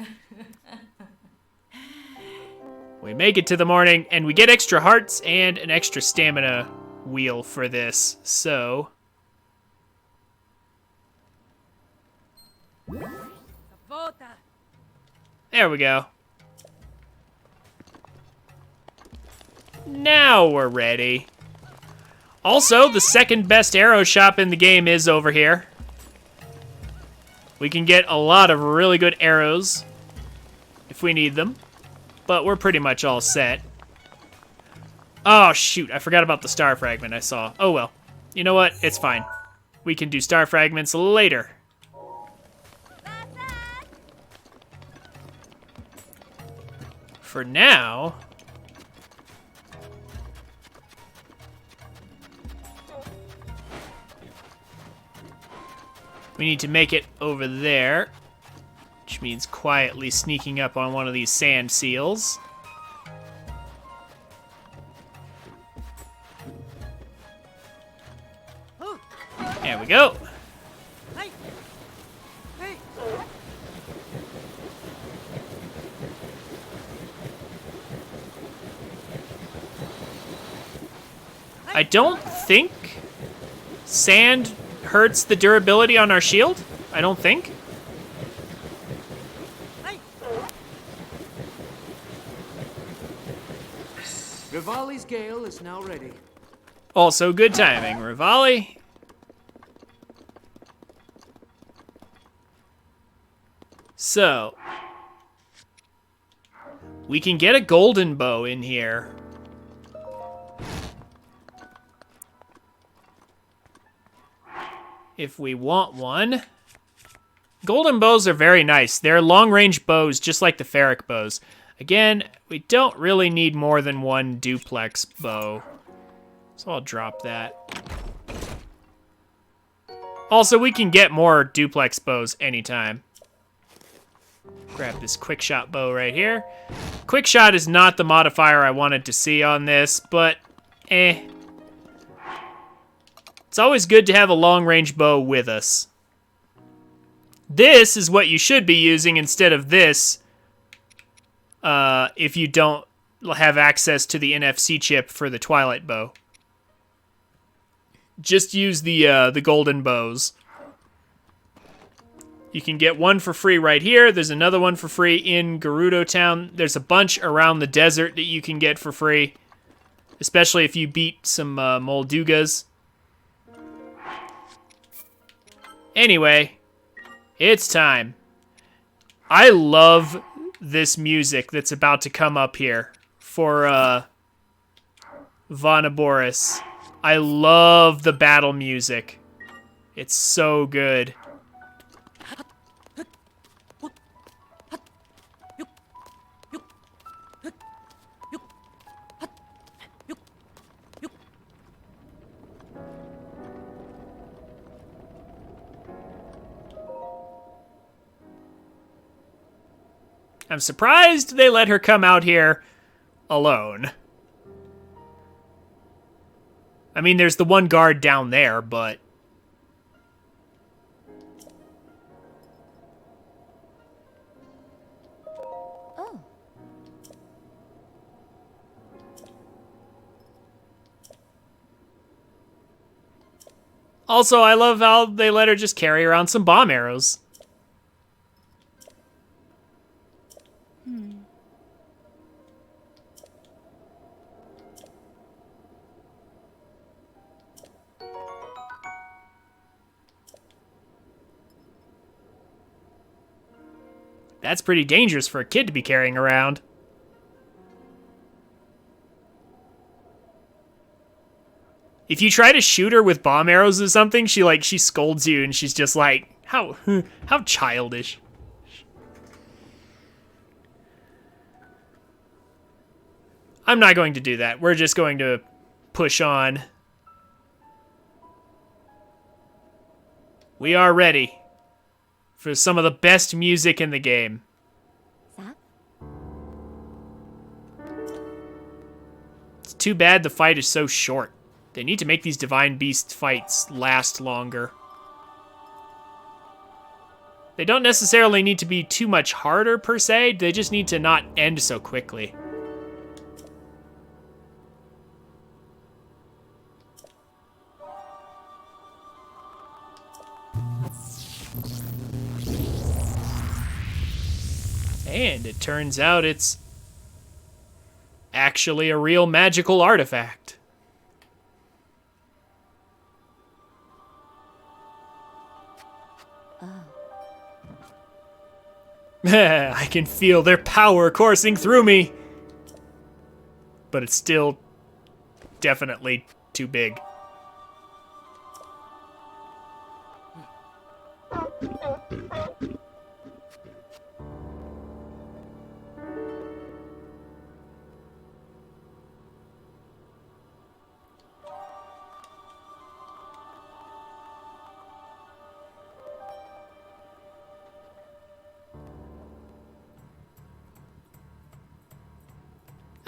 We make it to the morning, and we get extra hearts and an extra stamina wheel for this, so... There we go. Now we're ready. Also, the second best arrow shop in the game is over here. We can get a lot of really good arrows if we need them, but we're pretty much all set. Oh, shoot, I forgot about the star fragment I saw. Oh, well. You know what? It's fine. We can do star fragments later. for now, we need to make it over there, which means quietly sneaking up on one of these sand seals. There we go. I don't think sand hurts the durability on our shield. I don't think. Rivali's Gale is now ready. Also, good timing, Rivali. So, we can get a golden bow in here. If we want one. Golden bows are very nice. They're long-range bows, just like the ferric bows. Again, we don't really need more than one duplex bow. So I'll drop that. Also, we can get more duplex bows anytime. Grab this quick shot bow right here. Quick shot is not the modifier I wanted to see on this, but eh. It's always good to have a long-range bow with us. This is what you should be using instead of this if you don't have access to the NFC chip for the Twilight bow. Just use the golden bows. You can get one for free right here. There's another one for free in Gerudo Town. There's a bunch around the desert that you can get for free, especially if you beat some Moldugas. Anyway, it's time. I love this music that's about to come up here for Vonaboris. I love the battle music. It's so good. I'm surprised they let her come out here alone. I mean, there's the one guard down there, but... Oh. Also, I love how they let her just carry around some bomb arrows. That's pretty dangerous for a kid to be carrying around. If you try to shoot her with bomb arrows or something, she scolds you and she's just like, how childish. I'm not going to do that. We're just going to push on. We are ready for some of the best music in the game. Zap? It's too bad the fight is so short. They need to make these Divine Beast fights last longer. They don't necessarily need to be too much harder, per se. They just need to not end so quickly. And it turns out it's actually a real magical artifact. I can feel their power coursing through me. But it's still definitely too big.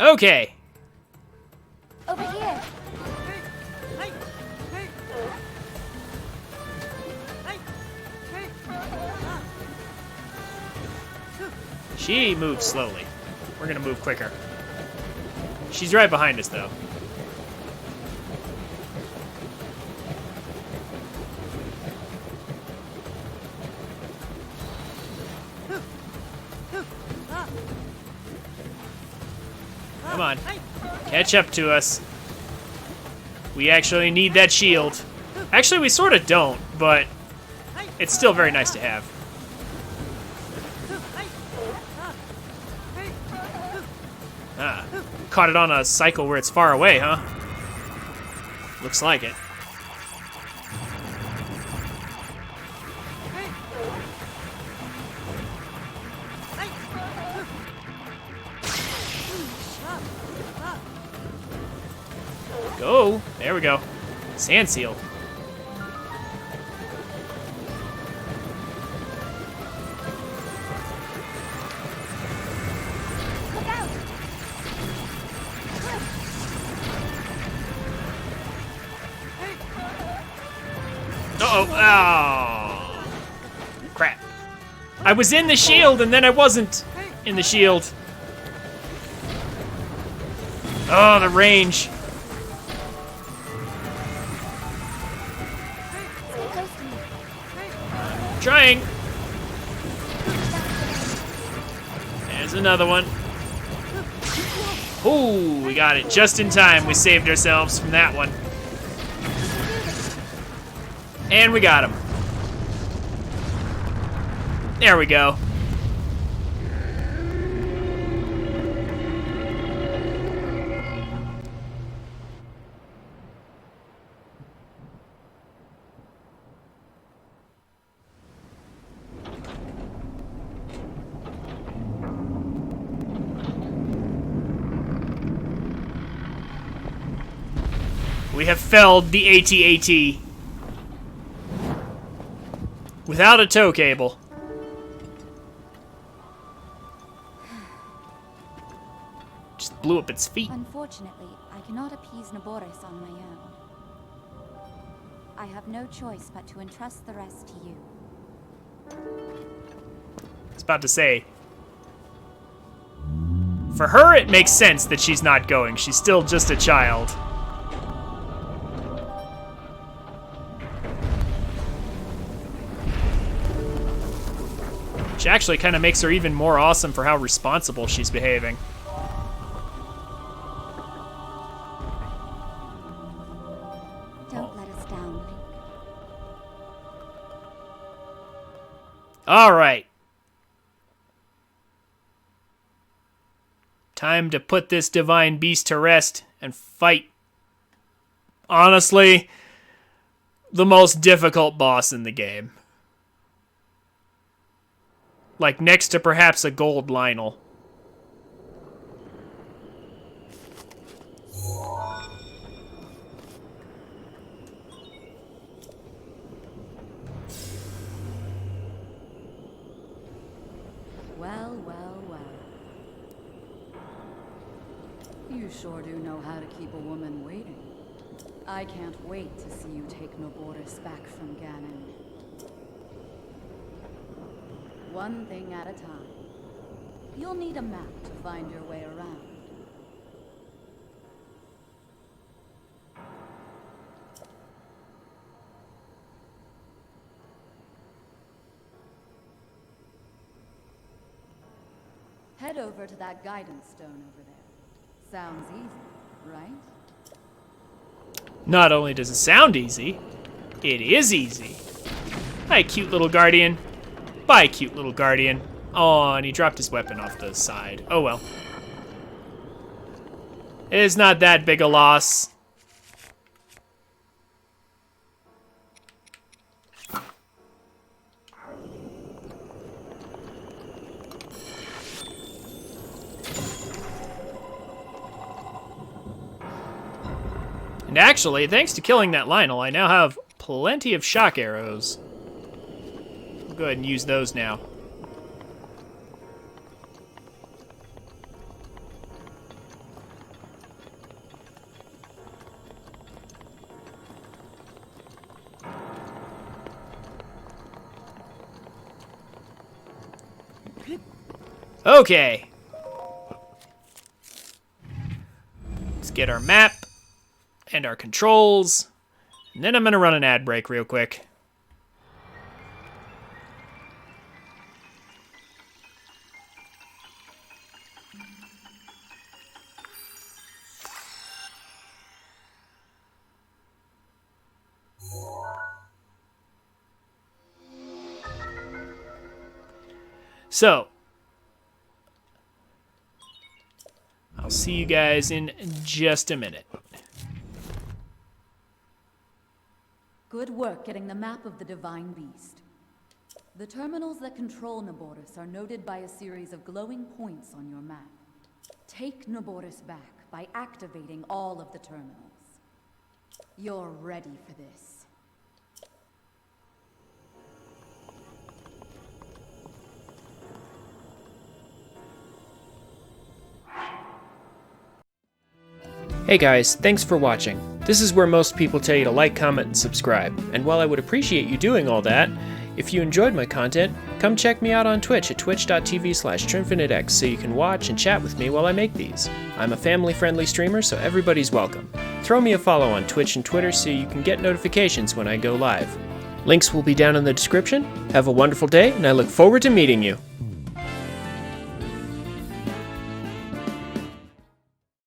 Okay. Over here. She moves slowly. We're gonna move quicker. She's right behind us, though. Come on. Catch up to us. We actually need that shield. Actually, we sort of don't, but it's still very nice to have. Ah, caught it on a cycle where it's far away, huh? Looks like it. Go. There we go. Sand seal. Uh-oh. Oh. Crap. I was in the shield, and then I wasn't in the shield. Oh, the range. Trying. There's another one. Ooh, we got it just in time. We saved ourselves from that one. And we got him. There we go. We have felled the AT-AT. Without a tow cable. Just blew up its feet. Unfortunately, I cannot appease Nabores on my own. I have no choice but to entrust the rest to you. I was about to say. For her, it makes sense that she's not going. She's still just a child. Which actually kind of makes her even more awesome for how responsible she's behaving. Don't let us down, Link. All right. Time to put this divine beast to rest and fight. Honestly, the most difficult boss in the game. Like next to perhaps a gold Lionel. Well, well, well. You sure do know how to keep a woman waiting. I can't wait to see you take Nabores back from Ganon. One thing at a time. You'll need a map to find your way around. Head over to that guidance stone over there. Sounds easy, right? Not only does it sound easy, it is easy. Hi, cute little guardian. Bye, cute little guardian. Oh, and he dropped his weapon off the side. Oh well. It is not that big a loss. And actually, thanks to killing that Lionel, I now have plenty of shock arrows. I'll go ahead and use those now. Okay. Let's get our map and our controls. And then I'm gonna run an ad break real quick. So, I'll see you guys in just a minute. Good work getting the map of the Divine Beast. The terminals that control Naboris are noted by a series of glowing points on your map. Take Naboris back by activating all of the terminals. You're ready for this. Hey guys, thanks for watching. This is where most people tell you to like, comment, and subscribe. And while I would appreciate you doing all that, if you enjoyed my content, come check me out on Twitch at twitch.tv/TrinfiniteX so you can watch and chat with me while I make these. I'm a family-friendly streamer, so everybody's welcome. Throw me a follow on Twitch and Twitter so you can get notifications when I go live. Links will be down in the description. Have a wonderful day, and I look forward to meeting you.